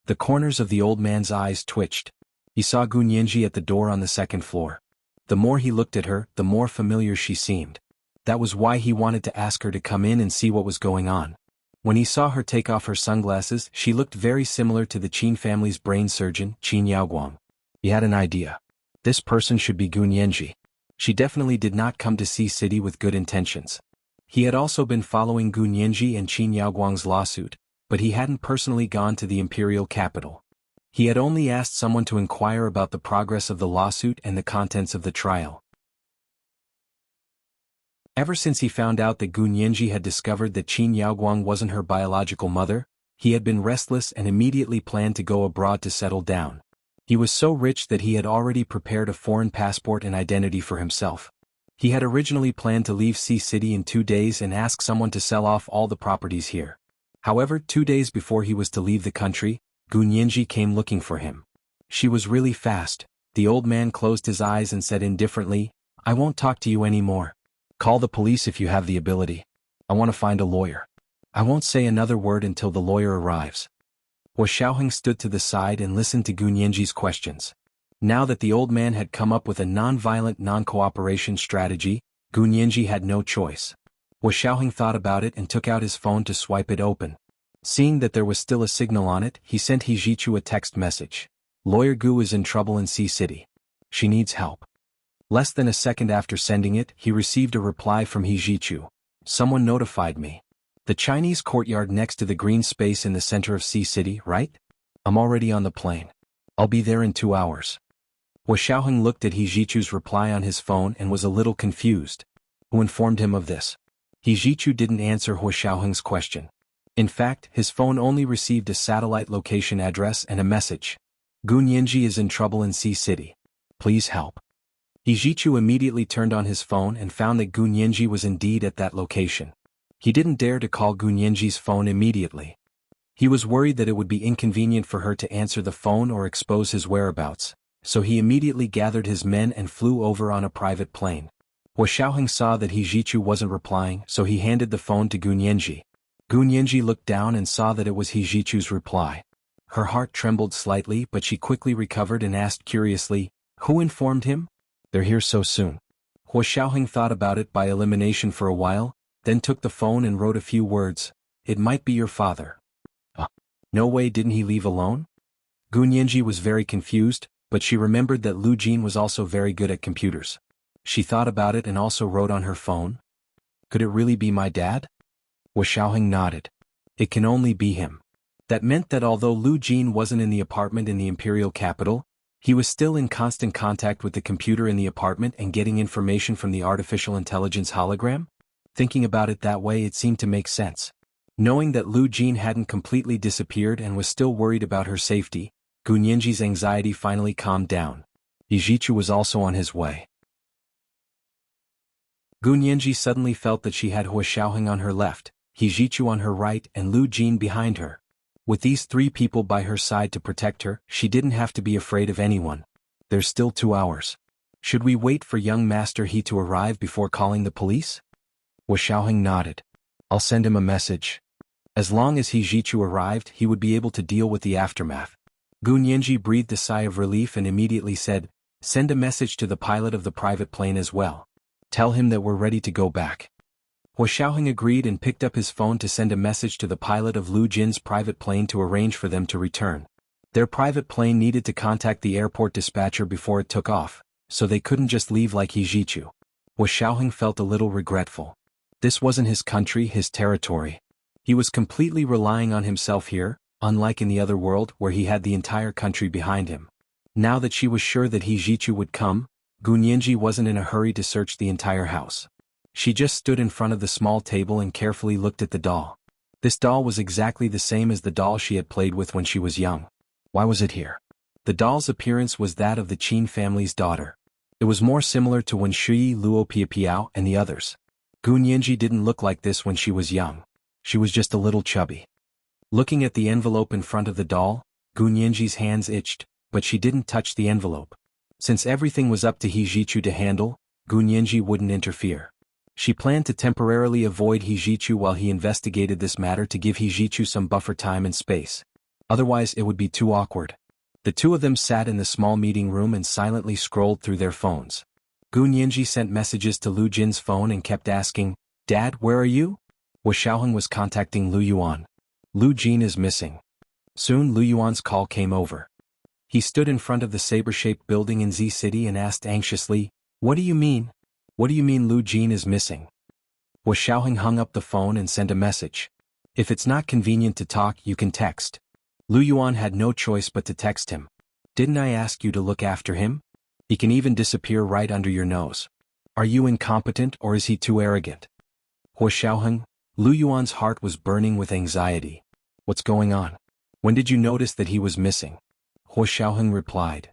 The corners of the old man's eyes twitched. He saw Gunyanji at the door on the second floor. The more he looked at her, the more familiar she seemed. That was why he wanted to ask her to come in and see what was going on. When he saw her take off her sunglasses, she looked very similar to the Qin family's brain surgeon, Qin Yaoguang. He had an idea. This person should be Gunyanji. She definitely did not come to Sea City with good intentions. He had also been following Gunyanji and Qin Yaoguang's lawsuit, but he hadn't personally gone to the imperial capital. He had only asked someone to inquire about the progress of the lawsuit and the contents of the trial. Ever since he found out that Gunyanji had discovered that Qin Yaoguang wasn't her biological mother, he had been restless and immediately planned to go abroad to settle down. He was so rich that he had already prepared a foreign passport and identity for himself. He had originally planned to leave Sea City in 2 days and ask someone to sell off all the properties here. However, 2 days before he was to leave the country, Gunyanji came looking for him. She was really fast. The old man closed his eyes and said indifferently, "I won't talk to you anymore. Call the police if you have the ability. I want to find a lawyer. I won't say another word until the lawyer arrives." Xiaoheng stood to the side and listened to Gunyanji's questions. Now that the old man had come up with a non-violent non-cooperation strategy, Gunyanji had no choice. Xiaoheng thought about it and took out his phone to swipe it open. Seeing that there was still a signal on it, he sent Hijichu a text message. "Lawyer Gu is in trouble in Sea City. She needs help." Less than a second after sending it, he received a reply from Hijichu. "Someone notified me. The Chinese courtyard next to the green space in the center of Sea City, right? I'm already on the plane. I'll be there in 2 hours." Xiaoheng looked at Hijichu's reply on his phone and was a little confused. Who informed him of this? Hijichu didn't answer Xiaoheng's question. In fact, his phone only received a satellite location address and a message. "Gunyanji is in trouble in Sea City. Please help." Hijichu immediately turned on his phone and found that Gunyanji was indeed at that location. He didn't dare to call Gunyanji's phone immediately. He was worried that it would be inconvenient for her to answer the phone or expose his whereabouts, so he immediately gathered his men and flew over on a private plane. Xiaoheng saw that Hijichu wasn't replying, so he handed the phone to Gunyanji. Gunyanji looked down and saw that it was Hijichu's reply. Her heart trembled slightly, but she quickly recovered and asked curiously, "Who informed him? They're here so soon." Xiaoheng thought about it by elimination for a while, then took the phone and wrote a few words. "It might be your father." No way, didn't he leave alone? Gunyanji was very confused, but she remembered that Lu Jin was also very good at computers. She thought about it and also wrote on her phone. "Could it really be my dad?" Xiaoheng nodded. "It can only be him." That meant that although Lu Jin wasn't in the apartment in the imperial capital, he was still in constant contact with the computer in the apartment and getting information from the artificial intelligence hologram? Thinking about it that way, it seemed to make sense. Knowing that Lu Jin hadn't completely disappeared and was still worried about her safety, Gunyanji's anxiety finally calmed down. Hijichu was also on his way. Gunyanji suddenly felt that she had Xiaoheng on her left, Hijichu on her right and Lu Jin behind her. With these 3 people by her side to protect her, she didn't have to be afraid of anyone. There's still 2 hours. Should we wait for young Master He to arrive before calling the police? Xiaoheng nodded. I'll send him a message. As long as Hijichu arrived, he would be able to deal with the aftermath. Gunyanji breathed a sigh of relief and immediately said, "Send a message to the pilot of the private plane as well. Tell him that we're ready to go back." Xiaoheng agreed and picked up his phone to send a message to the pilot of Lu Jin's private plane to arrange for them to return. Their private plane needed to contact the airport dispatcher before it took off, so they couldn't just leave like Hijichu. Xiaoheng felt a little regretful. This wasn't his country, his territory. He was completely relying on himself here, unlike in the other world where he had the entire country behind him. Now that she was sure that Hijichu would come, Gunyanji wasn't in a hurry to search the entire house. She just stood in front of the small table and carefully looked at the doll. This doll was exactly the same as the doll she had played with when she was young. Why was it here? The doll's appearance was that of the Qin family's daughter. It was more similar to when Shui Luo Piapiao and the others. Gu Nianji didn't look like this when she was young. She was just a little chubby. Looking at the envelope in front of the doll, Gu Nianji's hands itched, but she didn't touch the envelope. Since everything was up to Hijichu to handle, Gu Nianji wouldn't interfere. She planned to temporarily avoid Hijichu while he investigated this matter to give Hijichu some buffer time and space. Otherwise it would be too awkward. The two of them sat in the small meeting room and silently scrolled through their phones. Gu Nianji sent messages to Lu Jin's phone and kept asking, "Dad, where are you?" Wu Xiaoheng was contacting Lu Yuan. Lu Jin is missing. Soon Lu Yuan's call came over. He stood in front of the saber-shaped building in Z City and asked anxiously, "What do you mean? What do you mean Lu Jin is missing?" Wu Xiaoheng hung up the phone and sent a message. "If it's not convenient to talk, you can text." Lu Yuan had no choice but to text him. "Didn't I ask you to look after him? He can even disappear right under your nose. Are you incompetent or is he too arrogant?" Wu Xiaoheng, Lu Yuan's heart was burning with anxiety. "What's going on? When did you notice that he was missing?" Wu Xiaoheng replied.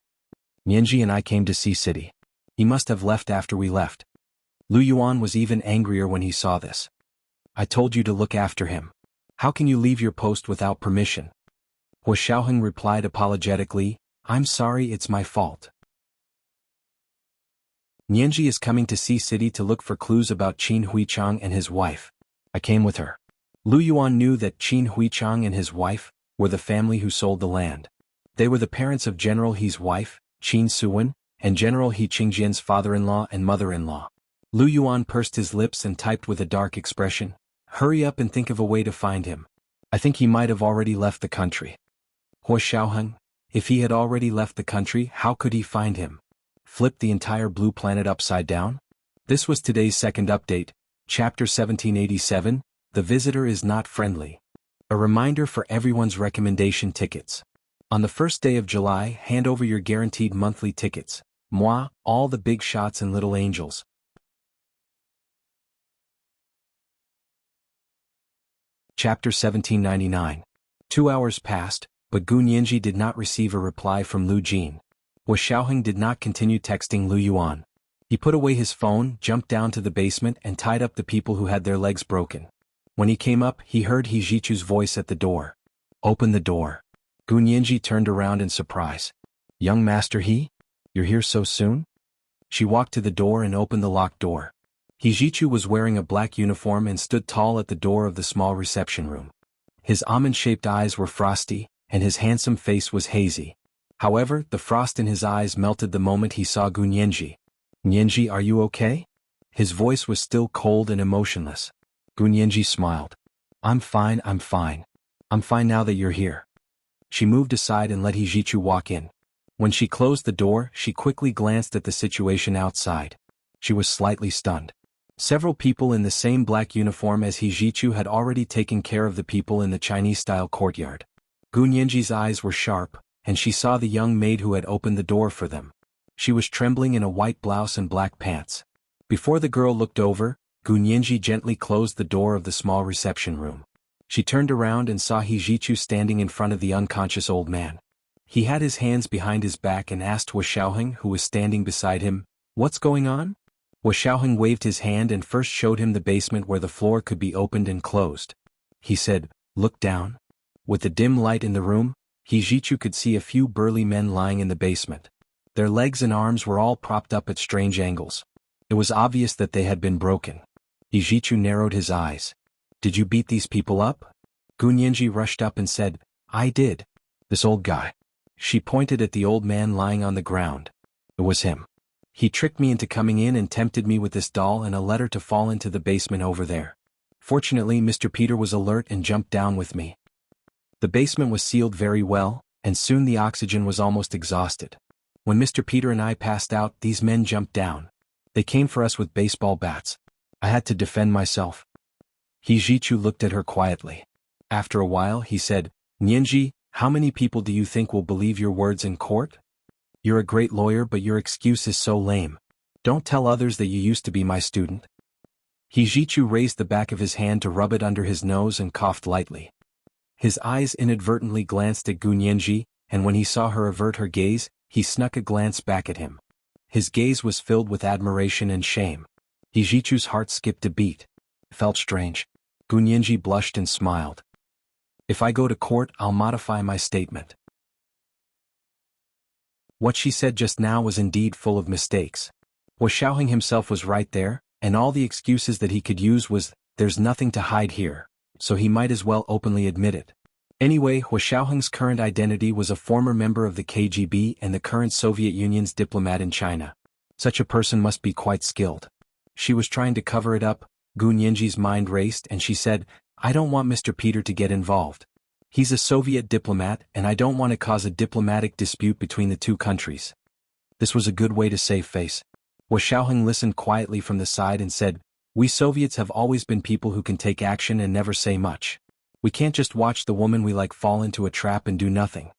"Nianji and I came to C City. He must have left after we left." Lu Yuan was even angrier when he saw this. "I told you to look after him. How can you leave your post without permission?" Wu Xiaoheng replied apologetically, "I'm sorry, it's my fault. Nianji is coming to C City to look for clues about Qin Huichang and his wife. I came with her." Lu Yuan knew that Qin Huichang and his wife were the family who sold the land. They were the parents of General He's wife, Qin Suwen, and General He Qingjian's father-in-law and mother-in-law. Lu Yuan pursed his lips and typed with a dark expression, "Hurry up and think of a way to find him. I think he might have already left the country." Wu Xiaoheng, if he had already left the country, how could he find him? Flip the entire blue planet upside down? This was today's second update, Chapter 1787, The Visitor is Not Friendly. A reminder for everyone's recommendation tickets. On the first day of July, hand over your guaranteed monthly tickets. Moi, all the big shots and little angels. Chapter 1799. 2 hours passed, but Gu Nianji did not receive a reply from Lu Jin. Wu Xiaoheng did not continue texting Lu Yuan. He put away his phone, jumped down to the basement and tied up the people who had their legs broken. When he came up, he heard Hijichu's voice at the door. "Open the door." Gu Nianji turned around in surprise. "Young Master He? You're here so soon?" She walked to the door and opened the locked door. Hijichu was wearing a black uniform and stood tall at the door of the small reception room. His almond-shaped eyes were frosty, and his handsome face was hazy. However, the frost in his eyes melted the moment he saw Gu Nianji. "Nianji, are you okay?" His voice was still cold and emotionless. Gu Nianji smiled. I'm fine. I'm fine now that you're here." She moved aside and let Hijichu walk in. When she closed the door, she quickly glanced at the situation outside. She was slightly stunned. Several people in the same black uniform as Hijichu had already taken care of the people in the Chinese-style courtyard. Gu Nianji's eyes were sharp, and she saw the young maid who had opened the door for them. She was trembling in a white blouse and black pants. Before the girl looked over, Gu Nianji gently closed the door of the small reception room. She turned around and saw Hijichu standing in front of the unconscious old man. He had his hands behind his back and asked Wu Xiaoheng, who was standing beside him, "What's going on?" Wu Xiaoheng waved his hand and first showed him the basement where the floor could be opened and closed. He said, "Look down." With the dim light in the room, Hijichu could see a few burly men lying in the basement. Their legs and arms were all propped up at strange angles. It was obvious that they had been broken. Hijichu narrowed his eyes. "Did you beat these people up?" Gu Nianji rushed up and said, "I did." "This old guy." She pointed at the old man lying on the ground. "It was him. He tricked me into coming in and tempted me with this doll and a letter to fall into the basement over there. Fortunately, Mr. Peter was alert and jumped down with me. The basement was sealed very well, and soon the oxygen was almost exhausted. When Mr. Peter and I passed out, these men jumped down. They came for us with baseball bats. I had to defend myself." Hijichu looked at her quietly. After a while, he said, "Nianji, how many people do you think will believe your words in court? You're a great lawyer, but your excuse is so lame. Don't tell others that you used to be my student." He Jichu raised the back of his hand to rub it under his nose and coughed lightly. His eyes inadvertently glanced at Gu Nianji, and when he saw her avert her gaze, he snuck a glance back at him. His gaze was filled with admiration and shame. He Jichu's heart skipped a beat. It felt strange. Gu Nianji blushed and smiled. If I go to court, I'll modify my statement. What she said just now was indeed full of mistakes. Hua Xiaoheng himself was right there, and all the excuses that he could use was, there's nothing to hide here, so he might as well openly admit it. Anyway, Hua Xiaoheng's current identity was a former member of the KGB and the current Soviet Union's diplomat in China. Such a person must be quite skilled. She was trying to cover it up. Gu Nianji's mind raced and she said, I don't want Mr. Peter to get involved. He's a Soviet diplomat and I don't want to cause a diplomatic dispute between the two countries. This was a good way to save face. Hua Xiaoheng listened quietly from the side and said, we Soviets have always been people who can take action and never say much. We can't just watch the woman we like fall into a trap and do nothing.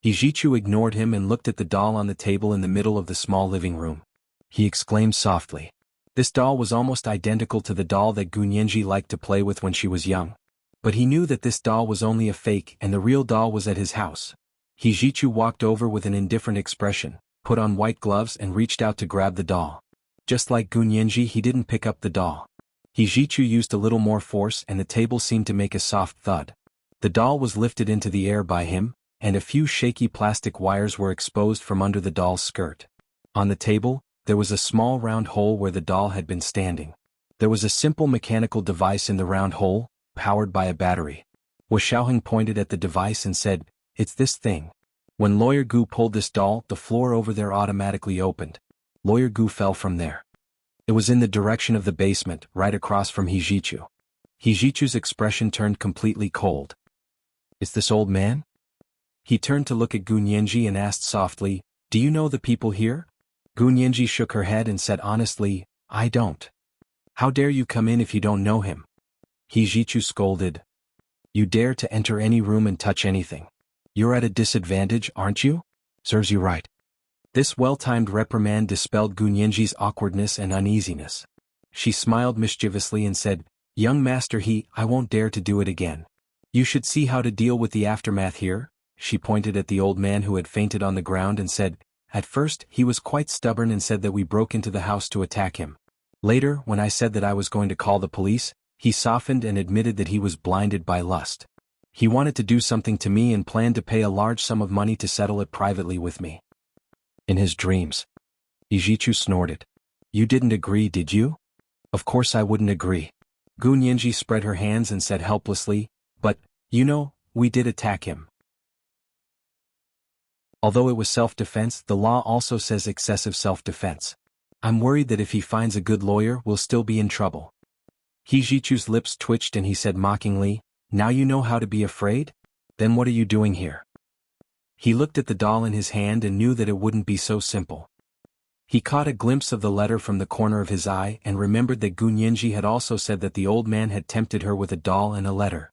He Jichu ignored him and looked at the doll on the table in the middle of the small living room. He exclaimed softly. This doll was almost identical to the doll that Gu Nianji liked to play with when she was young. But he knew that this doll was only a fake and the real doll was at his house. He Jichu walked over with an indifferent expression, put on white gloves and reached out to grab the doll. Just like Gu Nianji, he didn't pick up the doll. He Jichu used a little more force and the table seemed to make a soft thud. The doll was lifted into the air by him, and a few shaky plastic wires were exposed from under the doll's skirt. On the table, there was a small round hole where the doll had been standing. There was a simple mechanical device in the round hole, powered by a battery. Hua Xiaoheng pointed at the device and said, it's this thing. When Lawyer Gu pulled this doll, the floor over there automatically opened. Lawyer Gu fell from there. It was in the direction of the basement, right across from He Jichu. He Jichu's expression turned completely cold. Is this old man? He turned to look at Gu Nianji and asked softly, do you know the people here? Gu Nianji shook her head and said honestly, I don't. How dare you come in if you don't know him? He Jichu scolded. You dare to enter any room and touch anything. You're at a disadvantage, aren't you? Serves you right. This well-timed reprimand dispelled Gu Nianji's awkwardness and uneasiness. She smiled mischievously and said, young master I won't dare to do it again. You should see how to deal with the aftermath here. She pointed at the old man who had fainted on the ground and said, at first, he was quite stubborn and said that we broke into the house to attack him. Later, when I said that I was going to call the police, he softened and admitted that he was blinded by lust. He wanted to do something to me and planned to pay a large sum of money to settle it privately with me. In his dreams. Ijichu snorted. You didn't agree, did you? Of course I wouldn't agree. Gu Nianji spread her hands and said helplessly, but, we did attack him. Although it was self-defense, the law also says excessive self-defense. I'm worried that if he finds a good lawyer, we'll still be in trouble. He Jichu's lips twitched and he said mockingly, now you know how to be afraid? Then what are you doing here? He looked at the doll in his hand and knew that it wouldn't be so simple. He caught a glimpse of the letter from the corner of his eye and remembered that Gu Nianji had also said that the old man had tempted her with a doll and a letter.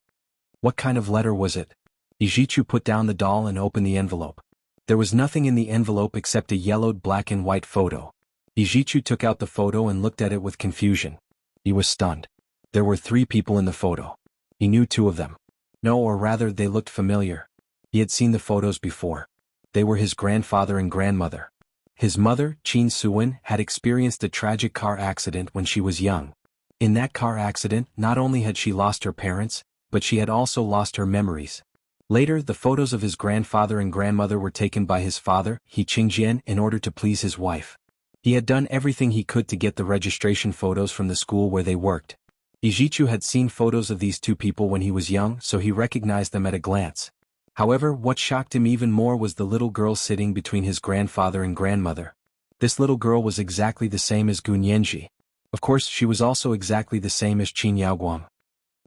What kind of letter was it? Ijichu put down the doll and opened the envelope. There was nothing in the envelope except a yellowed black and white photo. Ijichu took out the photo and looked at it with confusion. He was stunned. There were 3 people in the photo. He knew 2 of them. No, or rather they looked familiar. He had seen the photos before. They were his grandfather and grandmother. His mother, Qin Suwen, had experienced a tragic car accident when she was young. In that car accident, not only had she lost her parents, but she had also lost her memories. Later, the photos of his grandfather and grandmother were taken by his father, He Qingjian, in order to please his wife. He had done everything he could to get the registration photos from the school where they worked. Ijichu had seen photos of these 2 people when he was young, so he recognized them at a glance. However, what shocked him even more was the little girl sitting between his grandfather and grandmother. This little girl was exactly the same as Gu Nianji. Of course, she was also exactly the same as Qin Yaoguang.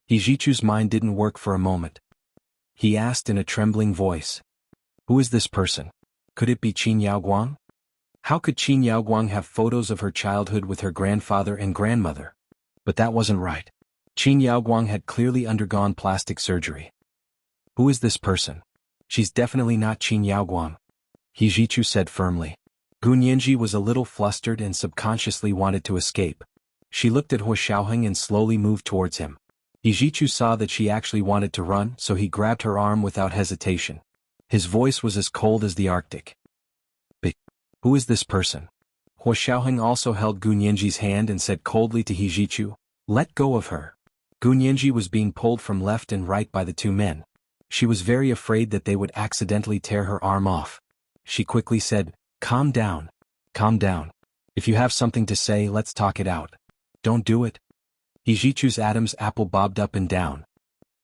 Ijichu's mind didn't work for a moment. He asked in a trembling voice. Who is this person? Could it be Qin Yaoguang? How could Qin Yaoguang have photos of her childhood with her grandfather and grandmother? But that wasn't right. Qin Yaoguang had clearly undergone plastic surgery. Who is this person? She's definitely not Qin Yaoguang. He Jichu said firmly. Gu Nianji was a little flustered and subconsciously wanted to escape. She looked at Hua Xiaoheng and slowly moved towards him. Yijichu saw that she actually wanted to run, so he grabbed her arm without hesitation. His voice was as cold as the Arctic. Who is this person? Hua Xiaoheng also held Gu Nianji's hand and said coldly to Yijichu, "Let go of her." Gu Nianji was being pulled from left and right by the two men. She was very afraid that they would accidentally tear her arm off. She quickly said, "Calm down. Calm down. If you have something to say, let's talk it out. Don't do it." Yijichu's Adam's apple bobbed up and down.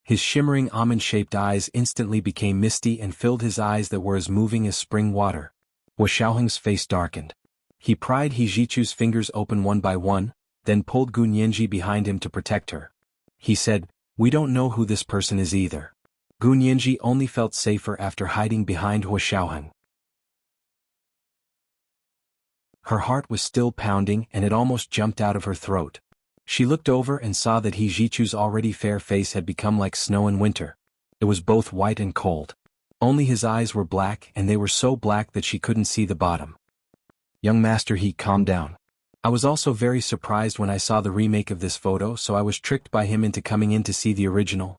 His shimmering almond-shaped eyes instantly became misty and filled his eyes that were as moving as spring water. Hua Xiaoheng's face darkened. He pried Yijichu's fingers open one by one, then pulled Gu Nianji behind him to protect her. He said, "We don't know who this person is either." Gu Nianji only felt safer after hiding behind Hua Xiaoheng. Her heart was still pounding and it almost jumped out of her throat. She looked over and saw that Yijichu's already fair face had become like snow in winter. It was both white and cold. Only his eyes were black, and they were so black that she couldn't see the bottom. "Young master, calm down. I was also very surprised when I saw the remake of this photo, so I was tricked by him into coming in to see the original."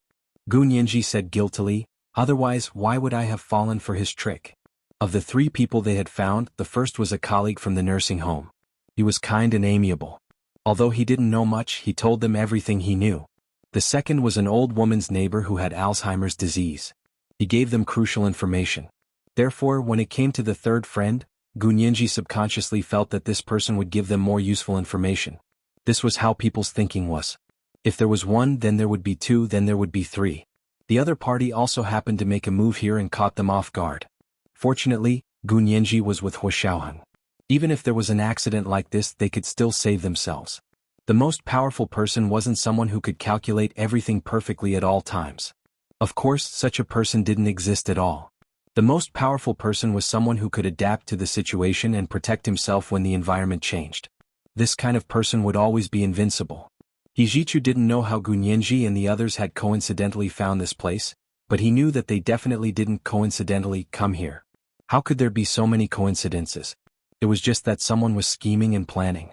Gu Nianji said guiltily, "Otherwise why would I have fallen for his trick?" Of the three people they had found, the first was a colleague from the nursing home. He was kind and amiable. Although he didn't know much, he told them everything he knew. The second was an old woman's neighbor who had Alzheimer's disease. He gave them crucial information. Therefore, when it came to the third friend, Gu Nianji subconsciously felt that this person would give them more useful information. This was how people's thinking was. If there was one, then there would be two, then there would be three. The other party also happened to make a move here and caught them off guard. Fortunately, Gu Nianji was with Hua Xiaoheng. Even if there was an accident like this, they could still save themselves. The most powerful person wasn't someone who could calculate everything perfectly at all times. Of course, such a person didn't exist at all. The most powerful person was someone who could adapt to the situation and protect himself when the environment changed. This kind of person would always be invincible. Yijichu didn't know how Gu Nianji and the others had coincidentally found this place, but he knew that they definitely didn't coincidentally come here. How could there be so many coincidences? It was just that someone was scheming and planning.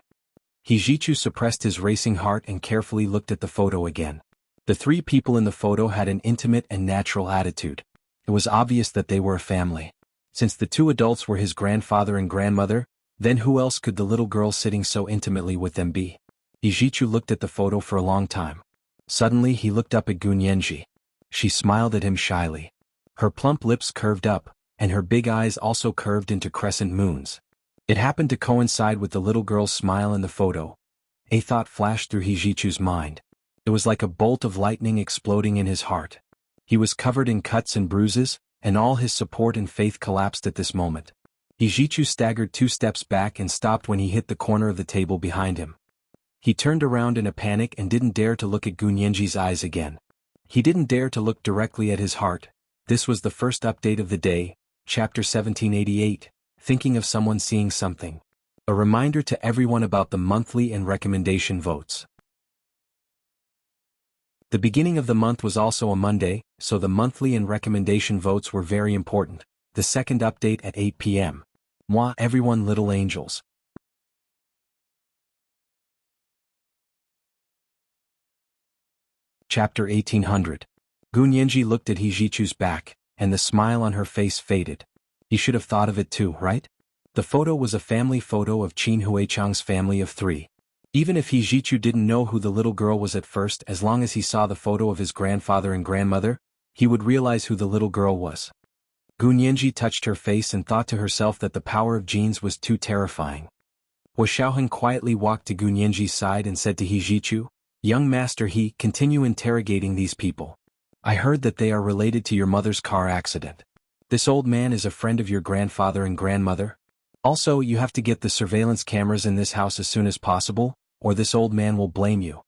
Yijichu suppressed his racing heart and carefully looked at the photo again. The three people in the photo had an intimate and natural attitude. It was obvious that they were a family. Since the two adults were his grandfather and grandmother, then who else could the little girl sitting so intimately with them be? Yijichu looked at the photo for a long time. Suddenly he looked up at Gu Nianji. She smiled at him shyly. Her plump lips curved up, and her big eyes also curved into crescent moons. It happened to coincide with the little girl's smile in the photo. A thought flashed through Yijichu's mind. It was like a bolt of lightning exploding in his heart. He was covered in cuts and bruises, and all his support and faith collapsed at this moment. Yijichu staggered 2 steps back and stopped when he hit the corner of the table behind him. He turned around in a panic and didn't dare to look at Gu Nianji's eyes again. He didn't dare to look directly at his heart. This was the first update of the day, chapter 1788. Thinking of someone seeing something. A reminder to everyone about the monthly and recommendation votes. The beginning of the month was also a Monday, so the monthly and recommendation votes were very important. The second update at 8 p.m. Mwah, everyone, little angels. Chapter 1800. Gu Nianji looked at Yijichu's back, and the smile on her face faded. You should have thought of it too, right? The photo was a family photo of Qin Huichang's family of 3. Even if Yijichu didn't know who the little girl was at first, as long as he saw the photo of his grandfather and grandmother, he would realize who the little girl was. Gu Nianji touched her face and thought to herself that the power of genes was too terrifying. Hua Xiaoheng quietly walked to Gu Nianji's side and said to Yijichu, "Young master, continue interrogating these people. I heard that they are related to your mother's car accident. This old man is a friend of your grandfather and grandmother. Also, you have to get the surveillance cameras in this house as soon as possible, or this old man will blame you."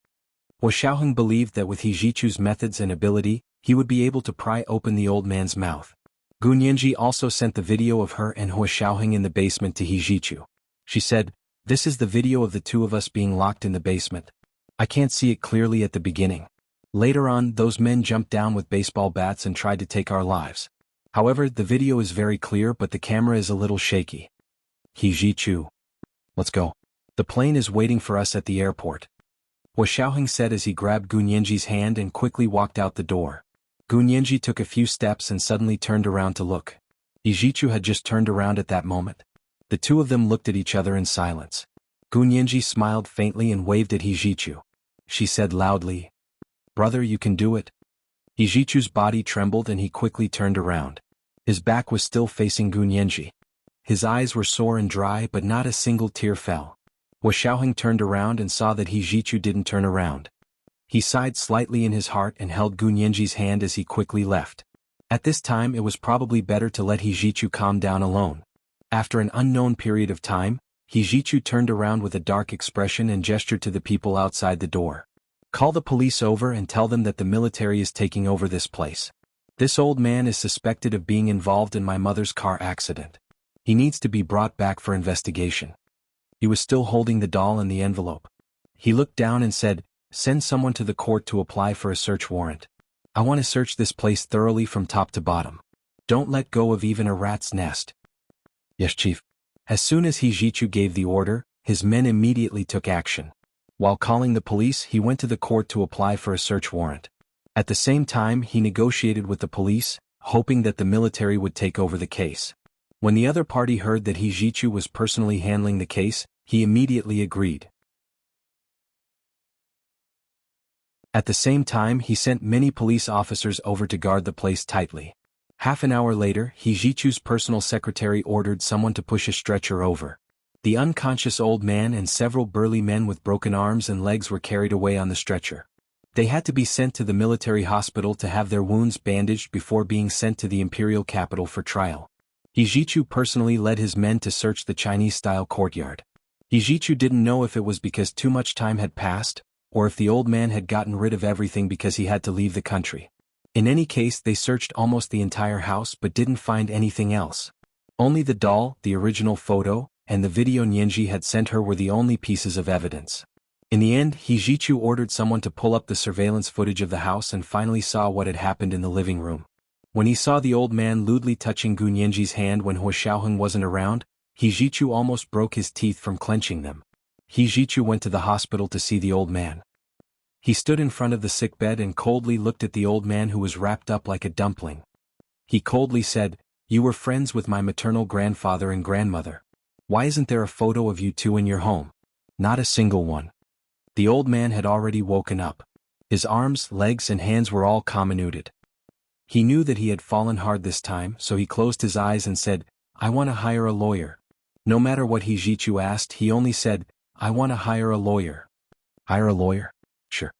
Hua Xiaoheng believed that with Yijichu's methods and ability, he would be able to pry open the old man's mouth. Gu Nianji also sent the video of her and Hua Xiaoheng in the basement to Yijichu. She said, "This is the video of the two of us being locked in the basement. I can't see it clearly at the beginning. Later on, those men jumped down with baseball bats and tried to take our lives. However, the video is very clear, but the camera is a little shaky. Yijichu. Let's go. The plane is waiting for us at the airport. Hua Xiaoheng said as he grabbed Gun Yanji's hand and quickly walked out the door. Gun Yanji took a few steps and suddenly turned around to look. Yijichu had just turned around at that moment. The two of them looked at each other in silence. Gun Yanji smiled faintly and waved at Yijichu. She said loudly, "Brother, you can do it." Yijichu's body trembled and he quickly turned around. His back was still facing Gun Yanji. His eyes were sore and dry but not a single tear fell. Hua Xiaoheng turned around and saw that Yijichu didn't turn around. He sighed slightly in his heart and held Gun Yanji's hand as he quickly left. At this time it was probably better to let Yijichu calm down alone. After an unknown period of time, Yijichu turned around with a dark expression and gestured to the people outside the door. "Call the police over and tell them that the military is taking over this place. This old man is suspected of being involved in my mother's car accident. He needs to be brought back for investigation." He was still holding the doll and the envelope. He looked down and said, "Send someone to the court to apply for a search warrant. I want to search this place thoroughly from top to bottom. Don't let go of even a rat's nest." "Yes, Chief." As soon as Yijichu gave the order, his men immediately took action. While calling the police, he went to the court to apply for a search warrant. At the same time, he negotiated with the police, hoping that the military would take over the case. When the other party heard that Yijichu was personally handling the case, he immediately agreed. At the same time, he sent many police officers over to guard the place tightly. Half an hour later, Yijichu's personal secretary ordered someone to push a stretcher over. The unconscious old man and several burly men with broken arms and legs were carried away on the stretcher. They had to be sent to the military hospital to have their wounds bandaged before being sent to the imperial capital for trial. Yijichu personally led his men to search the Chinese-style courtyard. Yijichu didn't know if it was because too much time had passed, or if the old man had gotten rid of everything because he had to leave the country. In any case, they searched almost the entire house but didn't find anything else. Only the doll, the original photo, and the video Nianji had sent her were the only pieces of evidence. In the end, Yijichu ordered someone to pull up the surveillance footage of the house and finally saw what had happened in the living room. When he saw the old man lewdly touching Gun Yanji's hand when Hua Xiaoheng wasn't around, Yijichu almost broke his teeth from clenching them. Yijichu went to the hospital to see the old man. He stood in front of the sickbed and coldly looked at the old man who was wrapped up like a dumpling. He coldly said, "You were friends with my maternal grandfather and grandmother. Why isn't there a photo of you two in your home? Not a single one." The old man had already woken up. His arms, legs and hands were all comminuted. He knew that he had fallen hard this time, so he closed his eyes and said, "I want to hire a lawyer." No matter what Yijichu asked, he only said, "I want to hire a lawyer." "Hire a lawyer? Sure."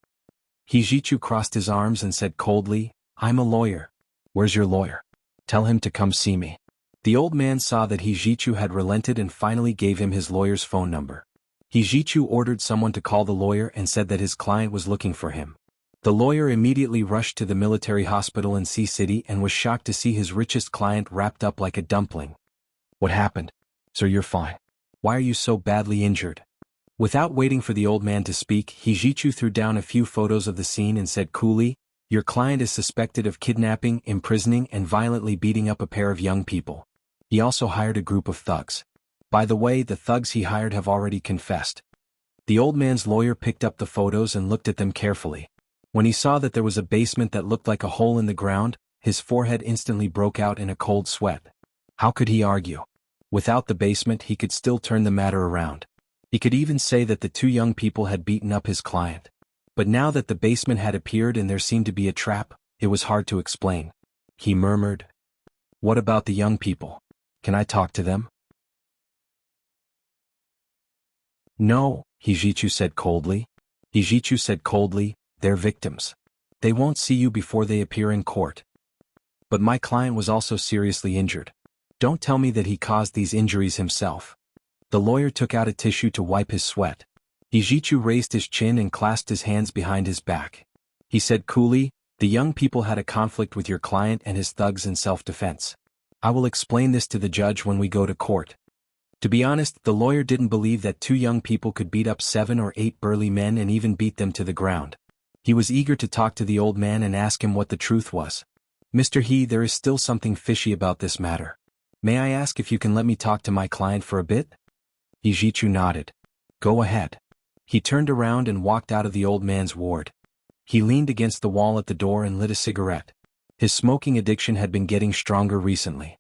Yijichu crossed his arms and said coldly, "I'm a lawyer." "Where's your lawyer? Tell him to come see me." The old man saw that Yijichu had relented and finally gave him his lawyer's phone number. Yijichu ordered someone to call the lawyer and said that his client was looking for him. The lawyer immediately rushed to the military hospital in Sea City and was shocked to see his richest client wrapped up like a dumpling. "What happened? Sir, you're fine. Why are you so badly injured?" Without waiting for the old man to speak, Yijichu threw down a few photos of the scene and said coolly, "Your client is suspected of kidnapping, imprisoning and violently beating up a pair of young people. He also hired a group of thugs. By the way, the thugs he hired have already confessed." The old man's lawyer picked up the photos and looked at them carefully. When he saw that there was a basement that looked like a hole in the ground, his forehead instantly broke out in a cold sweat. How could he argue? Without the basement, he could still turn the matter around. He could even say that the two young people had beaten up his client. But now that the basement had appeared and there seemed to be a trap, it was hard to explain. He murmured, "What about the young people? Can I talk to them?" "No," Yijichu said coldly. Yijichu said coldly, "They're victims. They won't see you before they appear in court." "But my client was also seriously injured. Don't tell me that he caused these injuries himself." The lawyer took out a tissue to wipe his sweat. Yijichu raised his chin and clasped his hands behind his back. He said coolly, "The young people had a conflict with your client and his thugs in self-defense. I will explain this to the judge when we go to court." To be honest, the lawyer didn't believe that two young people could beat up 7 or 8 burly men and even beat them to the ground. He was eager to talk to the old man and ask him what the truth was. "Mr. He, there is still something fishy about this matter. May I ask if you can let me talk to my client for a bit?" Yijichu nodded. "Go ahead." He turned around and walked out of the old man's ward. He leaned against the wall at the door and lit a cigarette. His smoking addiction had been getting stronger recently.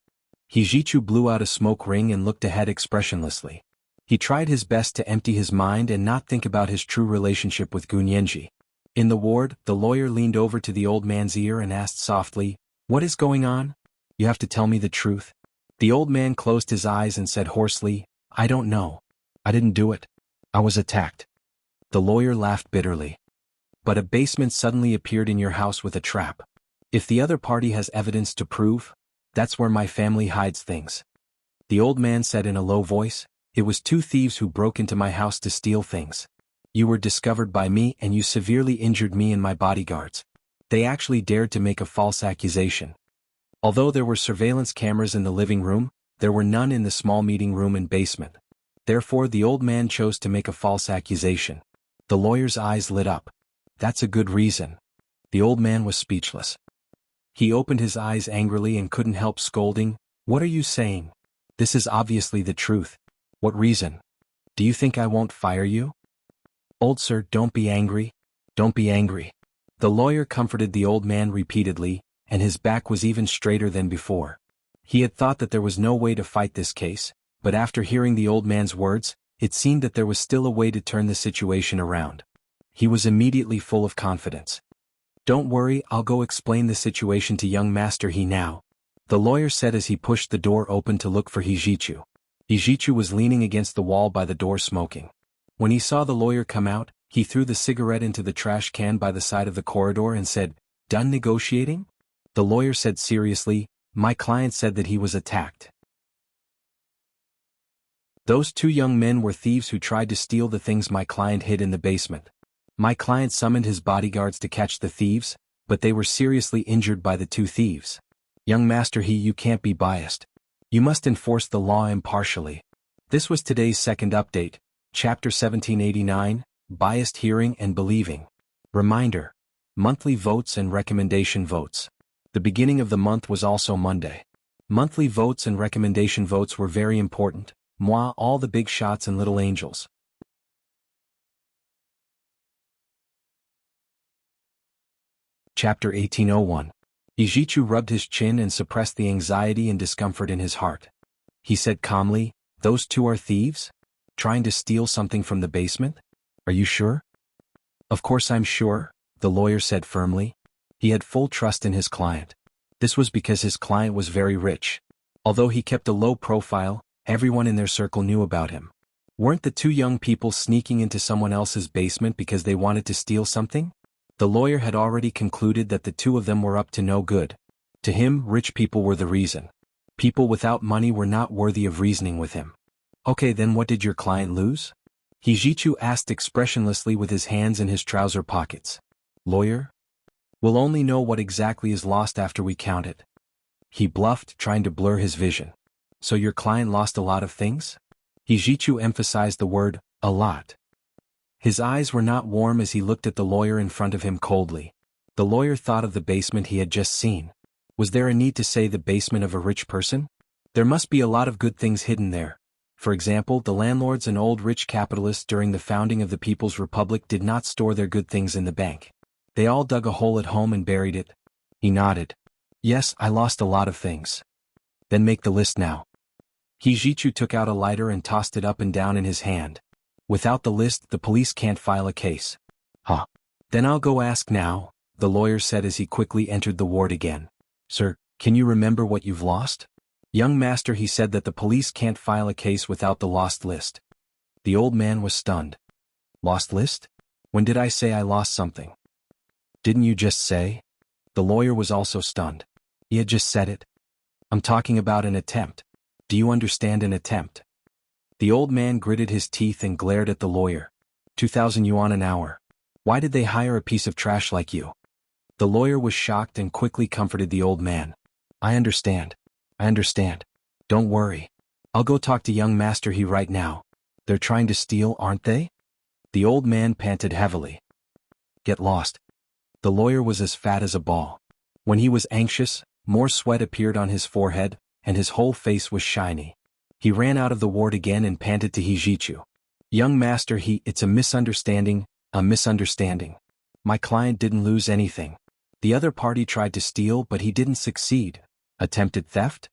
Hijichu blew out a smoke ring and looked ahead expressionlessly. He tried his best to empty his mind and not think about his true relationship with Gunyenji. In the ward, the lawyer leaned over to the old man's ear and asked softly, "What is going on? You have to tell me the truth." The old man closed his eyes and said hoarsely, "I don't know. I didn't do it. I was attacked." The lawyer laughed bitterly. "But a basement suddenly appeared in your house with a trap. If the other party has evidence to prove, that's where my family hides things." The old man said in a low voice, "It was two thieves who broke into my house to steal things. You were discovered by me and you severely injured me and my bodyguards. They actually dared to make a false accusation. Although there were surveillance cameras in the living room, there were none in the small meeting room and basement. Therefore the old man chose to make a false accusation." The lawyer's eyes lit up. "That's a good reason." The old man was speechless. He opened his eyes angrily and couldn't help scolding, "What are you saying? This is obviously the truth. What reason? Do you think I won't fire you?" "Old sir, don't be angry. Don't be angry." The lawyer comforted the old man repeatedly, and his back was even straighter than before. He had thought that there was no way to fight this case, but after hearing the old man's words, it seemed that there was still a way to turn the situation around. He was immediately full of confidence. "Don't worry, I'll go explain the situation to young Master He now," the lawyer said as he pushed the door open to look for Hijichu. Hijichu was leaning against the wall by the door smoking. When he saw the lawyer come out, he threw the cigarette into the trash can by the side of the corridor and said, "Done negotiating?" The lawyer said seriously, "My client said that he was attacked. Those two young men were thieves who tried to steal the things my client hid in the basement. My client summoned his bodyguards to catch the thieves, but they were seriously injured by the two thieves. Young Master He, you can't be biased. You must enforce the law impartially." This was today's second update, Chapter 1789, Biased Hearing and Believing. Reminder: monthly votes and recommendation votes. The beginning of the month was also Monday. Monthly votes and recommendation votes were very important. Moi, all the big shots and little angels. Chapter 1801. Hijichu rubbed his chin and suppressed the anxiety and discomfort in his heart. He said calmly, "Those two are thieves? Trying to steal something from the basement? Are you sure?" "Of course I'm sure," the lawyer said firmly. He had full trust in his client. This was because his client was very rich. Although he kept a low profile, everyone in their circle knew about him. Weren't the two young people sneaking into someone else's basement because they wanted to steal something? The lawyer had already concluded that the two of them were up to no good. To him, rich people were the reason. People without money were not worthy of reasoning with him. "Okay, then what did your client lose?" Hijichu asked expressionlessly with his hands in his trouser pockets. "Lawyer? We'll only know what exactly is lost after we count it." He bluffed, trying to blur his vision. "So your client lost a lot of things?" Hijichu emphasized the word, "a lot." His eyes were not warm as he looked at the lawyer in front of him coldly. The lawyer thought of the basement he had just seen. Was there a need to say the basement of a rich person? There must be a lot of good things hidden there. For example, the landlords and old rich capitalists during the founding of the People's Republic did not store their good things in the bank. They all dug a hole at home and buried it. He nodded. "Yes, I lost a lot of things." "Then make the list now." Hijichu took out a lighter and tossed it up and down in his hand. "Without the list, the police can't file a case." "Huh. Then I'll go ask now," the lawyer said as he quickly entered the ward again. "Sir, can you remember what you've lost?" "Young Master," he said, "that the police can't file a case without the lost list." The old man was stunned. "Lost list? When did I say I lost something?" "Didn't you just say?" The lawyer was also stunned. He had just said it. "I'm talking about an attempt. Do you understand an attempt?" The old man gritted his teeth and glared at the lawyer. 2,000 yuan an hour. Why did they hire a piece of trash like you?" The lawyer was shocked and quickly comforted the old man. "I understand. I understand. Don't worry. I'll go talk to young Master He right now. They're trying to steal, aren't they?" The old man panted heavily. "Get lost." The lawyer was as fat as a ball. When he was anxious, more sweat appeared on his forehead, and his whole face was shiny. He ran out of the ward again and panted to Hijichu. Young master, it's a misunderstanding, a misunderstanding. My client didn't lose anything. The other party tried to steal but he didn't succeed. Attempted theft?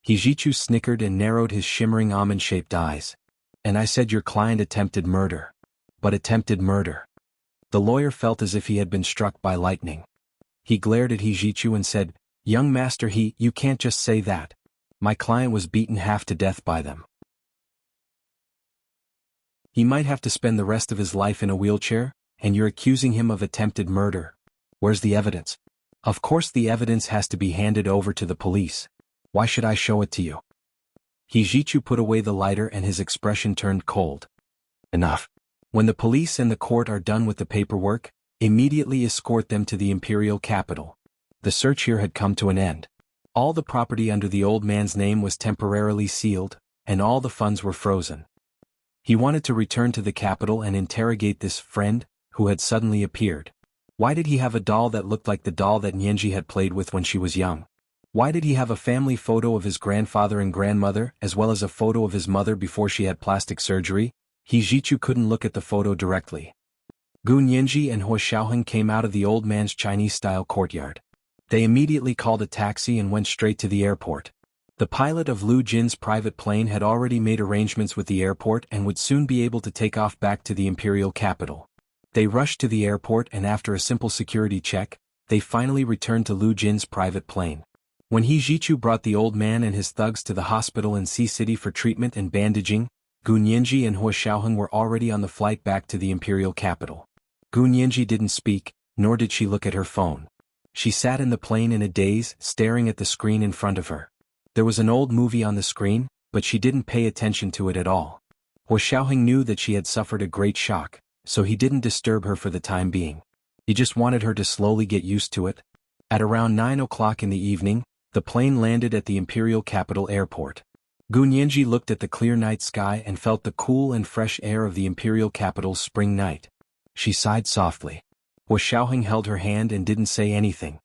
Hijichu snickered and narrowed his shimmering almond-shaped eyes. And I said your client attempted murder. But attempted murder. The lawyer felt as if he had been struck by lightning. He glared at Hijichu and said, Young master, you can't just say that. My client was beaten half to death by them. He might have to spend the rest of his life in a wheelchair, and you're accusing him of attempted murder. Where's the evidence? Of course the evidence has to be handed over to the police. Why should I show it to you? Hijichu put away the lighter and his expression turned cold. Enough. When the police and the court are done with the paperwork, immediately escort them to the imperial capital. The search here had come to an end. All the property under the old man's name was temporarily sealed, and all the funds were frozen. He wanted to return to the capital and interrogate this friend, who had suddenly appeared. Why did he have a doll that looked like the doll that Nianji had played with when she was young? Why did he have a family photo of his grandfather and grandmother, as well as a photo of his mother before she had plastic surgery? Hijichu couldn't look at the photo directly. Gu Nianji and Hua Xiaoheng came out of the old man's Chinese-style courtyard. They immediately called a taxi and went straight to the airport. The pilot of Lu Jin's private plane had already made arrangements with the airport and would soon be able to take off back to the imperial capital. They rushed to the airport and after a simple security check, they finally returned to Lu Jin's private plane. When Hijichu brought the old man and his thugs to the hospital in Sea City for treatment and bandaging, Gu Nianji and Hua Xiaoheng were already on the flight back to the imperial capital. Gu Nianji didn't speak, nor did she look at her phone. She sat in the plane in a daze, staring at the screen in front of her. There was an old movie on the screen, but she didn't pay attention to it at all. Hua Xiaoheng knew that she had suffered a great shock, so he didn't disturb her for the time being. He just wanted her to slowly get used to it. At around 9 o'clock in the evening, the plane landed at the imperial capital airport. Gu Nianji looked at the clear night sky and felt the cool and fresh air of the imperial capital's spring night. She sighed softly. Hua Xiaoheng held her hand and didn't say anything.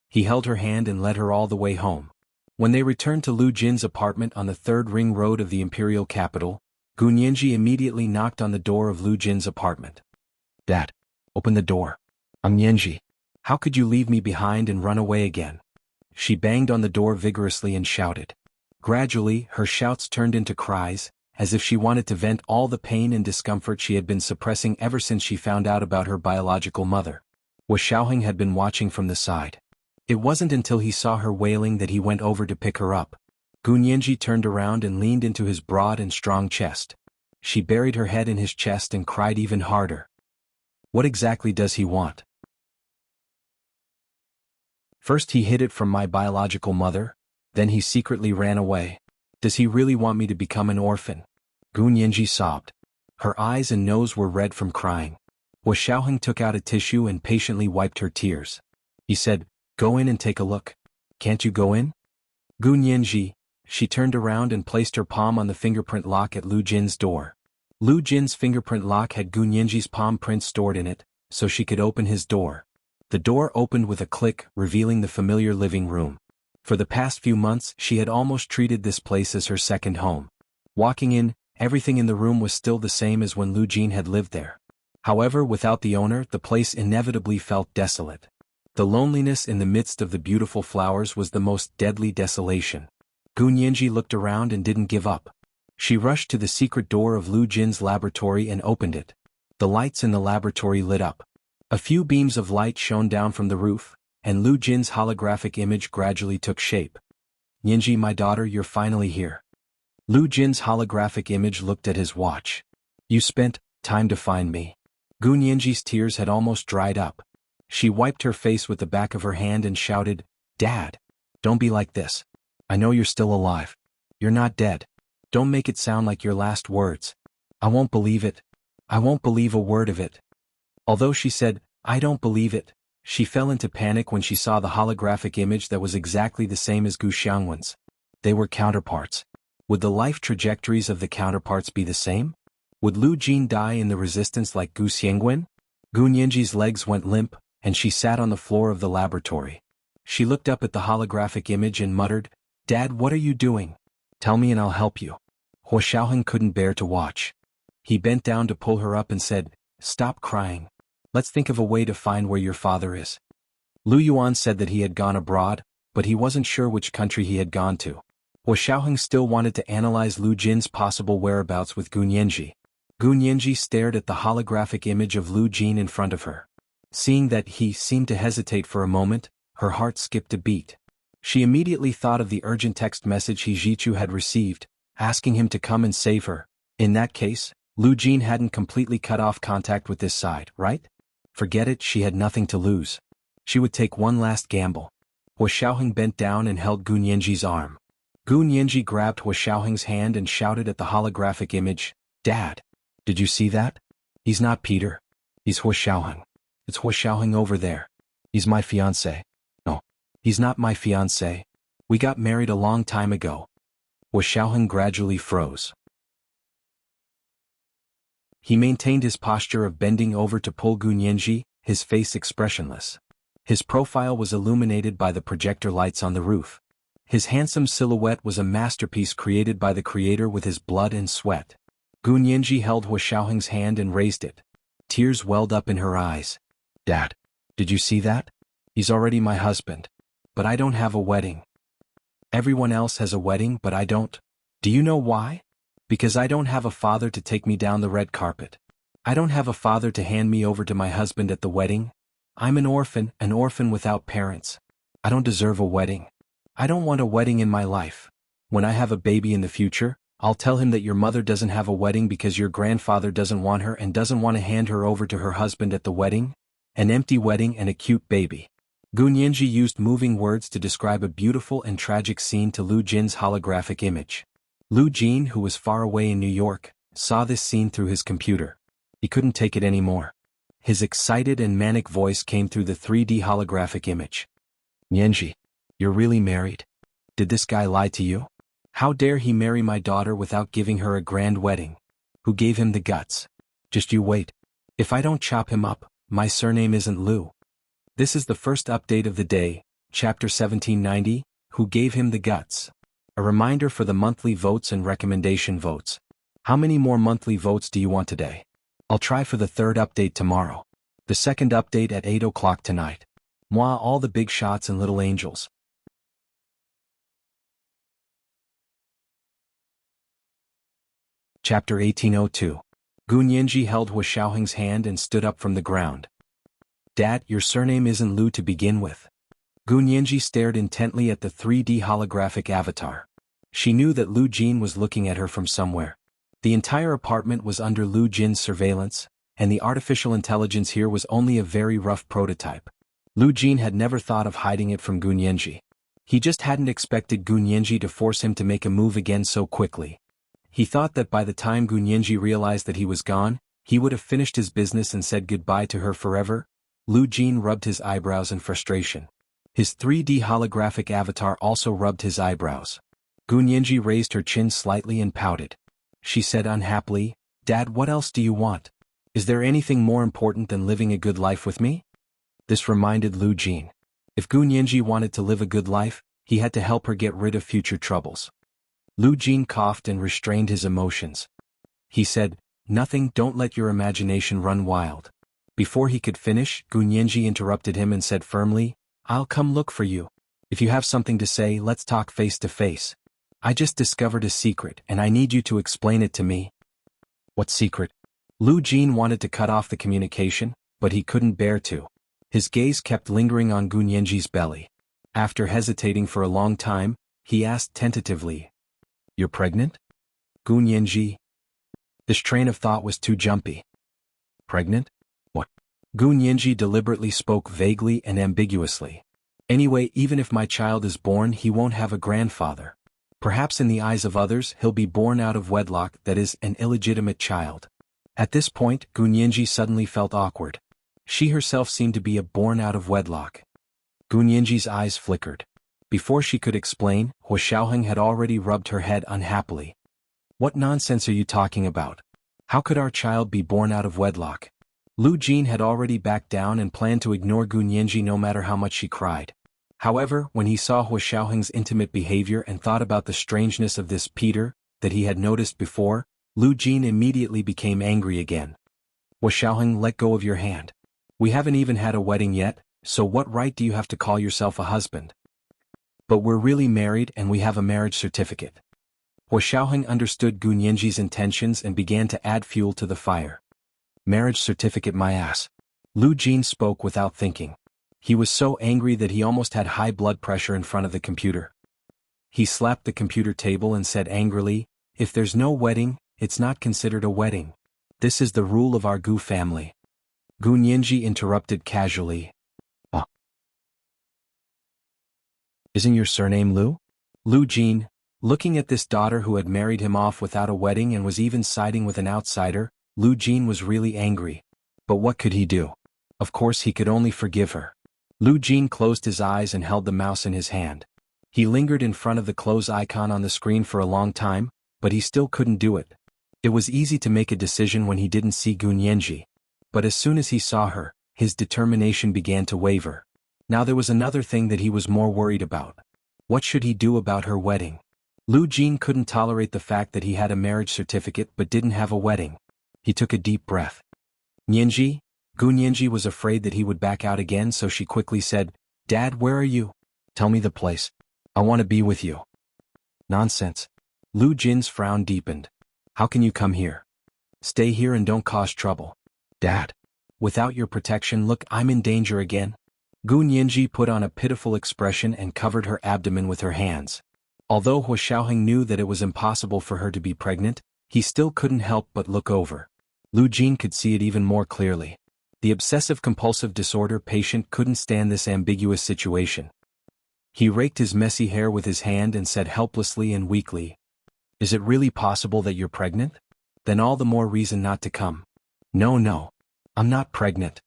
He held her hand and led her all the way home. When they returned to Lu Jin's apartment on the third ring road of the imperial capital, Gu Nianji immediately knocked on the door of Lu Jin's apartment. Dad, open the door. I'm Nianji. How could you leave me behind and run away again? She banged on the door vigorously and shouted. Gradually, her shouts turned into cries, as if she wanted to vent all the pain and discomfort she had been suppressing ever since she found out about her biological mother. Hua Xiaoheng had been watching from the side. It wasn't until he saw her wailing that he went over to pick her up. Gu Nianji turned around and leaned into his broad and strong chest. She buried her head in his chest and cried even harder. What exactly does he want? First he hid it from my biological mother, then he secretly ran away. Does he really want me to become an orphan? Gu Nianji sobbed. Her eyes and nose were red from crying. Hua Xiaoheng took out a tissue and patiently wiped her tears. He said, Go in and take a look. Can't you go in? Gu Nianji. She turned around and placed her palm on the fingerprint lock at Lu Jin's door. Lu Jin's fingerprint lock had Gu Nianji's palm print stored in it, so she could open his door. The door opened with a click, revealing the familiar living room. For the past few months she had almost treated this place as her second home. Walking in, everything in the room was still the same as when Lu Jin had lived there. However, without the owner, the place inevitably felt desolate. The loneliness in the midst of the beautiful flowers was the most deadly desolation. Gu Nianji looked around and didn't give up. She rushed to the secret door of Lu Jin's laboratory and opened it. The lights in the laboratory lit up. A few beams of light shone down from the roof, and Lu Jin's holographic image gradually took shape. Nianji, my daughter, you're finally here. Lu Jin's holographic image looked at his watch. You spent time to find me. Gu Nianji's tears had almost dried up. She wiped her face with the back of her hand and shouted, Dad, don't be like this. I know you're still alive. You're not dead. Don't make it sound like your last words. I won't believe it. I won't believe a word of it. Although she said, I don't believe it, she fell into panic when she saw the holographic image that was exactly the same as Gu Xiangwen's. They were counterparts. Would the life trajectories of the counterparts be the same? Would Lu Jin die in the resistance like Gu Xiangwen? Gu Nianji's legs went limp, and she sat on the floor of the laboratory. She looked up at the holographic image and muttered, Dad, what are you doing? Tell me and I'll help you. Hua Xiaoheng couldn't bear to watch. He bent down to pull her up and said, "Stop crying. Let's think of a way to find where your father is." Lu Yuan said that he had gone abroad, but he wasn't sure which country he had gone to. Hua Xiaoheng still wanted to analyze Lu Jin's possible whereabouts with Gun Yanji. Gun Yanji stared at the holographic image of Lu Jin in front of her. Seeing that he seemed to hesitate for a moment, her heart skipped a beat. She immediately thought of the urgent text message He Jichu had received, asking him to come and save her. In that case, Lu Jin hadn't completely cut off contact with this side, right? Forget it, she had nothing to lose. She would take one last gamble. Hua Xiaoheng bent down and held Gun Yanji's arm. Gun Yanji grabbed Hua Xiaoheng's hand and shouted at the holographic image, "Dad! Did you see that? He's not Peter. He's Hua Xiaoheng. It's Hua Xiaoheng over there. He's my fiancé." "No, he's not my fiancé. We got married a long time ago." Hua Xiaoheng gradually froze. He maintained his posture of bending over to pull Gun Yanji, his face expressionless. His profile was illuminated by the projector lights on the roof. His handsome silhouette was a masterpiece created by the creator with his blood and sweat. Gun Yanji held Hua Xiaoheng's hand and raised it. Tears welled up in her eyes. "Dad, did you see that? He's already my husband. But I don't have a wedding. Everyone else has a wedding but I don't. Do you know why? Because I don't have a father to take me down the red carpet. I don't have a father to hand me over to my husband at the wedding. I'm an orphan without parents. I don't deserve a wedding. I don't want a wedding in my life. When I have a baby in the future, I'll tell him that your mother doesn't have a wedding because your grandfather doesn't want her and doesn't want to hand her over to her husband at the wedding. An empty wedding and a cute baby." Gun Yanji used moving words to describe a beautiful and tragic scene to Lu Jin's holographic image. Lu Jin, who was far away in New York, saw this scene through his computer. He couldn't take it anymore. His excited and manic voice came through the 3D holographic image. "Yanji, you're really married? Did this guy lie to you? How dare he marry my daughter without giving her a grand wedding? Who gave him the guts? Just you wait. If I don't chop him up, my surname isn't Lu." This is the first update of the day, Chapter 1790, Who Gave Him the Guts? A reminder for the monthly votes and recommendation votes. How many more monthly votes do you want today? I'll try for the third update tomorrow. The second update at 8 o'clock tonight. Moi, all the big shots and little angels. Chapter 1802. Gun Yanji held Hua Xiaoheng's hand and stood up from the ground. "Dad, your surname isn't Lu to begin with." Gun Yanji stared intently at the 3D holographic avatar. She knew that Lu Jin was looking at her from somewhere. The entire apartment was under Lu Jin's surveillance, and the artificial intelligence here was only a very rough prototype. Lu Jin had never thought of hiding it from Gun Yanji. He just hadn't expected Gun Yanji to force him to make a move again so quickly. He thought that by the time Gun Yanji realized that he was gone, he would have finished his business and said goodbye to her forever. Lu Jin rubbed his eyebrows in frustration. His 3D holographic avatar also rubbed his eyebrows. Gun Yanji raised her chin slightly and pouted. She said unhappily, "Dad, what else do you want? Is there anything more important than living a good life with me?" This reminded Lu Jin. If Gun Yanji wanted to live a good life, he had to help her get rid of future troubles. Lu Jin coughed and restrained his emotions. He said, "Nothing, don't let your imagination run wild." Before he could finish, Gun Yanji interrupted him and said firmly, "I'll come look for you. If you have something to say, let's talk face to face. I just discovered a secret and I need you to explain it to me." "What secret?" Lu Jin wanted to cut off the communication, but he couldn't bear to. His gaze kept lingering on Gun Yanji's belly. After hesitating for a long time, he asked tentatively, "You're pregnant?" Gun Yanji. This train of thought was too jumpy. "Pregnant? What?" Gun Yanji deliberately spoke vaguely and ambiguously. "Anyway, even if my child is born, he won't have a grandfather. Perhaps in the eyes of others, he'll be born out of wedlock, that is, an illegitimate child." At this point, Gun Yanji suddenly felt awkward. She herself seemed to be a born out of wedlock. Gun Yanji's eyes flickered. Before she could explain, Hua Xiaoheng had already rubbed her head unhappily. "What nonsense are you talking about? How could our child be born out of wedlock?" Lu Jin had already backed down and planned to ignore Gun Yanji no matter how much she cried. However, when he saw Hua Xiaoheng's intimate behavior and thought about the strangeness of this Peter that he had noticed before, Lu Jin immediately became angry again. Xiaoheng, let go of your hand. We haven't even had a wedding yet, so what right do you have to call yourself a husband? But we're really married and we have a marriage certificate. Xiaoheng understood Gu Nianji's intentions and began to add fuel to the fire. Marriage certificate, my ass. Lu Jin spoke without thinking. He was so angry that he almost had high blood pressure in front of the computer. He slapped the computer table and said angrily, if there's no wedding, it's not considered a wedding. This is the rule of our Gu family. Gu Nianji interrupted casually. Isn't your surname Lu? Lu Jin, looking at this daughter who had married him off without a wedding and was even siding with an outsider, Lu Jin was really angry. But what could he do? Of course he could only forgive her. Lu Jin closed his eyes and held the mouse in his hand. He lingered in front of the close icon on the screen for a long time, but he still couldn't do it. It was easy to make a decision when he didn't see Gu Nianji. But as soon as he saw her, his determination began to waver. Now there was another thing that he was more worried about. What should he do about her wedding? Lu Jin couldn't tolerate the fact that he had a marriage certificate but didn't have a wedding. He took a deep breath. Nianji? Gu Nianji was afraid that he would back out again, so she quickly said, Dad, where are you? Tell me the place. I want to be with you. Nonsense. Lu Jin's frown deepened. How can you come here? Stay here and don't cause trouble. Dad. Without your protection, look, I'm in danger again. Gu Nianji put on a pitiful expression and covered her abdomen with her hands. Although Xiaoheng knew that it was impossible for her to be pregnant, he still couldn't help but look over. Lu Jin could see it even more clearly. The obsessive-compulsive disorder patient couldn't stand this ambiguous situation. He raked his messy hair with his hand and said helplessly and weakly, Is it really possible that you're pregnant? Then all the more reason not to come. No, I'm not pregnant.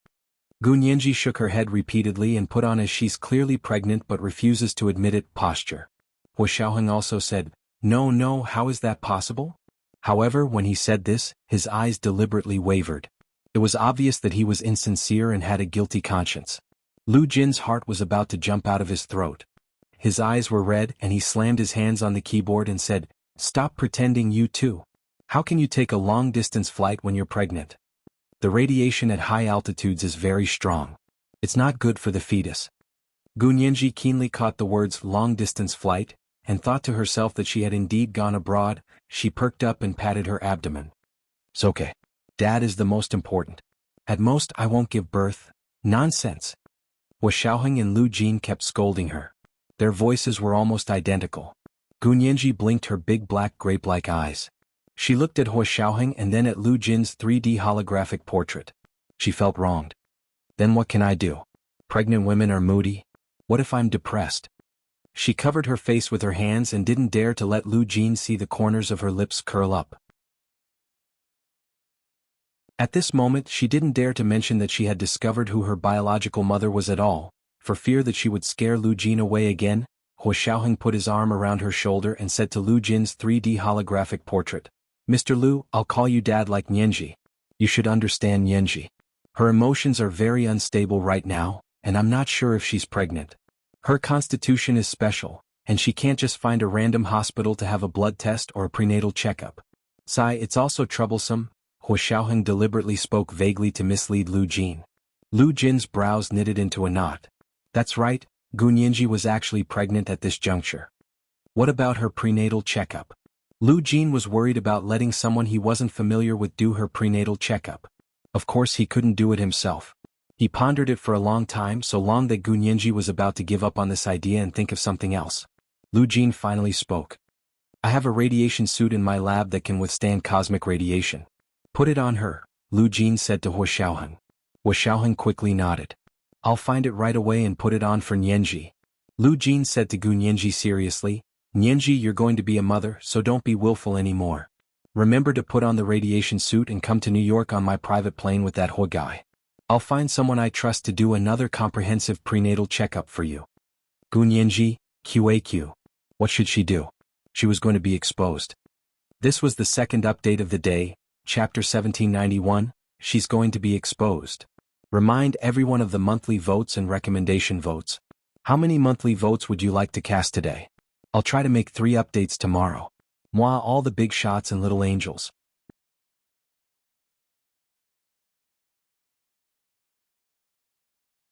Gu Nianji shook her head repeatedly and put on a she's clearly pregnant but refuses to admit it posture. Xiaoheng also said, No, how is that possible? However, when he said this, his eyes deliberately wavered. It was obvious that he was insincere and had a guilty conscience. Lu Jin's heart was about to jump out of his throat. His eyes were red and he slammed his hands on the keyboard and said, Stop pretending, you too. How can you take a long-distance flight when you're pregnant? The radiation at high altitudes is very strong. It's not good for the fetus. Gu Nianji keenly caught the words long-distance flight, and thought to herself that she had indeed gone abroad. She perked up and patted her abdomen. It's okay. Dad is the most important. At most I won't give birth. Nonsense. Xiaoheng and Lu Jin kept scolding her. Their voices were almost identical. Gu Nianji blinked her big black grape-like eyes. She looked at Xiaoheng and then at Lu Jin's 3D holographic portrait. She felt wronged. Then what can I do? Pregnant women are moody. What if I'm depressed? She covered her face with her hands and didn't dare to let Lu Jin see the corners of her lips curl up. At this moment she didn't dare to mention that she had discovered who her biological mother was at all, for fear that she would scare Lu Jin away again. Xiaoheng put his arm around her shoulder and said to Lu Jin's 3D holographic portrait, Mr. Lu, I'll call you Dad like Nianji. You should understand Nianji. Her emotions are very unstable right now, and I'm not sure if she's pregnant. Her constitution is special, and she can't just find a random hospital to have a blood test or a prenatal checkup. It's also troublesome. Xiaoheng deliberately spoke vaguely to mislead Lu Jin. Lu Jin's brows knitted into a knot. That's right, Gu Nianji was actually pregnant at this juncture. What about her prenatal checkup? Lu Jin was worried about letting someone he wasn't familiar with do her prenatal checkup. Of course he couldn't do it himself. He pondered it for a long time, so long that Gu Nianji was about to give up on this idea and think of something else. Lu Jin finally spoke. I have a radiation suit in my lab that can withstand cosmic radiation. Put it on her, Lu Jin said to Xiaoheng. Xiaoheng quickly nodded. I'll find it right away and put it on for Nianji. Lu Jin said to Gu Nianji seriously, Nianji, you're going to be a mother, so don't be willful anymore. Remember to put on the radiation suit and come to New York on my private plane with that Hui guy. I'll find someone I trust to do another comprehensive prenatal checkup for you. Gu Nianji, QAQ. What should she do? She was going to be exposed. This was the second update of the day, Chapter 1791, She's going to be exposed. Remind everyone of the monthly votes and recommendation votes. How many monthly votes would you like to cast today? I'll try to make 3 updates tomorrow. Moi, all the big shots and little angels.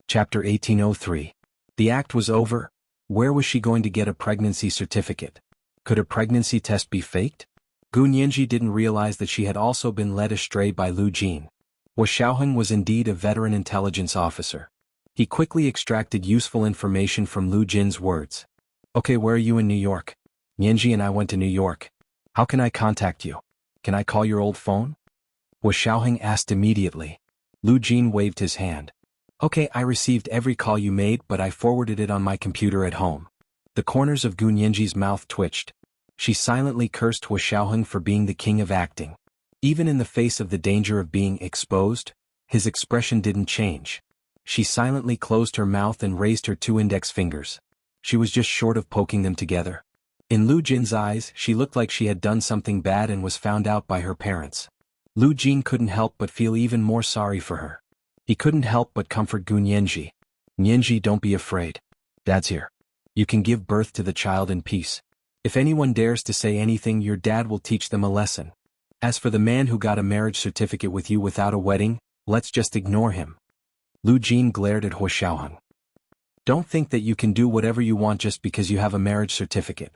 Chapter 1803. The act was over. Where was she going to get a pregnancy certificate? Could a pregnancy test be faked? Gu Nianji didn't realize that she had also been led astray by Lu Jin. Xiaoheng was indeed a veteran intelligence officer. He quickly extracted useful information from Lu Jin's words. Okay, where are you in New York? Nianji and I went to New York. How can I contact you? Can I call your old phone? Xiaoheng asked immediately. Lu Jin waved his hand. Okay, I received every call you made, but I forwarded it on my computer at home. The corners of Gu Nianji's mouth twitched. She silently cursed Xiaoheng for being the king of acting. Even in the face of the danger of being exposed, his expression didn't change. She silently closed her mouth and raised her 2 index fingers. She was just short of poking them together. In Lu Jin's eyes, she looked like she had done something bad and was found out by her parents. Lu Jin couldn't help but feel even more sorry for her. He couldn't help but comfort Gu Nianji. Nianji, don't be afraid. Dad's here. You can give birth to the child in peace. If anyone dares to say anything, your dad will teach them a lesson. As for the man who got a marriage certificate with you without a wedding, let's just ignore him. Lu Jin glared at Xiaoheng. Don't think that you can do whatever you want just because you have a marriage certificate.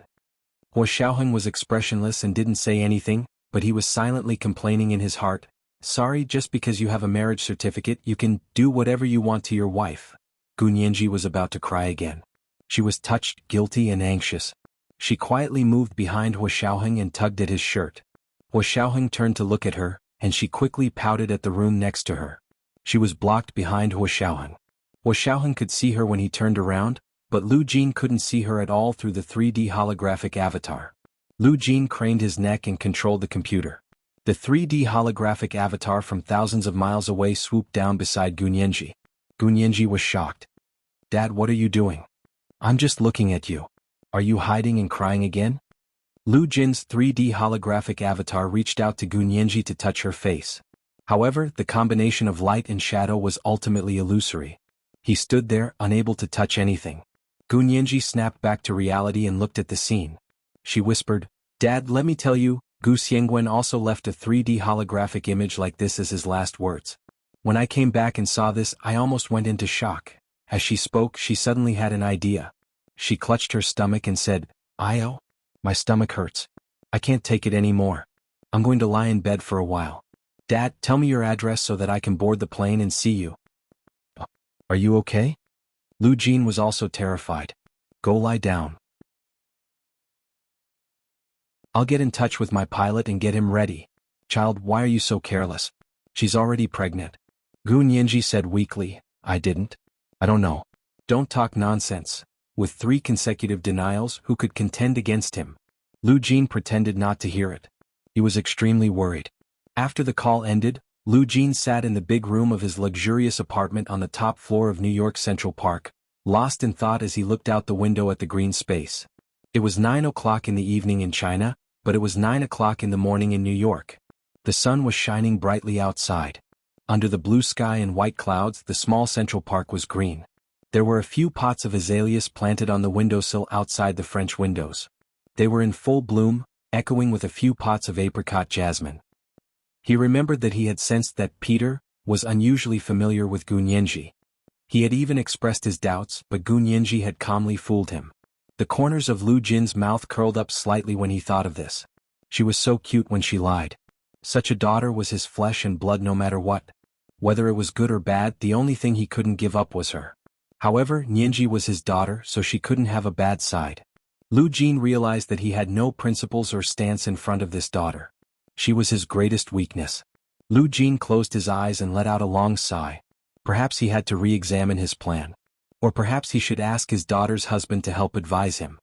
Xiaoheng was expressionless and didn't say anything, but he was silently complaining in his heart. Sorry, just because you have a marriage certificate, you can do whatever you want to your wife. Gu Nianji was about to cry again. She was touched, guilty and anxious. She quietly moved behind Xiaoheng and tugged at his shirt. Xiaoheng turned to look at her, and she quickly pouted at the room next to her. She was blocked behind Xiaoheng. Xiaoheng could see her when he turned around, but Lu Jin couldn't see her at all through the 3D holographic avatar. Lu Jin craned his neck and controlled the computer. The 3D holographic avatar from thousands of miles away swooped down beside Gu Nianji. Gu Nianji was shocked. Dad, what are you doing? I'm just looking at you. Are you hiding and crying again? Lu Jin's 3D holographic avatar reached out to Gu Nianji to touch her face. However, the combination of light and shadow was ultimately illusory. He stood there, unable to touch anything. Gu Nianji snapped back to reality and looked at the scene. She whispered, Dad, let me tell you, Gu Xiangwen also left a 3D holographic image like this as his last words. When I came back and saw this, I almost went into shock. As she spoke, she suddenly had an idea. She clutched her stomach and said, Io? My stomach hurts. I can't take it anymore. I'm going to lie in bed for a while. Dad, tell me your address so that I can board the plane and see you. Are you okay? Lu Jin was also terrified. Go lie down. I'll get in touch with my pilot and get him ready. Child, why are you so careless? She's already pregnant. Gu Nianji said weakly, I didn't. I don't know. Don't talk nonsense. With 3 consecutive denials, who could contend against him? Lu Jin pretended not to hear it. He was extremely worried. After the call ended, Lu Jin sat in the big room of his luxurious apartment on the top floor of New York Central Park, lost in thought as he looked out the window at the green space. It was 9 o'clock in the evening in China, but it was 9 o'clock in the morning in New York. The sun was shining brightly outside. Under the blue sky and white clouds, the small Central Park was green. There were a few pots of azaleas planted on the windowsill outside the French windows. They were in full bloom, echoing with a few pots of apricot jasmine. He remembered that he had sensed that Peter was unusually familiar with Gu Nianji. He had even expressed his doubts, but Gu Nianji had calmly fooled him. The corners of Lu Jin's mouth curled up slightly when he thought of this. She was so cute when she lied. Such a daughter was his flesh and blood no matter what. Whether it was good or bad, the only thing he couldn't give up was her. However, Nianji was his daughter, so she couldn't have a bad side. Lu Jin realized that he had no principles or stance in front of this daughter. She was his greatest weakness. Lu Jin closed his eyes and let out a long sigh. Perhaps he had to re-examine his plan. Or perhaps he should ask his daughter's husband to help advise him.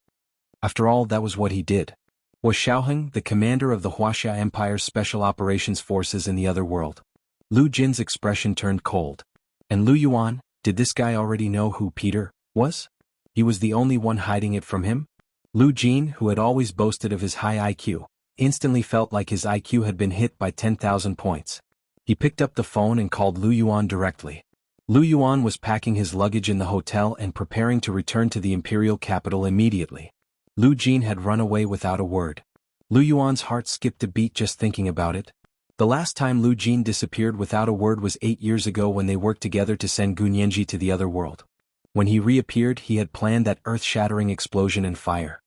After all, that was what he did. Was Xiaoheng the commander of the Wuxia Empire's Special Operations Forces in the other world? Lu Jin's expression turned cold. And Lu Yuan, did this guy already know who Peter was? He was the only one hiding it from him? Lu Jin, who had always boasted of his high IQ, instantly felt like his IQ had been hit by 10,000 points. He picked up the phone and called Lu Yuan directly. Lu Yuan was packing his luggage in the hotel and preparing to return to the imperial capital immediately. Lu Jin had run away without a word. Lu Yuan's heart skipped a beat just thinking about it. The last time Lu Jin disappeared without a word was 8 years ago when they worked together to send Gunyenji to the other world. When he reappeared, he had planned that earth-shattering explosion and fire.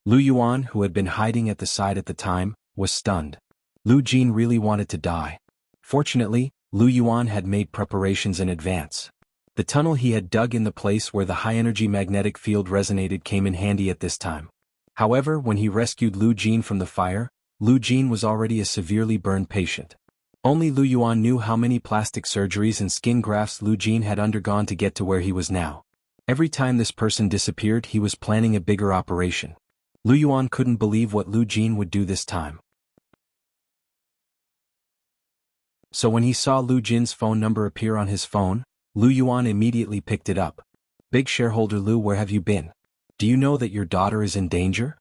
Lu Yuan, who had been hiding at the side at the time, was stunned. Lu Jin really wanted to die. Fortunately, Lu Yuan had made preparations in advance. The tunnel he had dug in the place where the high-energy magnetic field resonated came in handy at this time. However, when he rescued Lu Jin from the fire, Lu Jin was already a severely burned patient. Only Lu Yuan knew how many plastic surgeries and skin grafts Lu Jin had undergone to get to where he was now. Every time this person disappeared, he was planning a bigger operation. Lu Yuan couldn't believe what Lu Jin would do this time. So when he saw Lu Jin's phone number appear on his phone, Lu Yuan immediately picked it up. "Big shareholder Lu, where have you been? Do you know that your daughter is in danger?"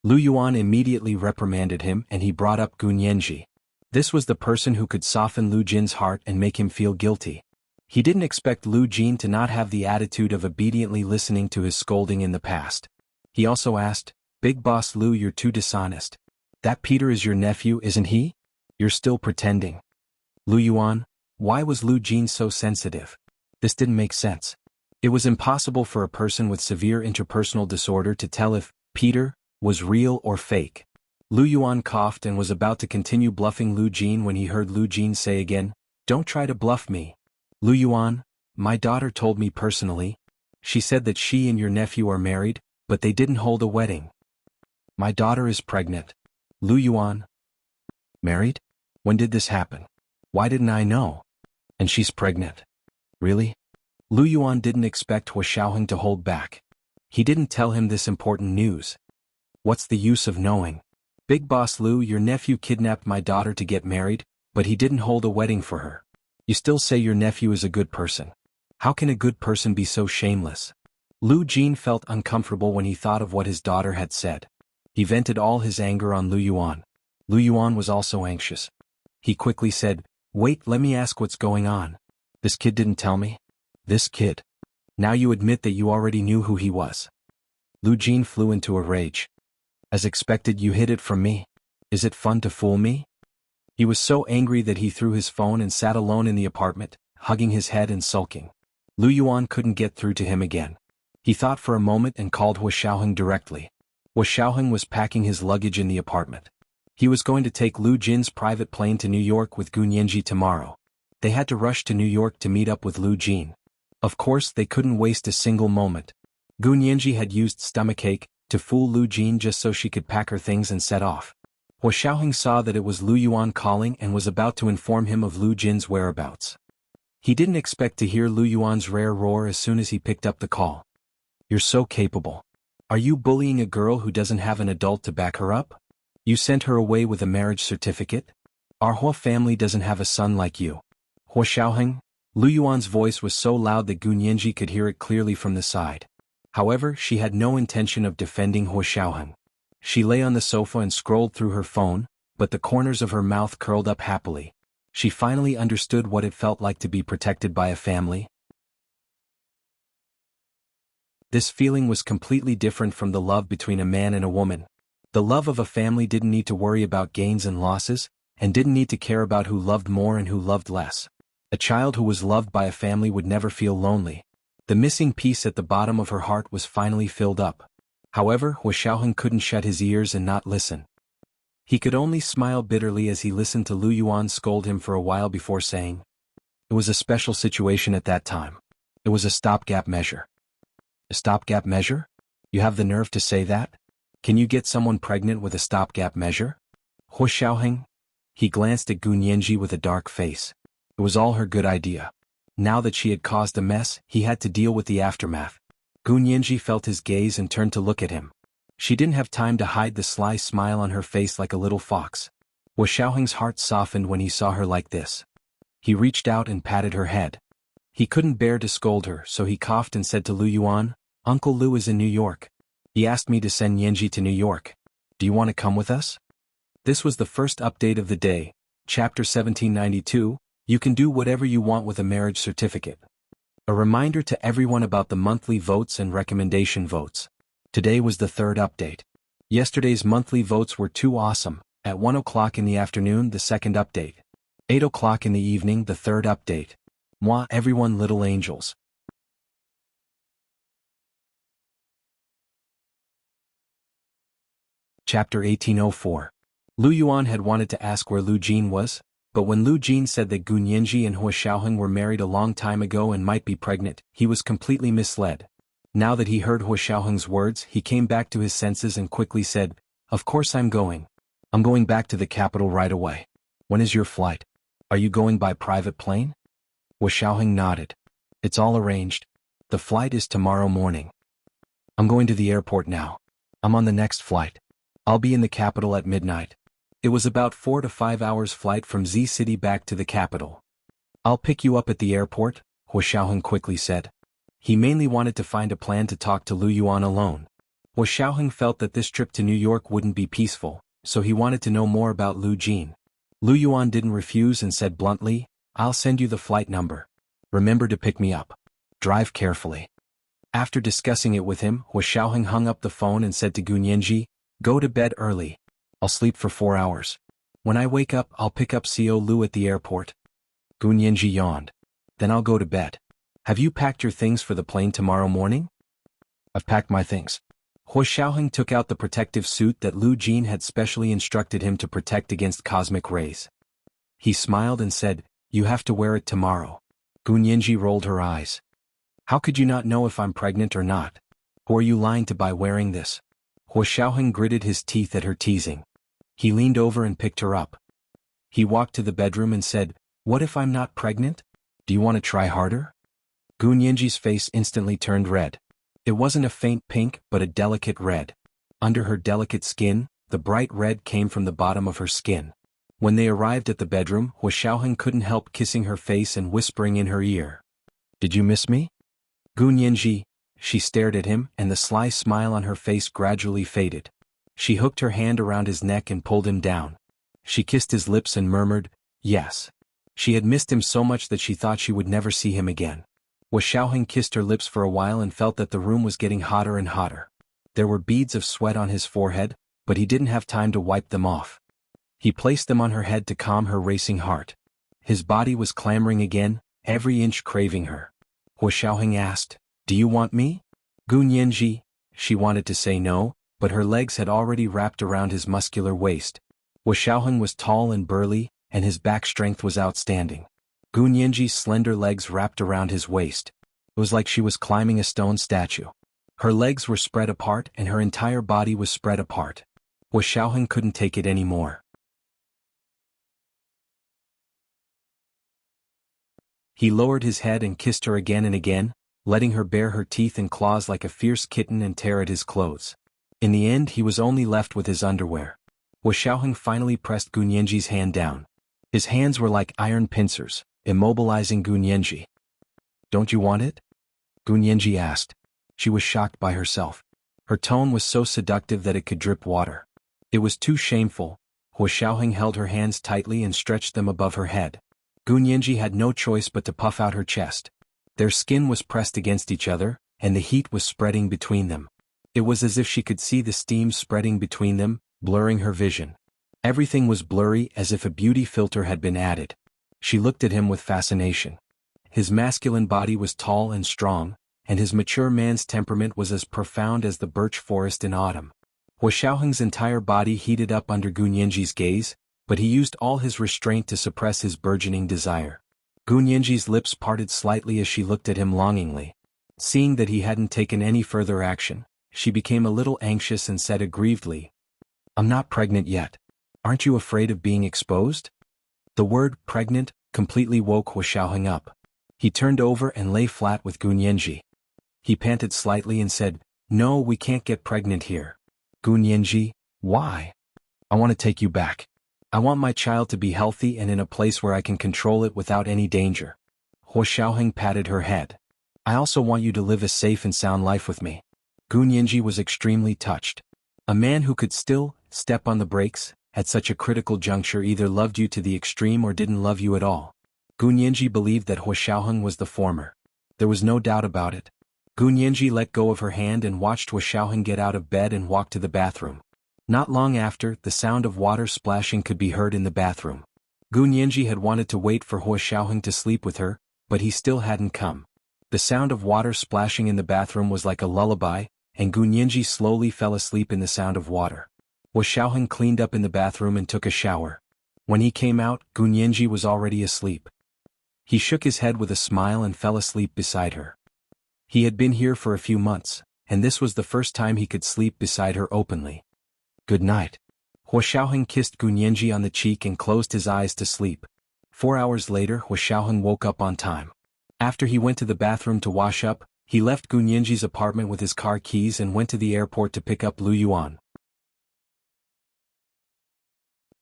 Lu Yuan immediately reprimanded him and he brought up Gunyenji. This was the person who could soften Lu Jin's heart and make him feel guilty. He didn't expect Lu Jin to not have the attitude of obediently listening to his scolding in the past. He also asked, "Big boss Lu, you're too dishonest. That Peter is your nephew, isn't he? You're still pretending." Lu Yuan, why was Lu Jin so sensitive? This didn't make sense. It was impossible for a person with severe interpersonal disorder to tell if Peter was real or fake. Lu Yuan coughed and was about to continue bluffing Lu Jin when he heard Lu Jin say again, "Don't try to bluff me. Lu Yuan, my daughter told me personally. She said that she and your nephew are married, but they didn't hold a wedding. My daughter is pregnant." Lu Yuan, married? When did this happen? Why didn't I know? And she's pregnant. Really? Lu Yuan didn't expect Hua Xiaoheng to hold back. He didn't tell him this important news. What's the use of knowing? "Big boss Lu, your nephew kidnapped my daughter to get married, but he didn't hold a wedding for her. You still say your nephew is a good person. How can a good person be so shameless?" Lu Jin felt uncomfortable when he thought of what his daughter had said. He vented all his anger on Lu Yuan. Lu Yuan was also anxious. He quickly said, "Wait, let me ask what's going on. This kid didn't tell me?" "This kid? Now you admit that you already knew who he was." Lu Jin flew into a rage. "As expected, you hid it from me. Is it fun to fool me?" He was so angry that he threw his phone and sat alone in the apartment, hugging his head and sulking. Lu Yuan couldn't get through to him again. He thought for a moment and called Hua Xiaoheng directly. Hua Xiaoheng was packing his luggage in the apartment. He was going to take Lu Jin's private plane to New York with Gunyenji tomorrow. They had to rush to New York to meet up with Lu Jin. Of course, they couldn't waste a single moment. Gunyenji had used stomachache to fool Lu Jin just so she could pack her things and set off. Hua Xiaoheng saw that it was Lu Yuan calling and was about to inform him of Lu Jin's whereabouts. He didn't expect to hear Lu Yuan's rare roar as soon as he picked up the call. "You're so capable. Are you bullying a girl who doesn't have an adult to back her up? You sent her away with a marriage certificate? Our Hua family doesn't have a son like you." "Hua Xiaoheng?" Lu Yuan's voice was so loud that Gunyenji could hear it clearly from the side. However, she had no intention of defending Hua Xiaoheng. She lay on the sofa and scrolled through her phone, but the corners of her mouth curled up happily. She finally understood what it felt like to be protected by a family. This feeling was completely different from the love between a man and a woman. The love of a family didn't need to worry about gains and losses, and didn't need to care about who loved more and who loved less. A child who was loved by a family would never feel lonely. The missing piece at the bottom of her heart was finally filled up. However, Hua Xiaoheng couldn't shut his ears and not listen. He could only smile bitterly as he listened to Lu Yuan scold him for a while before saying, "It was a special situation at that time. It was a stopgap measure." "A stopgap measure? You have the nerve to say that? Can you get someone pregnant with a stopgap measure?" Hua Xiaoheng? He glanced at Gunyenji with a dark face. It was all her good idea. Now that she had caused a mess, he had to deal with the aftermath. Gunyenji felt his gaze and turned to look at him. She didn't have time to hide the sly smile on her face like a little fox. Hua Xiaoheng's heart softened when he saw her like this. He reached out and patted her head. He couldn't bear to scold her, so he coughed and said to Lu Yuan, "Uncle Lu is in New York. He asked me to send Yenji to New York. Do you want to come with us?" This was the first update of the day, Chapter 1792, You Can Do Whatever You Want with a Marriage Certificate. A reminder to everyone about the monthly votes and recommendation votes. Today was the third update. Yesterday's monthly votes were too awesome, At 1 o'clock in the afternoon, the second update. 8 o'clock in the evening, the third update. Moi, everyone, little angels. Chapter 1804. Lu Yuan had wanted to ask where Lu Jin was, but when Lu Jin said that Gun Yanji and Hua Xiaoheng were married a long time ago and might be pregnant, he was completely misled. Now that he heard Hua Xiaoheng's words, he came back to his senses and quickly said, "Of course I'm going. I'm going back to the capital right away. When is your flight? Are you going by private plane?" Hua Xiaoheng nodded. "It's all arranged. The flight is tomorrow morning. I'm going to the airport now. I'm on the next flight. I'll be in the capital at midnight." It was about 4 to 5 hours flight from Z City back to the capital. "I'll pick you up at the airport," Hua Xiaoheng quickly said. He mainly wanted to find a plan to talk to Lu Yuan alone. Hua Xiaoheng felt that this trip to New York wouldn't be peaceful, so he wanted to know more about Lu Jin. Lu Yuan didn't refuse and said bluntly, "I'll send you the flight number. Remember to pick me up. Drive carefully." After discussing it with him, Hua Xiaoheng hung up the phone and said to Gun Yanji, "Go to bed early. I'll sleep for 4 hours. When I wake up, I'll pick up CO Lu at the airport." Gun Yanji yawned. "Then I'll go to bed. Have you packed your things for the plane tomorrow morning?" "I've packed my things." Hua Xiaoheng took out the protective suit that Lu Jin had specially instructed him to protect against cosmic rays. He smiled and said, "You have to wear it tomorrow." Gun Yanji rolled her eyes. "How could you not know if I'm pregnant or not? Who are you lying to by wearing this?" Hua Xiaoheng gritted his teeth at her teasing. He leaned over and picked her up. He walked to the bedroom and said, "What if I'm not pregnant? Do you want to try harder?" Gun Yanji's face instantly turned red. It wasn't a faint pink but a delicate red. Under her delicate skin, the bright red came from the bottom of her skin. When they arrived at the bedroom, Hua Xiaoheng couldn't help kissing her face and whispering in her ear, "Did you miss me?" Gun Yanji. She stared at him, and the sly smile on her face gradually faded. She hooked her hand around his neck and pulled him down. She kissed his lips and murmured, "Yes." She had missed him so much that she thought she would never see him again. Hua Xiaoheng kissed her lips for a while and felt that the room was getting hotter and hotter. There were beads of sweat on his forehead, but he didn't have time to wipe them off. He placed them on her head to calm her racing heart. His body was clamoring again, every inch craving her. Hua Xiaoheng asked, "Do you want me?" Gun Yanji. She wanted to say no, but her legs had already wrapped around his muscular waist. Hua Xiaoheng was tall and burly, and his back strength was outstanding. Gun Yanji's slender legs wrapped around his waist. It was like she was climbing a stone statue. Her legs were spread apart and her entire body was spread apart. Hua Xiaoheng couldn't take it anymore. He lowered his head and kissed her again and again, letting her bare her teeth and claws like a fierce kitten and tear at his clothes. In the end, he was only left with his underwear. Hua Xiaoheng finally pressed Gun Yanji's hand down. His hands were like iron pincers, immobilizing Gun Yanji. "Don't you want it?" Gun Yanji asked. She was shocked by herself. Her tone was so seductive that it could drip water. It was too shameful. Hua Xiaoheng held her hands tightly and stretched them above her head. Gun Yanji had no choice but to puff out her chest. Their skin was pressed against each other, and the heat was spreading between them. It was as if she could see the steam spreading between them, blurring her vision. Everything was blurry, as if a beauty filter had been added. She looked at him with fascination. His masculine body was tall and strong, and his mature man's temperament was as profound as the birch forest in autumn. Hua Xiaoheng's entire body heated up under Gun Yanji's gaze, but he used all his restraint to suppress his burgeoning desire. Gun Yanji's lips parted slightly as she looked at him longingly. Seeing that he hadn't taken any further action, she became a little anxious and said aggrievedly, "I'm not pregnant yet. Aren't you afraid of being exposed?" The word pregnant completely woke Hua Xiaoheng up. He turned over and lay flat with Gun Yanji. He panted slightly and said, "No, we can't get pregnant here." Gun Yanji, "Why?" "I want to take you back. I want my child to be healthy and in a place where I can control it without any danger." Hua Xiaoheng patted her head. "I also want you to live a safe and sound life with me." Gun Yanji was extremely touched. A man who could still step on the brakes at such a critical juncture either loved you to the extreme or didn't love you at all. Gun Yanji believed that Hua Xiaoheng was the former. There was no doubt about it. Gun Yanji let go of her hand and watched Hua Xiaoheng get out of bed and walk to the bathroom. Not long after, the sound of water splashing could be heard in the bathroom. Gu Nianji had wanted to wait for Hua Xiaoheng to sleep with her, but he still hadn't come. The sound of water splashing in the bathroom was like a lullaby, and Gu Nianji slowly fell asleep in the sound of water. Hua Xiaoheng cleaned up in the bathroom and took a shower. When he came out, Gu Nianji was already asleep. He shook his head with a smile and fell asleep beside her. He had been here for a few months, and this was the first time he could sleep beside her openly. Good night. Hua Xiaoheng kissed Gu Nianji on the cheek and closed his eyes to sleep. 4 hours later, Hua Xiaoheng woke up on time. After he went to the bathroom to wash up, he left Gu Nianji's apartment with his car keys and went to the airport to pick up Lu Yuan.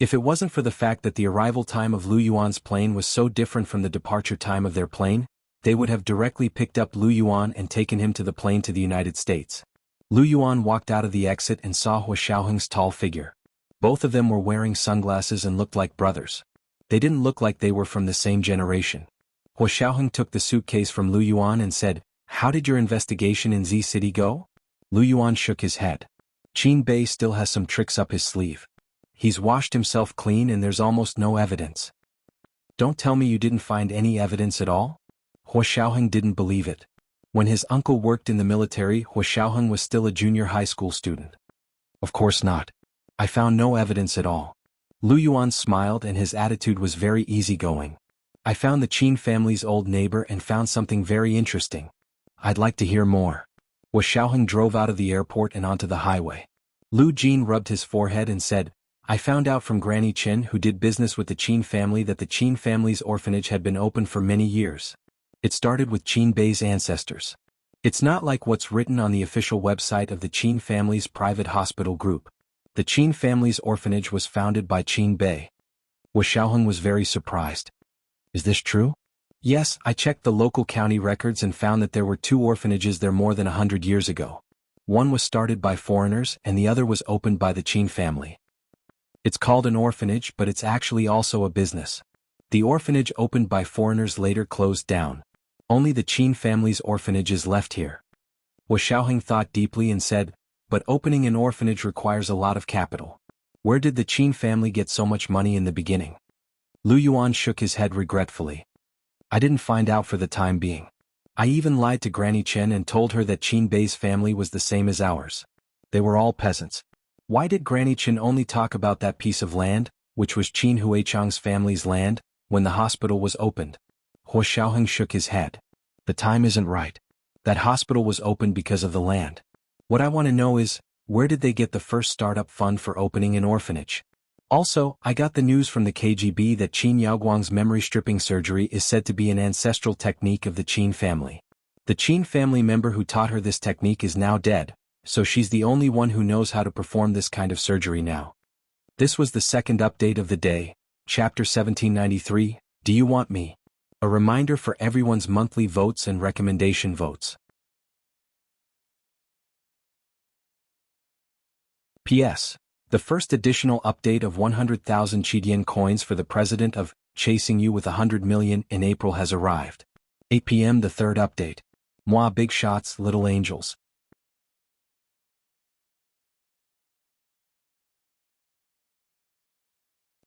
If it wasn't for the fact that the arrival time of Lu Yuan's plane was so different from the departure time of their plane, they would have directly picked up Lu Yuan and taken him to the plane to the United States. Lu Yuan walked out of the exit and saw Hua Xiaoheng's tall figure. Both of them were wearing sunglasses and looked like brothers. They didn't look like they were from the same generation. Hua Xiaoheng took the suitcase from Lu Yuan and said, "How did your investigation in Z City go?" Lu Yuan shook his head. Qin Bei still has some tricks up his sleeve. He's washed himself clean and there's almost no evidence. Don't tell me you didn't find any evidence at all? Hua Xiaoheng didn't believe it. When his uncle worked in the military, Hua Xiaoheng was still a junior high school student. Of course not. I found no evidence at all. Lu Yuan smiled and his attitude was very easygoing. I found the Qin family's old neighbor and found something very interesting. I'd like to hear more. Hua Xiaoheng drove out of the airport and onto the highway. Lu Jin rubbed his forehead and said, I found out from Granny Chen, who did business with the Qin family, that the Qin family's orphanage had been open for many years. It started with Qin Bei's ancestors. It's not like what's written on the official website of the Qin family's private hospital group. The Qin family's orphanage was founded by Qin Bei. Hua Xiaoheng was very surprised. Is this true? Yes, I checked the local county records and found that there were 2 orphanages there more than 100 years ago. One was started by foreigners and the other was opened by the Qin family. It's called an orphanage, but it's actually also a business. The orphanage opened by foreigners later closed down. Only the Qin family's orphanage is left here. Hua Xiaoheng thought deeply and said, but opening an orphanage requires a lot of capital. Where did the Qin family get so much money in the beginning? Lu Yuan shook his head regretfully. I didn't find out for the time being. I even lied to Granny Chen and told her that Qin Bei's family was the same as ours. They were all peasants. Why did Granny Chen only talk about that piece of land, which was Qin Huichang's family's land, when the hospital was opened? Hua Xiaoheng shook his head. The time isn't right. That hospital was opened because of the land. What I want to know is, where did they get the first startup fund for opening an orphanage? Also, I got the news from the KGB that Qin Yaoguang's memory stripping surgery is said to be an ancestral technique of the Qin family. The Qin family member who taught her this technique is now dead, so she's the only one who knows how to perform this kind of surgery now. This was the second update of the day, Chapter 1793, Do You Want Me? A reminder for everyone's monthly votes and recommendation votes. P.S. The first additional update of 100,000 Qidian coins for the president of Chasing You with 100 million in April has arrived. 8 p.m. The third update. Moi Big Shots, Little Angels.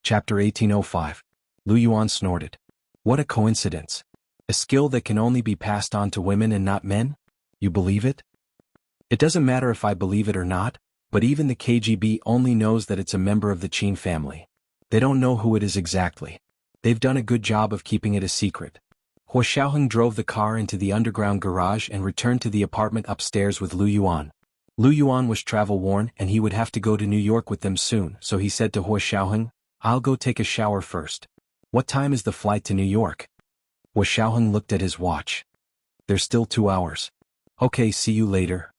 Chapter 1805. Lu Yuan snorted. What a coincidence. A skill that can only be passed on to women and not men? You believe it? It doesn't matter if I believe it or not, but even the KGB only knows that it's a member of the Qin family. They don't know who it is exactly. They've done a good job of keeping it a secret. Hua Xiaoheng drove the car into the underground garage and returned to the apartment upstairs with Lu Yuan. Lu Yuan was travel-worn and he would have to go to New York with them soon, so he said to Hua Xiaoheng, I'll go take a shower first. What time is the flight to New York? Hua Xiaoheng looked at his watch. There's still 2 hours. Okay, see you later.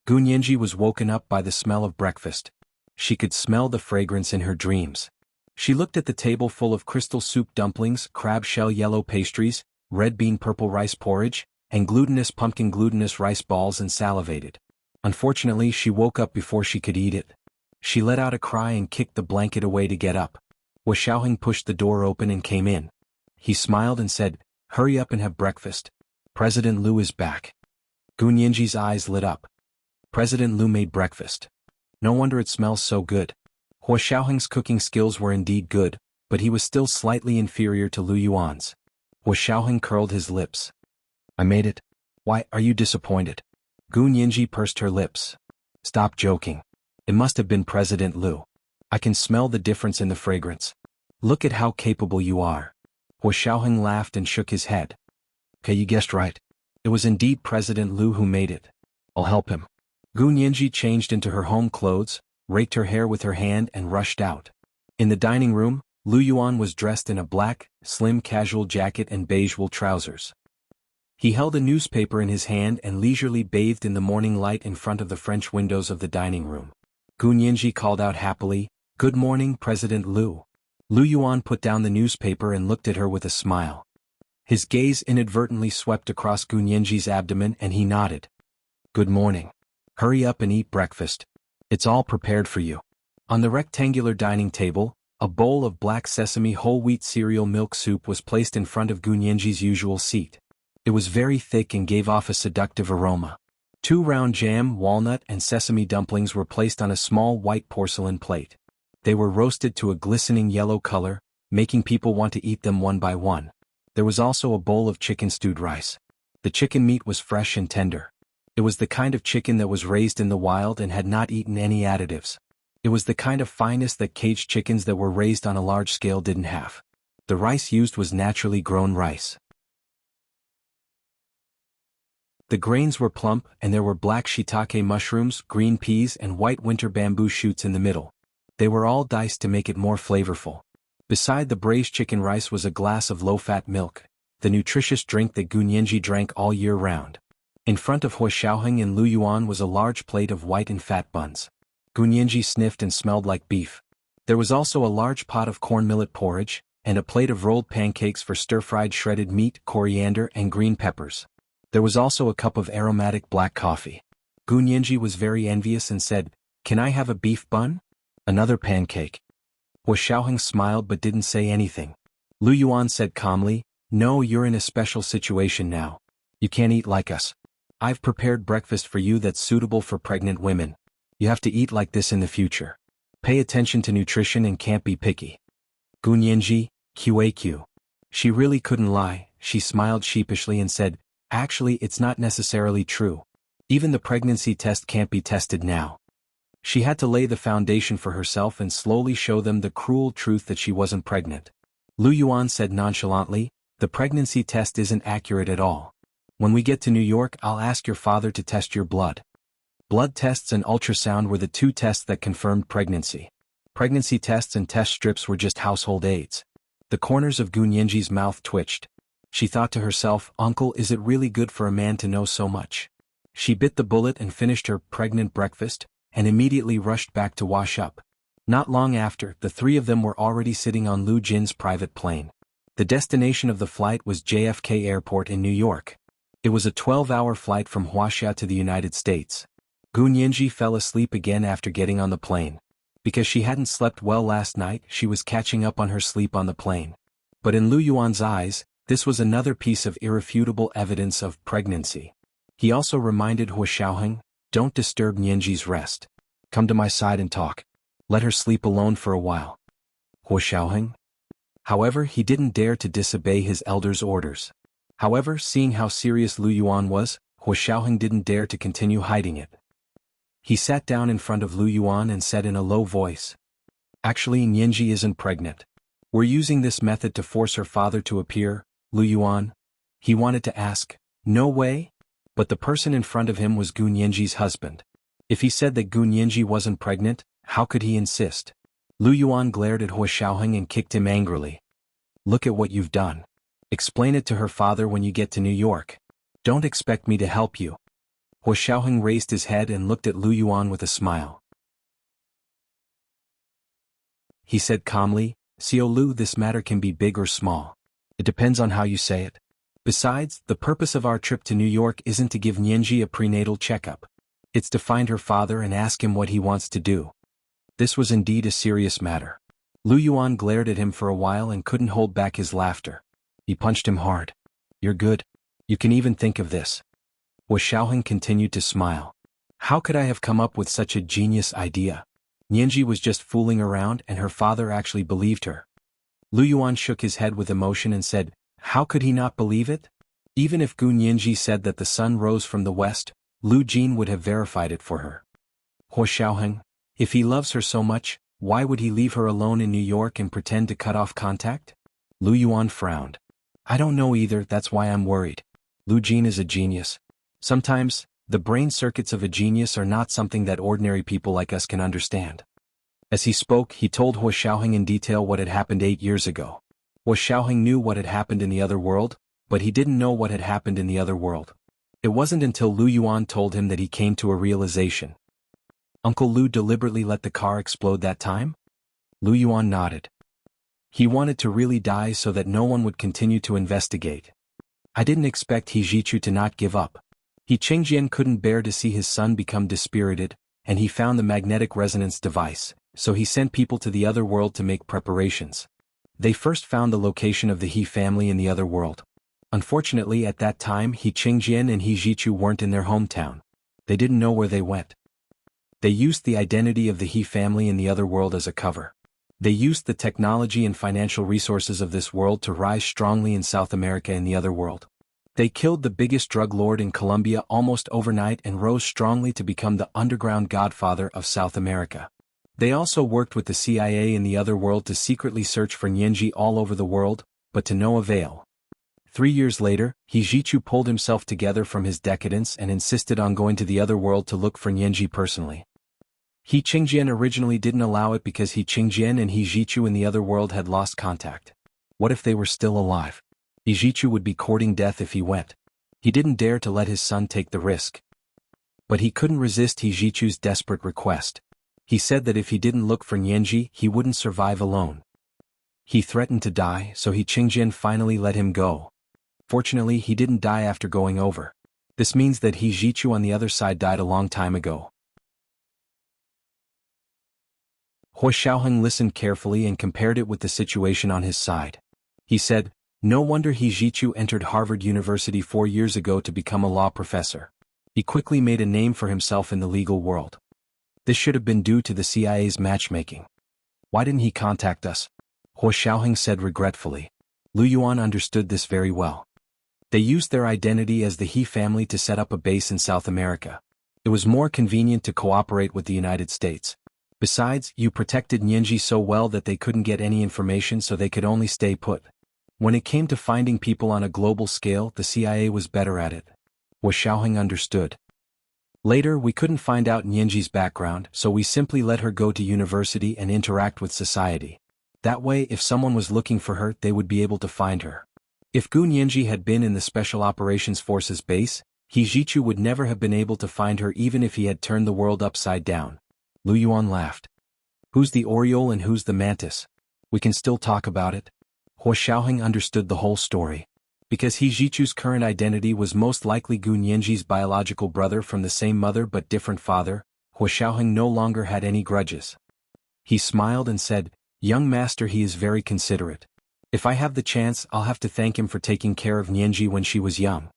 Gu Nianji was woken up by the smell of breakfast. She could smell the fragrance in her dreams. She looked at the table full of crystal soup dumplings, crab shell yellow pastries, red bean purple rice porridge, and glutinous pumpkin glutinous rice balls and salivated. Unfortunately, she woke up before she could eat it. She let out a cry and kicked the blanket away to get up. Hua Xiaoheng pushed the door open and came in. He smiled and said, Hurry up and have breakfast. President Lu is back. Gu Nianji's eyes lit up. President Lu made breakfast. No wonder it smells so good. Hua Xiaoheng's cooking skills were indeed good, but he was still slightly inferior to Lu Yuan's. Hua Xiaoheng curled his lips. I made it. Why, are you disappointed? Gu Nianji pursed her lips. Stop joking. It must have been President Lu. I can smell the difference in the fragrance. Look at how capable you are. Hua Xiaoheng laughed and shook his head. Okay, you guessed right. It was indeed President Lu who made it. I'll help him. Gu Nianji changed into her home clothes, raked her hair with her hand and rushed out. In the dining room, Lu Yuan was dressed in a black, slim casual jacket and beige wool trousers. He held a newspaper in his hand and leisurely bathed in the morning light in front of the French windows of the dining room. Gu Nianji called out happily, "Good morning, President Lu." Lu Yuan put down the newspaper and looked at her with a smile. His gaze inadvertently swept across Gu Nianji's abdomen and he nodded. Good morning. Hurry up and eat breakfast. It's all prepared for you. On the rectangular dining table, a bowl of black sesame whole wheat cereal milk soup was placed in front of Gu Nianji's usual seat. It was very thick and gave off a seductive aroma. 2 round jam, walnut and sesame dumplings were placed on a small white porcelain plate. They were roasted to a glistening yellow color, making people want to eat them one by one. There was also a bowl of chicken stewed rice. The chicken meat was fresh and tender. It was the kind of chicken that was raised in the wild and had not eaten any additives. It was the kind of fineness that caged chickens that were raised on a large scale didn't have. The rice used was naturally grown rice. The grains were plump and there were black shiitake mushrooms, green peas and white winter bamboo shoots in the middle. They were all diced to make it more flavorful. Beside the braised chicken rice was a glass of low-fat milk, the nutritious drink that Gu Nianji drank all year round. In front of Hua Xiaoheng and Lu Yuan was a large plate of white and fat buns. Gu Nianji sniffed and smelled like beef. There was also a large pot of corn millet porridge, and a plate of rolled pancakes for stir-fried shredded meat, coriander and green peppers. There was also a cup of aromatic black coffee. Gu Nianji was very envious and said, "Can I have a beef bun?" Another pancake. Hua Xiaoheng smiled but didn't say anything. Lu Yuan said calmly, "No, you're in a special situation now. You can't eat like us. I've prepared breakfast for you that's suitable for pregnant women. You have to eat like this in the future. Pay attention to nutrition and can't be picky." Gu Nianji, QAQ. She really couldn't lie. She smiled sheepishly and said, "Actually, it's not necessarily true. Even the pregnancy test can't be tested now." She had to lay the foundation for herself and slowly show them the cruel truth that she wasn't pregnant. Lu Yuan said nonchalantly, "The pregnancy test isn't accurate at all. When we get to New York, I'll ask your father to test your blood." Blood tests and ultrasound were the 2 tests that confirmed pregnancy. Pregnancy tests and test strips were just household aids. The corners of Gu Nianji's mouth twitched. She thought to herself, "Uncle, is it really good for a man to know so much?" She bit the bullet and finished her pregnant breakfast, and immediately rushed back to wash up. Not long after, the 3 of them were already sitting on Lu Jin's private plane. The destination of the flight was JFK Airport in New York. It was a 12-hour flight from Huaxia to the United States. Gu Nianji fell asleep again after getting on the plane. Because she hadn't slept well last night, she was catching up on her sleep on the plane. But in Lu Yuan's eyes, this was another piece of irrefutable evidence of pregnancy. He also reminded Hua Xiaoheng, "Don't disturb Nianji's rest. Come to my side and talk. Let her sleep alone for a while." Hua Xiaoheng? However, he didn't dare to disobey his elder's orders. However, seeing how serious Lu Yuan was, Hua Xiaoheng didn't dare to continue hiding it. He sat down in front of Lu Yuan and said in a low voice, "Actually, Nianji isn't pregnant. We're using this method to force her father to appear, Lu Yuan." He wanted to ask, "No way?" But the person in front of him was Gu Nianji's husband. If he said that Gu Nianji wasn't pregnant, how could he insist? Lu Yuan glared at Hua Xiaoheng and kicked him angrily. "Look at what you've done. Explain it to her father when you get to New York. Don't expect me to help you." Hua Xiaoheng raised his head and looked at Lu Yuan with a smile. He said calmly, "Xiao Lu, this matter can be big or small. It depends on how you say it. Besides, the purpose of our trip to New York isn't to give Nianji a prenatal checkup. It's to find her father and ask him what he wants to do." This was indeed a serious matter. Lu Yuan glared at him for a while and couldn't hold back his laughter. He punched him hard. "You're good. You can even think of this." Hua Xiaoheng continued to smile. How could I have come up with such a genius idea? Nianji was just fooling around and her father actually believed her. Lu Yuan shook his head with emotion and said, how could he not believe it? Even if Gu Nianji said that the sun rose from the west, Lu Jin would have verified it for her. Huo Xiaoheng, if he loves her so much, why would he leave her alone in New York and pretend to cut off contact? Lu Yuan frowned. I don't know either, that's why I'm worried. Lu Jin is a genius. Sometimes, the brain circuits of a genius are not something that ordinary people like us can understand. As he spoke, he told Huo Xiaoheng in detail what had happened 8 years ago. Huo Xiaoheng knew what had happened in the other world, but he didn't know what had happened in the other world. It wasn't until Lu Yuan told him that he came to a realization. Uncle Lu deliberately let the car explode that time? Lu Yuan nodded. He wanted to really die so that no one would continue to investigate. I didn't expect He Zhichu to not give up. He Qingjian couldn't bear to see his son become dispirited, and he found the magnetic resonance device, so he sent people to the other world to make preparations. They first found the location of the He family in the other world. Unfortunately at that time He Qingjian and He Zhichu weren't in their hometown. They didn't know where they went. They used the identity of the He family in the other world as a cover. They used the technology and financial resources of this world to rise strongly in South America in the other world. They killed the biggest drug lord in Colombia almost overnight and rose strongly to become the underground godfather of South America. They also worked with the CIA in the other world to secretly search for Nianji all over the world, but to no avail. 3 years later, He Zhichu pulled himself together from his decadence and insisted on going to the other world to look for Nianji personally. He Qingjian originally didn't allow it because He Qingjian and He Zhichu in the other world had lost contact. What if they were still alive? He Zhichu would be courting death if he went. He didn't dare to let his son take the risk. But he couldn't resist He Zhichu's desperate request. He said that if he didn't look for Nianji, he wouldn't survive alone. He threatened to die, so He Qingjian finally let him go. Fortunately, he didn't die after going over. This means that He Zhichu on the other side died a long time ago. Huo Xiaoheng listened carefully and compared it with the situation on his side. He said, no wonder He Zhichu entered Harvard University 4 years ago to become a law professor. He quickly made a name for himself in the legal world. This should have been due to the CIA's matchmaking. Why didn't he contact us? Huo Xiaoheng said regretfully. Lu Yuan understood this very well. They used their identity as the He family to set up a base in South America. It was more convenient to cooperate with the United States. Besides, you protected Nianji so well that they couldn't get any information, so they could only stay put. When it came to finding people on a global scale, the CIA was better at it. Huo Xiaoheng understood. Later, we couldn't find out Nianji's background, so we simply let her go to university and interact with society. That way, if someone was looking for her, they would be able to find her. If Gu Nianji had been in the Special Operations Forces base, He Zhichu would never have been able to find her even if he had turned the world upside down. Lu Yuan laughed. Who's the Oriole and who's the Mantis? We can still talk about it. Huo Xiaoheng understood the whole story. Because He Zhichu's current identity was most likely Gu Nianji's biological brother from the same mother but different father, Huo Xiaoheng no longer had any grudges. He smiled and said, young master, he is very considerate. If I have the chance, I'll have to thank him for taking care of Nianji when she was young.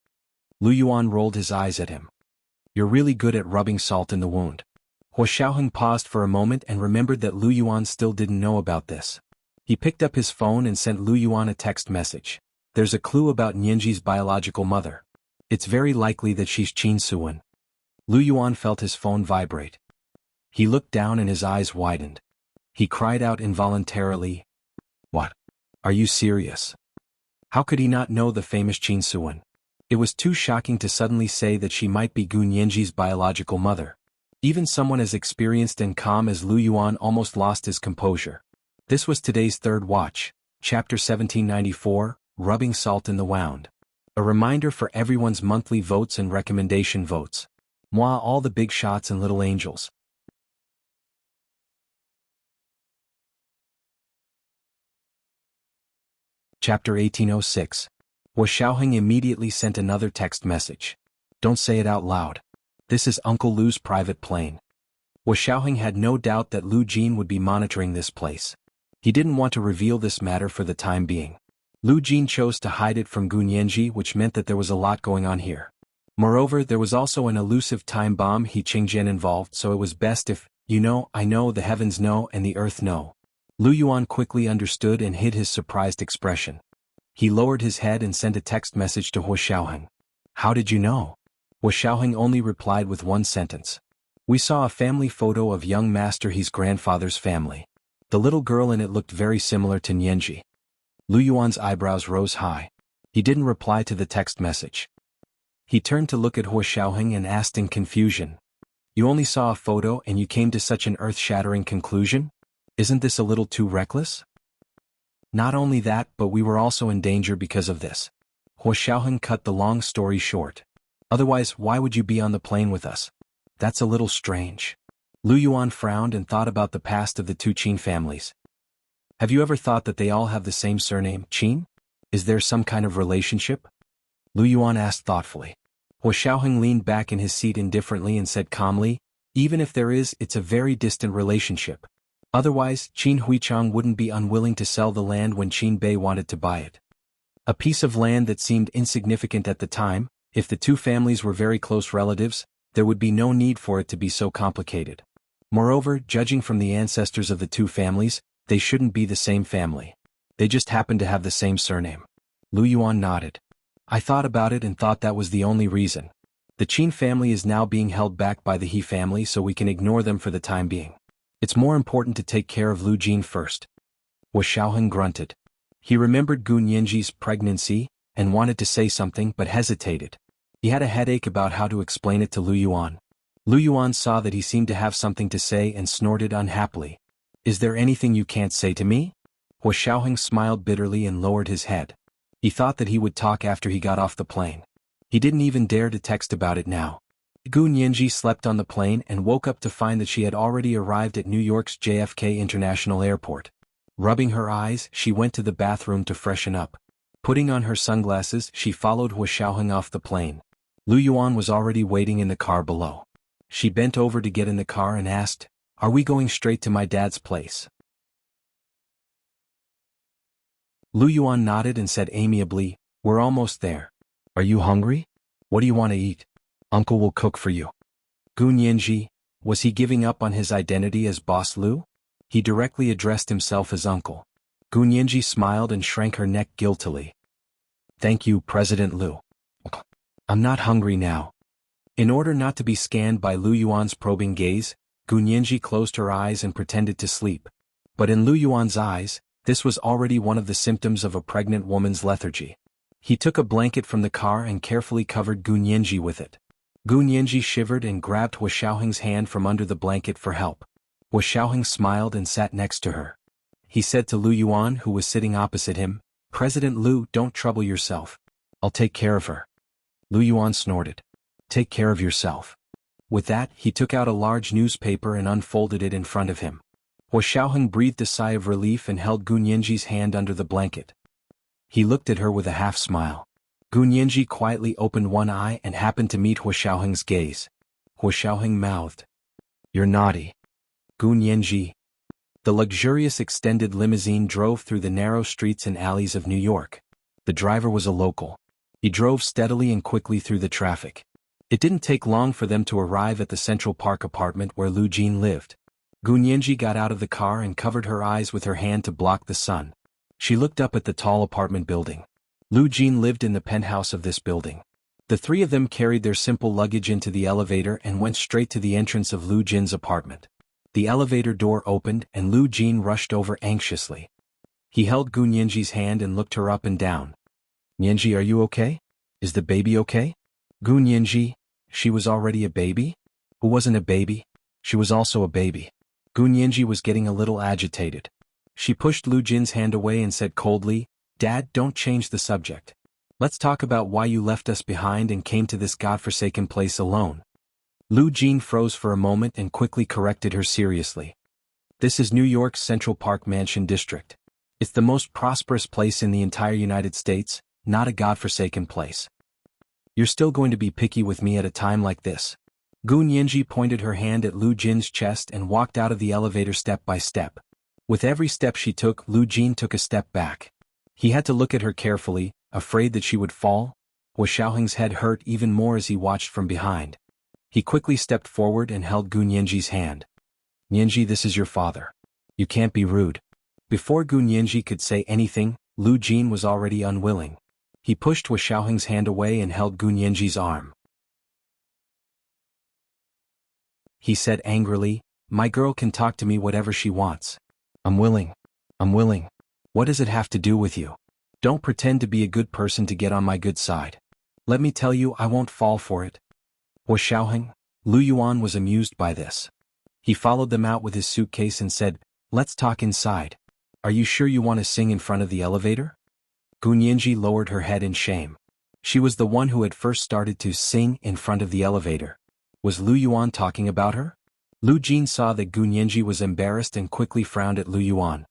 Lu Yuan rolled his eyes at him. You're really good at rubbing salt in the wound. Huo Xiaoheng paused for a moment and remembered that Lu Yuan still didn't know about this. He picked up his phone and sent Lu Yuan a text message. There's a clue about Nianji's biological mother. It's very likely that she's Qin Suwen. Lu Yuan felt his phone vibrate. He looked down and his eyes widened. He cried out involuntarily. What? Are you serious? How could he not know the famous Qin Suwen? It was too shocking to suddenly say that she might be Gu Nianji's biological mother. Even someone as experienced and calm as Lu Yuan almost lost his composure. This was today's third watch, Chapter 1794, Rubbing Salt in the Wound. A reminder for everyone's monthly votes and recommendation votes. Moi all the big shots and little angels. Chapter 1806. Huo Xiaoheng immediately sent another text message. Don't say it out loud. This is Uncle Lu's private plane. Huo Xiaoheng had no doubt that Lu Jin would be monitoring this place. He didn't want to reveal this matter for the time being. Lu Jin chose to hide it from Gu Nianji, which meant that there was a lot going on here. Moreover, there was also an elusive time bomb He Qingjian involved, so it was best if, I know, the heavens know and the earth know. Lu Yuan quickly understood and hid his surprised expression. He lowered his head and sent a text message to Hua Xiaoheng. How did you know? Hua Xiaoheng only replied with one sentence. We saw a family photo of young Master He's grandfather's family. The little girl in it looked very similar to Nianji. Lu Yuan's eyebrows rose high. He didn't reply to the text message. He turned to look at Hua Xiaoheng and asked in confusion. You only saw a photo and you came to such an earth-shattering conclusion? Isn't this a little too reckless? Not only that, but we were also in danger because of this. Hua Xiaoheng cut the long story short. Otherwise, why would you be on the plane with us? That's a little strange. Lu Yuan frowned and thought about the past of the two Qin families. Have you ever thought that they all have the same surname, Qin? Is there some kind of relationship? Lu Yuan asked thoughtfully. Hua Xiaoheng leaned back in his seat indifferently and said calmly, even if there is, it's a very distant relationship. Otherwise, Qin Huichang wouldn't be unwilling to sell the land when Qin Bei wanted to buy it. A piece of land that seemed insignificant at the time, if the two families were very close relatives, there would be no need for it to be so complicated. Moreover, judging from the ancestors of the two families, they shouldn't be the same family. They just happen to have the same surname. Lu Yuan nodded. I thought about it and thought that was the only reason. The Qin family is now being held back by the He family, so we can ignore them for the time being. It's more important to take care of Lu Jin first. Hua Xiaoheng grunted. He remembered Gu Nianji's pregnancy, and wanted to say something but hesitated. He had a headache about how to explain it to Lu Yuan. Lu Yuan saw that he seemed to have something to say and snorted unhappily. Is there anything you can't say to me? Hua Xiaoheng smiled bitterly and lowered his head. He thought that he would talk after he got off the plane. He didn't even dare to text about it now. Gu Nianji slept on the plane and woke up to find that she had already arrived at New York's JFK International Airport. Rubbing her eyes, she went to the bathroom to freshen up. Putting on her sunglasses, she followed Hua Xiaoheng off the plane. Lu Yuan was already waiting in the car below. She bent over to get in the car and asked, Are we going straight to my dad's place? Lu Yuan nodded and said amiably, We're almost there. Are you hungry? What do you want to eat? Uncle will cook for you. Gu Nianji, was he giving up on his identity as Boss Lu? He directly addressed himself as uncle. Gu Nianji smiled and shrank her neck guiltily. Thank you, President Lu. I'm not hungry now. In order not to be scanned by Lu Yuan's probing gaze, Gu Nianji closed her eyes and pretended to sleep. But in Lu Yuan's eyes, this was already one of the symptoms of a pregnant woman's lethargy. He took a blanket from the car and carefully covered Gu Nianji with it. Gu Nianji shivered and grabbed Hua Xiaoheng's hand from under the blanket for help. Hua Xiaoheng smiled and sat next to her. He said to Lu Yuan, who was sitting opposite him, President Lu, don't trouble yourself. I'll take care of her. Lu Yuan snorted. Take care of yourself. With that, he took out a large newspaper and unfolded it in front of him. Hua Xiaoheng breathed a sigh of relief and held Gu Nianji's hand under the blanket. He looked at her with a half-smile. Gu Nianji quietly opened one eye and happened to meet Hua Xiaoheng's gaze. Hua Xiaoheng mouthed. You're naughty. Gu Nianji. The luxurious extended limousine drove through the narrow streets and alleys of New York. The driver was a local. He drove steadily and quickly through the traffic. It didn't take long for them to arrive at the Central Park apartment where Lu Jin lived. Gu Nianji got out of the car and covered her eyes with her hand to block the sun. She looked up at the tall apartment building. Lu Jin lived in the penthouse of this building. The three of them carried their simple luggage into the elevator and went straight to the entrance of Lu Jin's apartment. The elevator door opened and Lu Jin rushed over anxiously. He held Gu Nianji's hand and looked her up and down. Nianji, are you okay? Is the baby okay? Gu Nianji, she was already a baby? Who wasn't a baby? She was also a baby. Gu Nianji was getting a little agitated. She pushed Lu Jin's hand away and said coldly, Dad, don't change the subject. Let's talk about why you left us behind and came to this godforsaken place alone. Lu Jin froze for a moment and quickly corrected her seriously. This is New York's Central Park Mansion District. It's the most prosperous place in the entire United States, not a godforsaken place. You're still going to be picky with me at a time like this. Gu Nianji pointed her hand at Lu Jin's chest and walked out of the elevator step by step. With every step she took, Lu Jin took a step back. He had to look at her carefully, afraid that she would fall. Xiaoheng's head hurt even more as he watched from behind. He quickly stepped forward and held Gu Nianji's hand. Nianji, this is your father. You can't be rude. Before Gu Nianji could say anything, Lu Jin was already unwilling. He pushed Xiaoheng's hand away and held Gu Nianji's arm. He said angrily, my girl can talk to me whatever she wants. I'm willing. I'm willing. What does it have to do with you? Don't pretend to be a good person to get on my good side. Let me tell you, I won't fall for it. Xiaoheng, Lu Yuan was amused by this. He followed them out with his suitcase and said, let's talk inside. Are you sure you want to sing in front of the elevator? Gu Nianji lowered her head in shame. She was the one who had first started to sing in front of the elevator. Was Lu Yuan talking about her? Lu Jin saw that Gu Nianji was embarrassed and quickly frowned at Lu Yuan.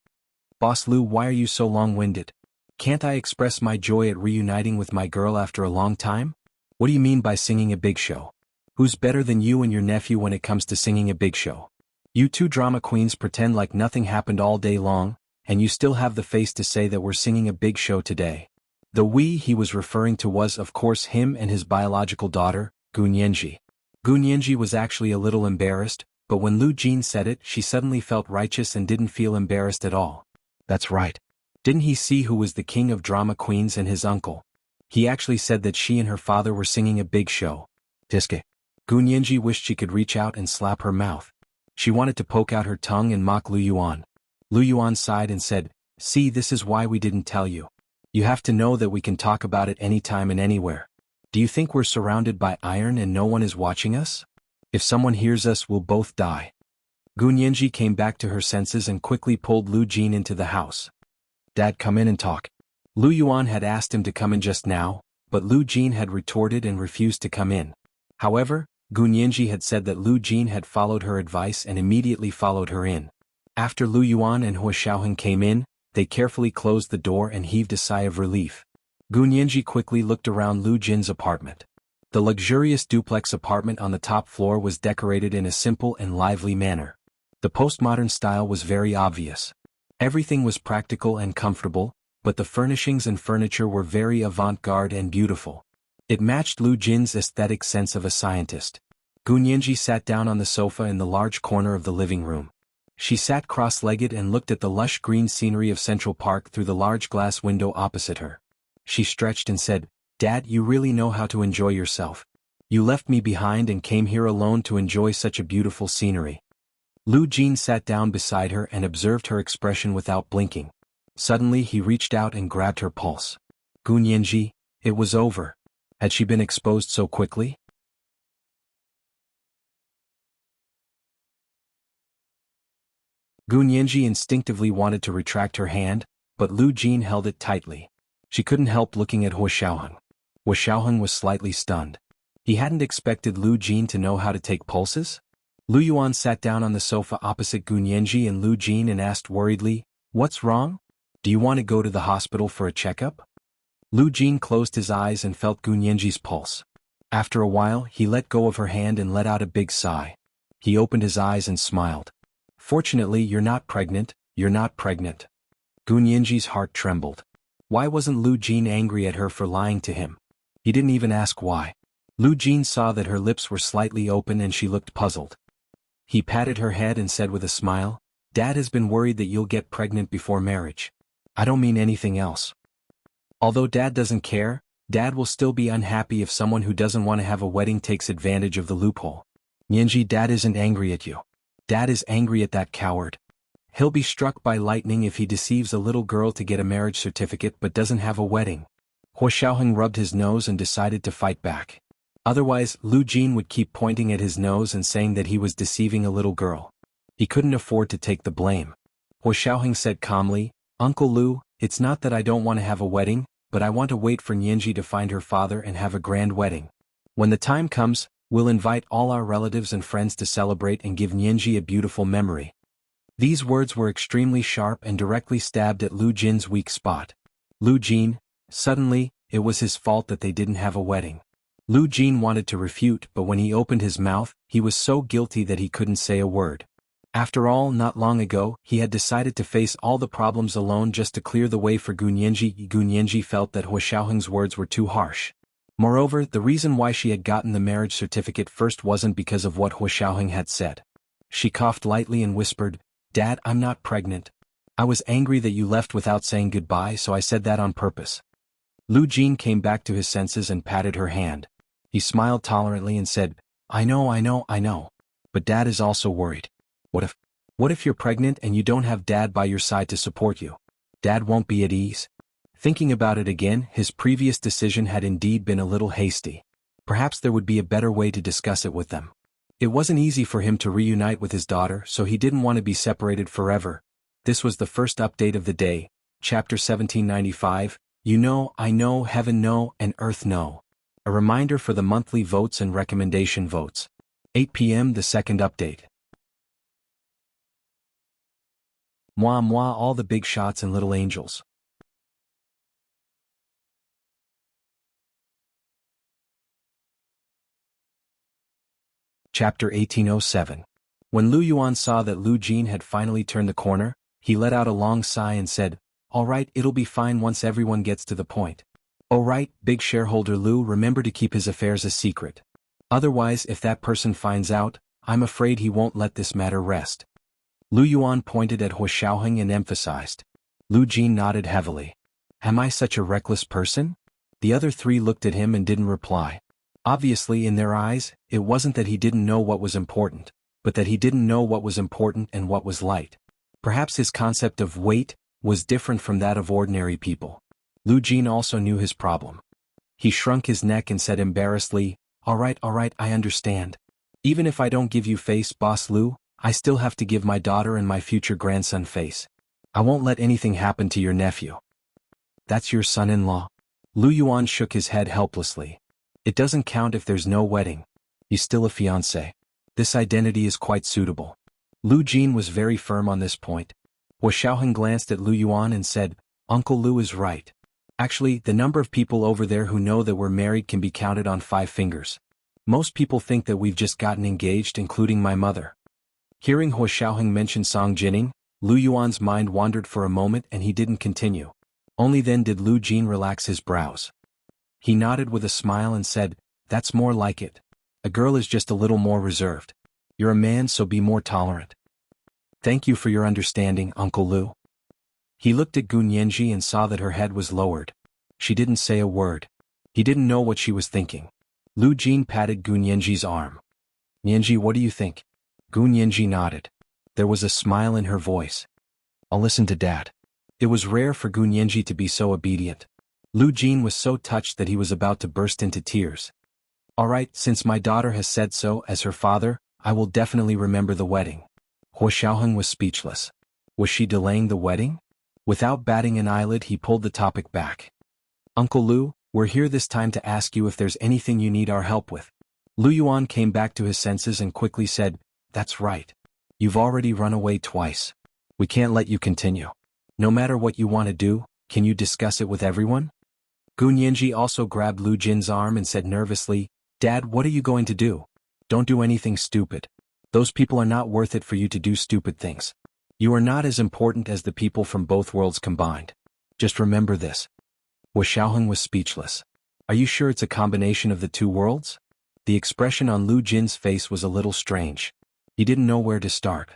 Boss Lu, why are you so long-winded? Can't I express my joy at reuniting with my girl after a long time? What do you mean by singing a big show? Who's better than you and your nephew when it comes to singing a big show? You two drama queens pretend like nothing happened all day long, and you still have the face to say that we're singing a big show today. The we he was referring to was of course him and his biological daughter, Gu Nianji. Gu Nianji was actually a little embarrassed, but when Lu Jin said it she suddenly felt righteous and didn't feel embarrassed at all. That's right. Didn't he see who was the king of drama queens and his uncle? He actually said that she and her father were singing a big show. Tiske. Gu Nianji wished she could reach out and slap her mouth. She wanted to poke out her tongue and mock Lu Yuan. Lu Yuan sighed and said, see, this is why we didn't tell you. You have to know that we can talk about it anytime and anywhere. Do you think we're surrounded by iron and no one is watching us? If someone hears us, we'll both die. Gu Nianji came back to her senses and quickly pulled Lu Jin into the house. Dad, come in and talk. Lu Yuan had asked him to come in just now, but Lu Jin had retorted and refused to come in. However, Gu Nianji had said that Lu Jin had followed her advice and immediately followed her in. After Lu Yuan and Xiaoheng came in, they carefully closed the door and heaved a sigh of relief. Gu Nianji quickly looked around Lu Jin's apartment. The luxurious duplex apartment on the top floor was decorated in a simple and lively manner. The postmodern style was very obvious. Everything was practical and comfortable, but the furnishings and furniture were very avant-garde and beautiful. It matched Lu Jin's aesthetic sense of a scientist. Gu Nianji sat down on the sofa in the large corner of the living room. She sat cross-legged and looked at the lush green scenery of Central Park through the large glass window opposite her. She stretched and said, Dad, you really know how to enjoy yourself. You left me behind and came here alone to enjoy such a beautiful scenery. Lu Jin sat down beside her and observed her expression without blinking. Suddenly he reached out and grabbed her pulse. Gu Nianji, it was over. Had she been exposed so quickly? Gu Nianji instinctively wanted to retract her hand, but Lu Jin held it tightly. She couldn't help looking at Xiaoheng. Xiaoheng was slightly stunned. He hadn't expected Lu Jin to know how to take pulses? Lu Yuan sat down on the sofa opposite Gu Nianji and Lu Jin and asked worriedly, What's wrong? Do you want to go to the hospital for a checkup? Lu Jin closed his eyes and felt Gu Nianji's pulse. After a while, he let go of her hand and let out a big sigh. He opened his eyes and smiled. Fortunately, you're not pregnant, you're not pregnant. Gu Nianji's heart trembled. Why wasn't Lu Jin angry at her for lying to him? He didn't even ask why. Lu Jin saw that her lips were slightly open and she looked puzzled. He patted her head and said with a smile, Dad has been worried that you'll get pregnant before marriage. I don't mean anything else. Although Dad doesn't care, Dad will still be unhappy if someone who doesn't want to have a wedding takes advantage of the loophole. Nianji, Dad isn't angry at you. Dad is angry at that coward. He'll be struck by lightning if he deceives a little girl to get a marriage certificate but doesn't have a wedding. Xiaoheng rubbed his nose and decided to fight back. Otherwise, Lu Jin would keep pointing at his nose and saying that he was deceiving a little girl. He couldn't afford to take the blame. Xiaoheng said calmly, Uncle Lu, it's not that I don't want to have a wedding, but I want to wait for Nianji to find her father and have a grand wedding. When the time comes, we'll invite all our relatives and friends to celebrate and give Nianji a beautiful memory. These words were extremely sharp and directly stabbed at Lu Jin's weak spot. Lu Jin, suddenly, it was his fault that they didn't have a wedding. Lu Jin wanted to refute, but when he opened his mouth, he was so guilty that he couldn't say a word. After all, not long ago, he had decided to face all the problems alone just to clear the way for Gu Nianji. Gu Nianji felt that Xiaoheng's words were too harsh. Moreover, the reason why she had gotten the marriage certificate first wasn't because of what Hua Xiaoheng had said. She coughed lightly and whispered, "Dad, I'm not pregnant. I was angry that you left without saying goodbye, so I said that on purpose." Lu Jin came back to his senses and patted her hand. He smiled tolerantly and said, I know. But Dad is also worried. What if you're pregnant and you don't have Dad by your side to support you? Dad won't be at ease. Thinking about it again, his previous decision had indeed been a little hasty. Perhaps there would be a better way to discuss it with them. It wasn't easy for him to reunite with his daughter, so he didn't want to be separated forever. This was the first update of the day, chapter 1795, You know, I know, heaven know, and earth know. A reminder for the monthly votes and recommendation votes. 8 p.m. the second update. Moi moi all the big shots and little angels. Chapter 1807. When Lu Yuan saw that Lu Jin had finally turned the corner, he let out a long sigh and said, All right, it'll be fine once everyone gets to the point. Oh right, big shareholder Lu, remember to keep his affairs a secret. Otherwise, if that person finds out, I'm afraid he won't let this matter rest. Lu Yuan pointed at Hua Xiaoheng and emphasized. Lu Jin nodded heavily. Am I such a reckless person? The other three looked at him and didn't reply. Obviously, in their eyes, it wasn't that he didn't know what was important, but that he didn't know what was important and what was light. Perhaps his concept of weight was different from that of ordinary people. Lu Jin also knew his problem. He shrunk his neck and said embarrassedly, All right, I understand. Even if I don't give you face, Boss Lu, I still have to give my daughter and my future grandson face. I won't let anything happen to your nephew. That's your son-in-law? Lu Yuan shook his head helplessly. It doesn't count if there's no wedding. He's still a fiancé. This identity is quite suitable. Lu Jin was very firm on this point. Hua Xiaoheng glanced at Lu Yuan and said, Uncle Lu is right. Actually, the number of people over there who know that we're married can be counted on 5 fingers. Most people think that we've just gotten engaged, including my mother. Hearing Hua Xiaoheng mention Song Jining, Lu Yuan's mind wandered for a moment and he didn't continue. Only then did Lu Jin relax his brows. He nodded with a smile and said, That's more like it. A girl is just a little more reserved. You're a man, so be more tolerant. Thank you for your understanding, Uncle Lu. He looked at Gu Nianji and saw that her head was lowered. She didn't say a word. He didn't know what she was thinking. Lu Jin patted Gu Nianji's arm. Nianji, what do you think? Gu Nianji nodded. There was a smile in her voice. I'll listen to Dad. It was rare for Gu Nianji to be so obedient. Lu Jin was so touched that he was about to burst into tears. All right, since my daughter has said so, as her father, I will definitely remember the wedding. Hua Xiaoheng was speechless. Was she delaying the wedding? Without batting an eyelid, he pulled the topic back. Uncle Lu, we're here this time to ask you if there's anything you need our help with. Lu Yuan came back to his senses and quickly said, That's right. You've already run away twice. We can't let you continue. No matter what you want to do, can you discuss it with everyone? Gu Nianji also grabbed Lu Jin's arm and said nervously, Dad, what are you going to do? Don't do anything stupid. Those people are not worth it for you to do stupid things. You are not as important as the people from both worlds combined. Just remember this. Hua Xiaoheng was speechless. Are you sure it's a combination of the 2 worlds? The expression on Lu Jin's face was a little strange. He didn't know where to start.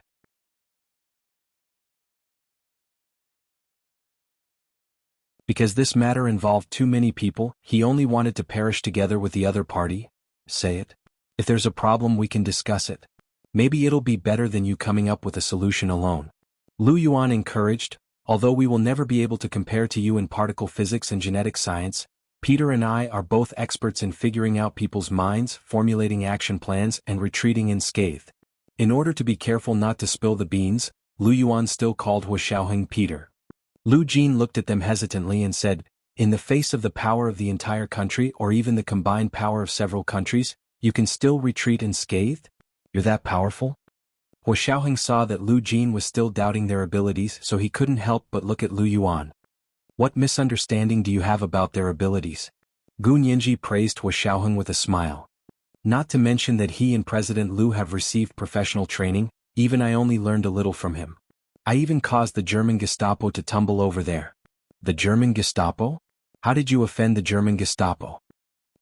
Because this matter involved too many people, he only wanted to perish together with the other party. Say it. If there's a problem, we can discuss it. Maybe it'll be better than you coming up with a solution alone. Lu Yuan encouraged, although we will never be able to compare to you in particle physics and genetic science, Peter and I are both experts in figuring out people's minds, formulating action plans, and retreating unscathed. In order to be careful not to spill the beans, Lu Yuan still called Hua Xiaoheng Peter. Lu Jin looked at them hesitantly and said, In the face of the power of the entire country or even the combined power of several countries, you can still retreat unscathed? You're that powerful? Hua Xiaoheng saw that Lu Jin was still doubting their abilities, so he couldn't help but look at Lu Yuan. What misunderstanding do you have about their abilities? Gu Nianji praised Hua Xiaoheng with a smile. Not to mention that he and President Lu have received professional training, even I only learned a little from him. I even caused the German Gestapo to tumble over there. The German Gestapo? How did you offend the German Gestapo?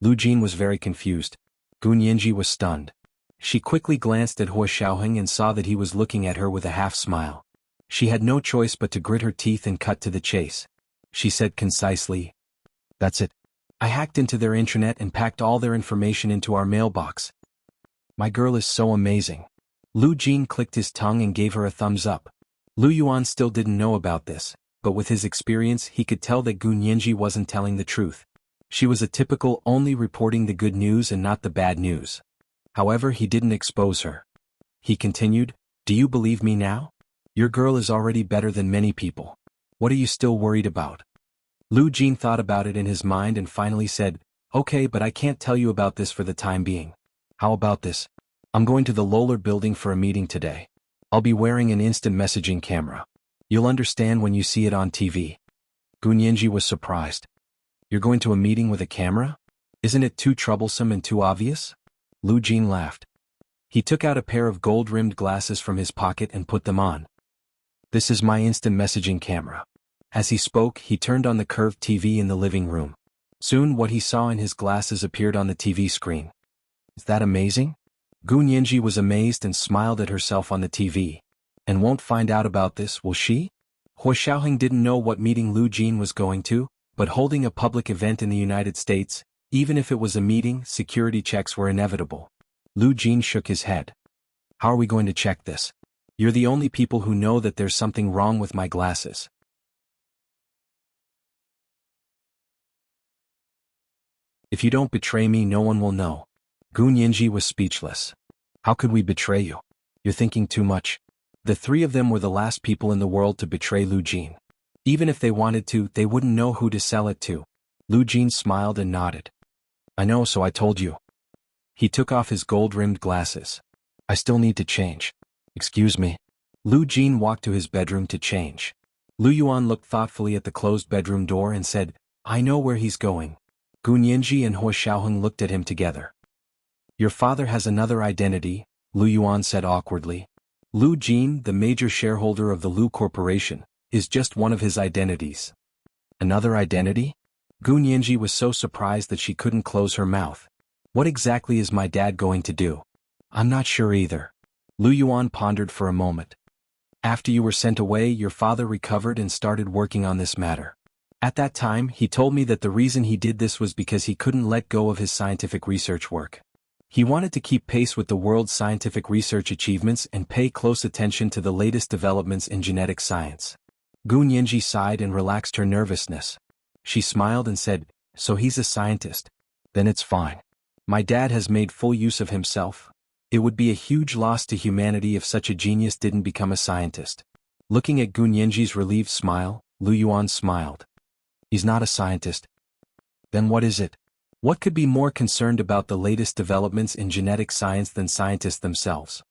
Lu Jin was very confused. Gu Nianji was stunned. She quickly glanced at Hua Xiaoheng and saw that he was looking at her with a half-smile. She had no choice but to grit her teeth and cut to the chase. She said concisely, "That's it. I hacked into their intranet and packed all their information into our mailbox. My girl is so amazing." Lu Jin clicked his tongue and gave her a thumbs up. Lu Yuan still didn't know about this, but with his experience he could tell that Gu Nianji wasn't telling the truth. She was a typical only reporting the good news and not the bad news. However, he didn't expose her. He continued, "Do you believe me now? Your girl is already better than many people. What are you still worried about?" Lu Jin thought about it in his mind and finally said, "Okay, but I can't tell you about this for the time being. How about this? I'm going to the Loller building for a meeting today. I'll be wearing an instant messaging camera. You'll understand when you see it on TV." Gu Nianji was surprised. "You're going to a meeting with a camera? Isn't it too troublesome and too obvious?" Lu Jin laughed. He took out a pair of gold-rimmed glasses from his pocket and put them on. "This is my instant messaging camera." As he spoke, he turned on the curved TV in the living room. Soon what he saw in his glasses appeared on the TV screen. "Is that amazing?" Gu Nianji was amazed and smiled at herself on the TV. "And won't find out about this, will she?" Hua Xiaoheng didn't know what meeting Lu Jin was going to, but holding a public event in the United States, even if it was a meeting, security checks were inevitable. Lu Jin shook his head. "How are we going to check this? You're the only people who know that there's something wrong with my glasses. If you don't betray me, no one will know." Gu Nianji was speechless. "How could we betray you? You're thinking too much." The three of them were the last people in the world to betray Lu Jin. Even if they wanted to, they wouldn't know who to sell it to. Lu Jin smiled and nodded. "I know, so I told you." He took off his gold-rimmed glasses. "I still need to change." "Excuse me." Lu Jin walked to his bedroom to change. Lu Yuan looked thoughtfully at the closed bedroom door and said, "I know where he's going." Gu Nianji and Hua Xiaoheng looked at him together. "Your father has another identity," Lu Yuan said awkwardly. "Lu Jin, the major shareholder of the Lu Corporation, is just one of his identities." "Another identity?" Gu Nianji was so surprised that she couldn't close her mouth. "What exactly is my dad going to do?" "I'm not sure either." Lu Yuan pondered for a moment. "After you were sent away, your father recovered and started working on this matter. At that time, he told me that the reason he did this was because he couldn't let go of his scientific research work. He wanted to keep pace with the world's scientific research achievements and pay close attention to the latest developments in genetic science." Gu Nianji sighed and relaxed her nervousness. She smiled and said, "So he's a scientist. Then it's fine. My dad has made full use of himself. It would be a huge loss to humanity if such a genius didn't become a scientist." Looking at Gu Nianji's relieved smile, Lu Yuan smiled. "He's not a scientist. Then what is it? What could be more concerned about the latest developments in genetic science than scientists themselves?"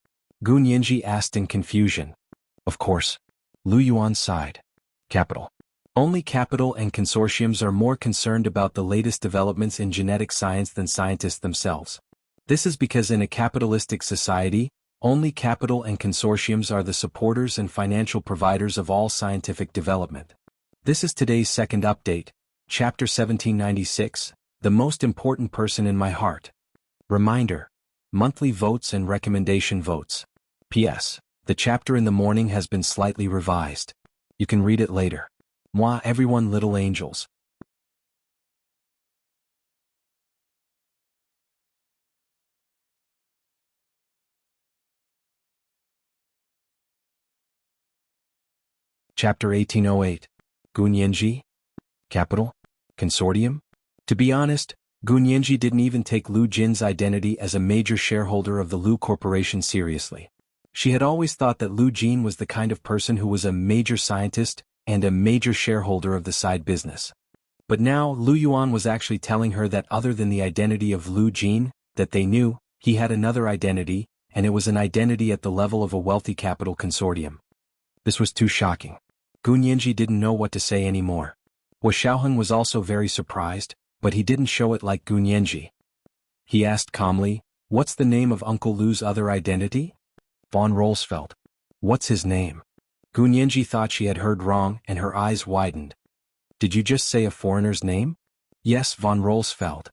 Gu Nianji asked in confusion. "Of course." Lu Yuan sighed. "Capital. Only capital and consortiums are more concerned about the latest developments in genetic science than scientists themselves. This is because in a capitalistic society, only capital and consortiums are the supporters and financial providers of all scientific development. This is today's second update, Chapter 1796, The Most Important Person in My Heart. Reminder: monthly votes and recommendation votes. P.S. The chapter in the morning has been slightly revised. You can read it later. Moi everyone little angels. Chapter 1808. Gu Nianji? Capital? Consortium? To be honest, Gu Nianji didn't even take Lu Jin's identity as a major shareholder of the Lu Corporation seriously. She had always thought that Lu Jin was the kind of person who was a major scientist and a major shareholder of the side business. But now Lu Yuan was actually telling her that other than the identity of Lu Jin, that they knew, he had another identity, and it was an identity at the level of a wealthy capital consortium. This was too shocking. Gu Nianji didn't know what to say anymore. Hua Xiaoheng was also very surprised, but he didn't show it like Gu Nianji. He asked calmly, "What's the name of Uncle Lu's other identity?" "Von Rolsfeld." "What's his name?" Gu Nianji thought she had heard wrong and her eyes widened. "Did you just say a foreigner's name?" "Yes, von Rolsfeld."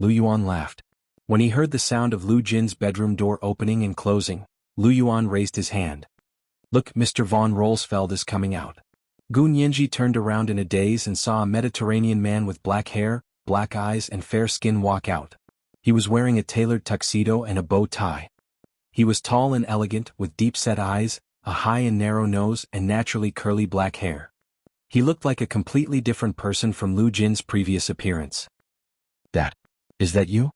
Lu Yuan laughed. When he heard the sound of Lu Jin's bedroom door opening and closing, Lu Yuan raised his hand. Look, Mr. von Rolsfeld is coming out. Gu Nianji turned around in a daze and saw a Mediterranean man with black hair, black eyes and fair skin walk out. He was wearing a tailored tuxedo and a bow tie. He was tall and elegant, with deep-set eyes, a high and narrow nose and naturally curly black hair. He looked like a completely different person from Lu Jin's previous appearance. Is that you?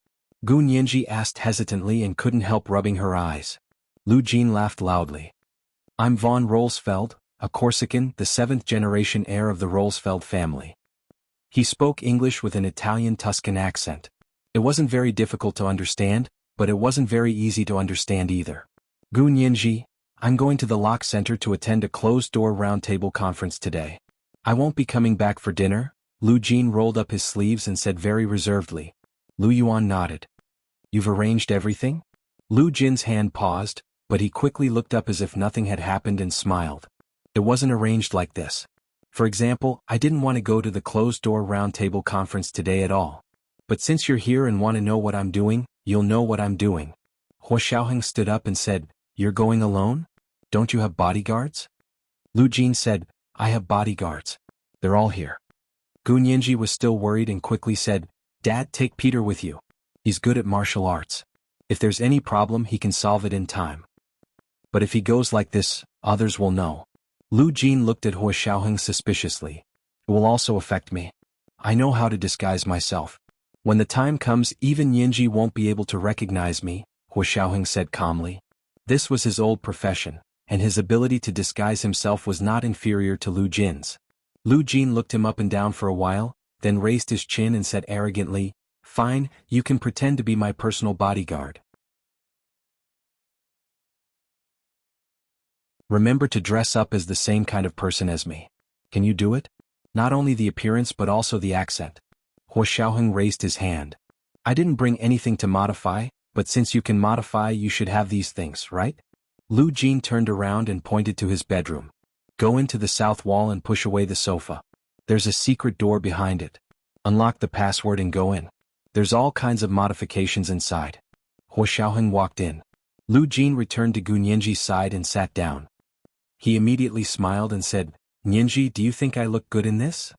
Gu Nianji asked hesitantly and couldn't help rubbing her eyes. Lu Jin laughed loudly. I'm von Rolsfeld, a Corsican, the 7th-generation heir of the Rolsfeld family. He spoke English with an Italian Tuscan accent. It wasn't very difficult to understand, but it wasn't very easy to understand either. Gu Nianji, I'm going to the Lock Center to attend a closed-door roundtable conference today. I won't be coming back for dinner. Lu Jin rolled up his sleeves and said very reservedly. Lu Yuan nodded. You've arranged everything? Lu Jin's hand paused, but he quickly looked up as if nothing had happened and smiled. It wasn't arranged like this. For example, I didn't want to go to the closed-door roundtable conference today at all. But since you're here and want to know what I'm doing, you'll know what I'm doing. Hua Xiaoheng stood up and said, You're going alone? Don't you have bodyguards? Lu Jin said, I have bodyguards. They're all here. Gu Nianji was still worried and quickly said, Dad, take Peter with you. He's good at martial arts. If there's any problem, he can solve it in time. But if he goes like this, others will know. Lu Jin looked at Hua Xiaoheng suspiciously. It will also affect me. I know how to disguise myself. When the time comes, even Nianji won't be able to recognize me, Hua Xiaoheng said calmly. This was his old profession, and his ability to disguise himself was not inferior to Lu Jin's. Lu Jin looked him up and down for a while, then raised his chin and said arrogantly, Fine, you can pretend to be my personal bodyguard. Remember to dress up as the same kind of person as me. Can you do it? Not only the appearance but also the accent. Hua Xiaoheng raised his hand. I didn't bring anything to modify, but since you can modify you should have these things, right? Lu Jin turned around and pointed to his bedroom. Go into the south wall and push away the sofa. There's a secret door behind it. Unlock the password and go in. There's all kinds of modifications inside. Hua Xiaoheng walked in. Lu Jin returned to Gu Nianji's side and sat down. He immediately smiled and said, Nianji, do you think I look good in this?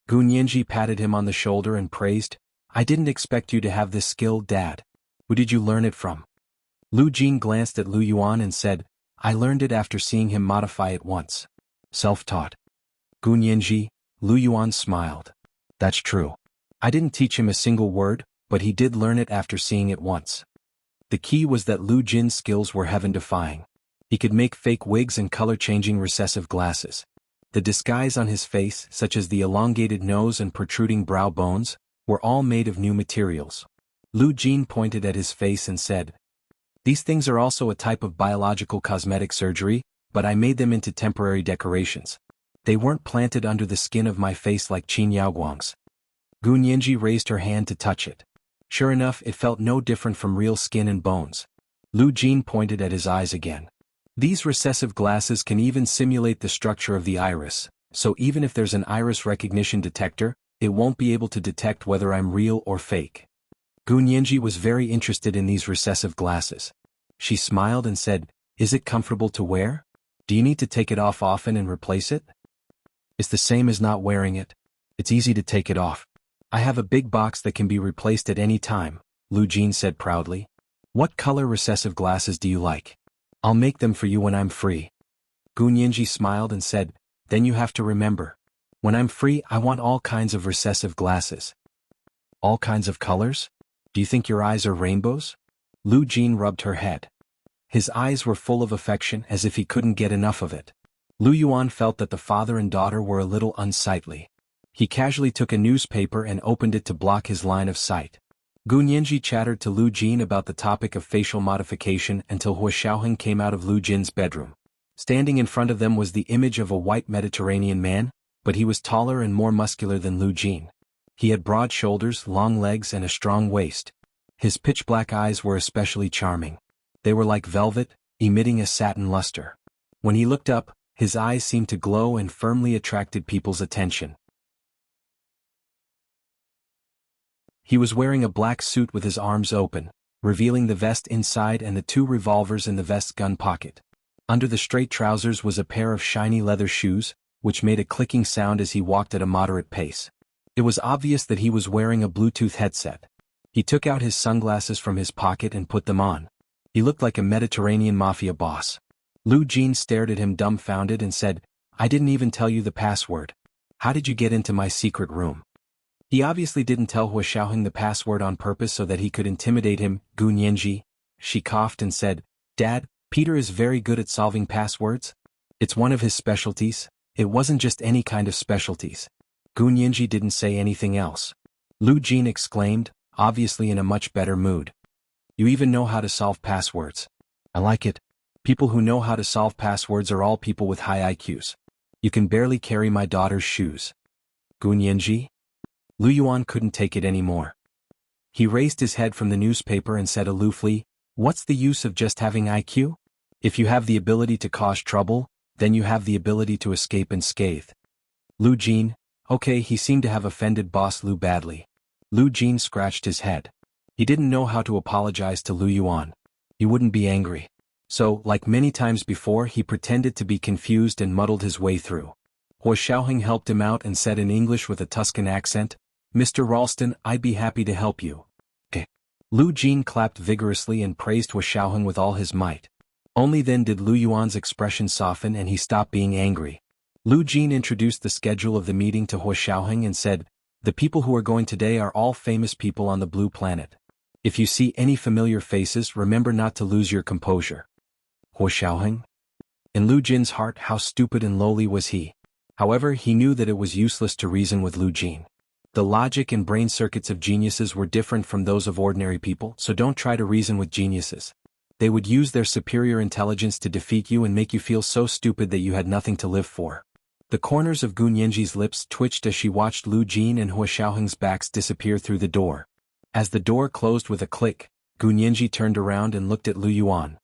Gu Nianji patted him on the shoulder and praised, I didn't expect you to have this skill, Dad. Who did you learn it from? Lu Jin glanced at Lu Yuan and said, I learned it after seeing him modify it once. Self-taught. Gu Nianji, Lu Yuan smiled. That's true. I didn't teach him a single word, but he did learn it after seeing it once. The key was that Lu Jin's skills were heaven-defying. He could make fake wigs and color-changing recessive glasses. The disguise on his face, such as the elongated nose and protruding brow bones, were all made of new materials. Lu Jin pointed at his face and said, These things are also a type of biological cosmetic surgery, but I made them into temporary decorations. They weren't planted under the skin of my face like Qin Yaoguang's. Gu Nianji raised her hand to touch it. Sure enough, it felt no different from real skin and bones. Lu Jin pointed at his eyes again. These recessive glasses can even simulate the structure of the iris, so even if there's an iris recognition detector, it won't be able to detect whether I'm real or fake. Gu Nianji was very interested in these recessive glasses. She smiled and said, Is it comfortable to wear? Do you need to take it off often and replace it? It's the same as not wearing it. It's easy to take it off. I have a big box that can be replaced at any time, Lu Jin said proudly. What color recessive glasses do you like? I'll make them for you when I'm free. Gu Nianji smiled and said, Then you have to remember. When I'm free, I want all kinds of recessive glasses. All kinds of colors? Do you think your eyes are rainbows? Lu Jin rubbed her head. His eyes were full of affection as if he couldn't get enough of it. Lu Yuan felt that the father and daughter were a little unsightly. He casually took a newspaper and opened it to block his line of sight. Gu Nianji chattered to Lu Jin about the topic of facial modification until Hua Xiaoheng came out of Lu Jin's bedroom. Standing in front of them was the image of a white Mediterranean man, but he was taller and more muscular than Lu Jin. He had broad shoulders, long legs and a strong waist. His pitch-black eyes were especially charming. They were like velvet, emitting a satin luster. When he looked up, his eyes seemed to glow and firmly attracted people's attention. He was wearing a black suit with his arms open, revealing the vest inside and the 2 revolvers in the vest's gun pocket. Under the straight trousers was a pair of shiny leather shoes, which made a clicking sound as he walked at a moderate pace. It was obvious that he was wearing a Bluetooth headset. He took out his sunglasses from his pocket and put them on. He looked like a Mediterranean mafia boss. Lu Jin stared at him dumbfounded and said, "I didn't even tell you the password. How did you get into my secret room?" He obviously didn't tell Hua Xiaoheng the password on purpose so that he could intimidate him. Gu Nianji. She coughed and said, "Dad, Peter is very good at solving passwords. It's one of his specialties." It wasn't just any kind of specialties. Gu Nianji didn't say anything else. Lu Jin exclaimed, obviously in a much better mood. "You even know how to solve passwords. I like it. People who know how to solve passwords are all people with high IQs. You can barely carry my daughter's shoes." Gu Nianji? Lu Yuan couldn't take it anymore. He raised his head from the newspaper and said aloofly, "What's the use of just having IQ? If you have the ability to cause trouble, then you have the ability to escape unscathed." Lu Jin, okay, he seemed to have offended Boss Lu badly. Lu Jin scratched his head. He didn't know how to apologize to Lu Yuan. He wouldn't be angry. So, like many times before, he pretended to be confused and muddled his way through. Hua Xiaoheng helped him out and said in English with a Tuscan accent, "Mr. Ralston, I'd be happy to help you." Okay. Lu Jin clapped vigorously and praised Hua Xiaoheng with all his might. Only then did Lu Yuan's expression soften and he stopped being angry. Lu Jin introduced the schedule of the meeting to Hua Xiaoheng and said, "The people who are going today are all famous people on the blue planet. If you see any familiar faces, remember not to lose your composure." Hua Xiaoheng? In Lu Jin's heart, how stupid and lowly was he. However, he knew that it was useless to reason with Lu Jin. The logic and brain circuits of geniuses were different from those of ordinary people, so don't try to reason with geniuses. They would use their superior intelligence to defeat you and make you feel so stupid that you had nothing to live for. The corners of Gu Nianji's lips twitched as she watched Lu Jin and Hua Xiaoheng's backs disappear through the door. As the door closed with a click, Gu Nianji turned around and looked at Lu Yuan.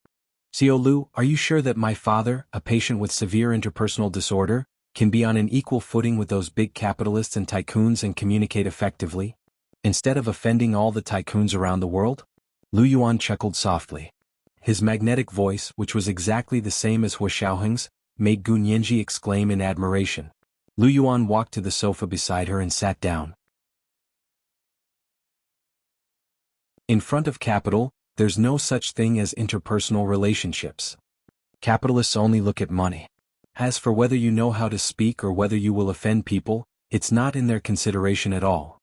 "Xiao Lu, are you sure that my father, a patient with severe interpersonal disorder, can be on an equal footing with those big capitalists and tycoons and communicate effectively, instead of offending all the tycoons around the world?" Lu Yuan chuckled softly. His magnetic voice, which was exactly the same as Hua Xiaoheng's, made Gu Nianji exclaim in admiration. Lu Yuan walked to the sofa beside her and sat down. In front of capital, there's no such thing as interpersonal relationships. Capitalists only look at money. As for whether you know how to speak or whether you will offend people, it's not in their consideration at all.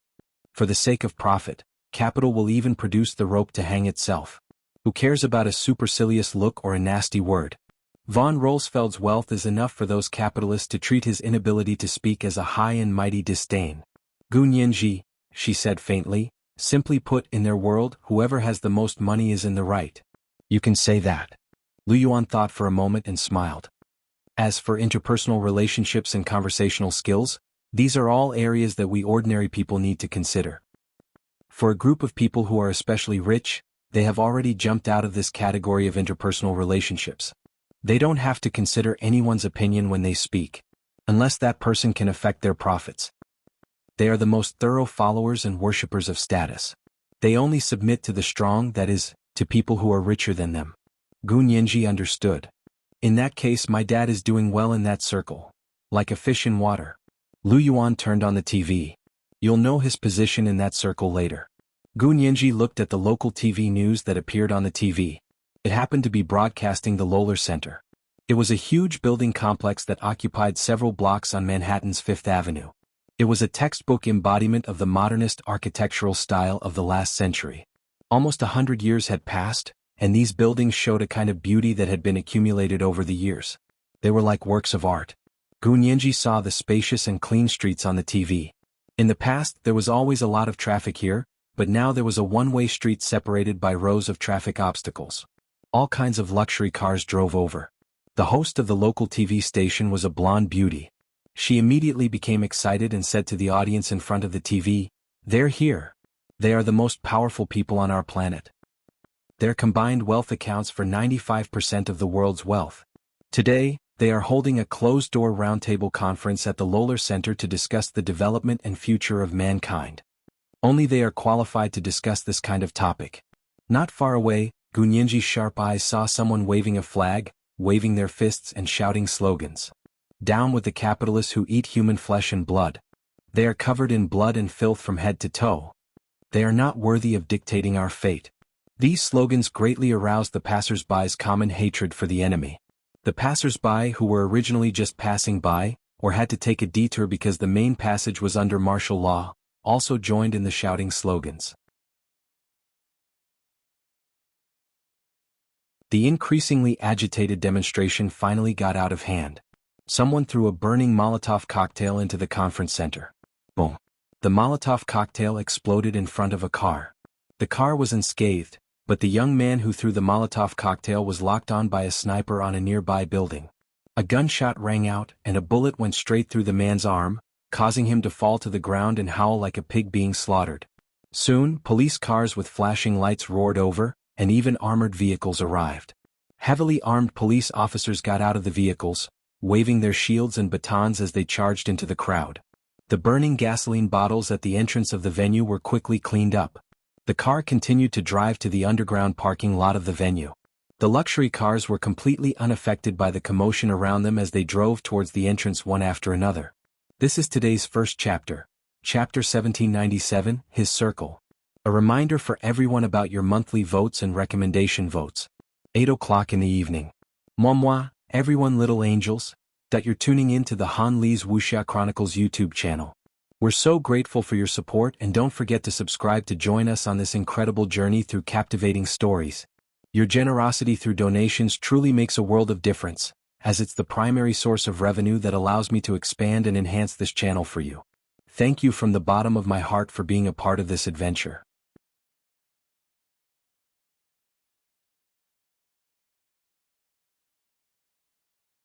For the sake of profit, capital will even produce the rope to hang itself. Who cares about a supercilious look or a nasty word? Von Rolsfeld's wealth is enough for those capitalists to treat his inability to speak as a high and mighty disdain. Gu Nianji, she said faintly, simply put, in their world, whoever has the most money is in the right. You can say that. Lu Yuan thought for a moment and smiled. As for interpersonal relationships and conversational skills, these are all areas that we ordinary people need to consider. For a group of people who are especially rich, they have already jumped out of this category of interpersonal relationships. They don't have to consider anyone's opinion when they speak, unless that person can affect their profits. They are the most thorough followers and worshippers of status. They only submit to the strong, that is, to people who are richer than them. Gu Nianji understood. In that case, my dad is doing well in that circle. Like a fish in water. Lu Yuan turned on the TV. You'll know his position in that circle later. Gu Nianji looked at the local TV news that appeared on the TV. It happened to be broadcasting the Lohler Center. It was a huge building complex that occupied several blocks on Manhattan's Fifth Avenue. It was a textbook embodiment of the modernist architectural style of the last century. Almost 100 years had passed, and these buildings showed a kind of beauty that had been accumulated over the years. They were like works of art. Gu Nianji saw the spacious and clean streets on the TV. In the past, there was always a lot of traffic here, but now there was a one-way street separated by rows of traffic obstacles. All kinds of luxury cars drove over. The host of the local TV station was a blonde beauty. She immediately became excited and said to the audience in front of the TV, "They're here. They are the most powerful people on our planet. Their combined wealth accounts for 95% of the world's wealth. Today, they are holding a closed-door roundtable conference at the Lohler Center to discuss the development and future of mankind." Only they are qualified to discuss this kind of topic. Not far away, Gunyenji's sharp eyes saw someone waving a flag, waving their fists and shouting slogans. Down with the capitalists who eat human flesh and blood. They are covered in blood and filth from head to toe. They are not worthy of dictating our fate. These slogans greatly aroused the passers-by's common hatred for the enemy. The passers-by who were originally just passing by, or had to take a detour because the main passage was under martial law, also joined in the shouting slogans. The increasingly agitated demonstration finally got out of hand. Someone threw a burning Molotov cocktail into the conference center. Boom! The Molotov cocktail exploded in front of a car. The car was unscathed, but the young man who threw the Molotov cocktail was locked on by a sniper on a nearby building. A gunshot rang out and a bullet went straight through the man's arm, causing him to fall to the ground and howl like a pig being slaughtered. Soon, police cars with flashing lights roared over, and even armored vehicles arrived. Heavily armed police officers got out of the vehicles, waving their shields and batons as they charged into the crowd. The burning gasoline bottles at the entrance of the venue were quickly cleaned up. The car continued to drive to the underground parking lot of the venue. The luxury cars were completely unaffected by the commotion around them as they drove towards the entrance one after another. This is today's first chapter. Chapter 1797, His Circle. A reminder for everyone about your monthly votes and recommendation votes. 8 o'clock in the evening. Moi, everyone little angels, that you're tuning in to the Han Lee's Wuxia Chronicles YouTube channel. We're so grateful for your support and don't forget to subscribe to join us on this incredible journey through captivating stories. Your generosity through donations truly makes a world of difference, as it's the primary source of revenue that allows me to expand and enhance this channel for you. Thank you from the bottom of my heart for being a part of this adventure.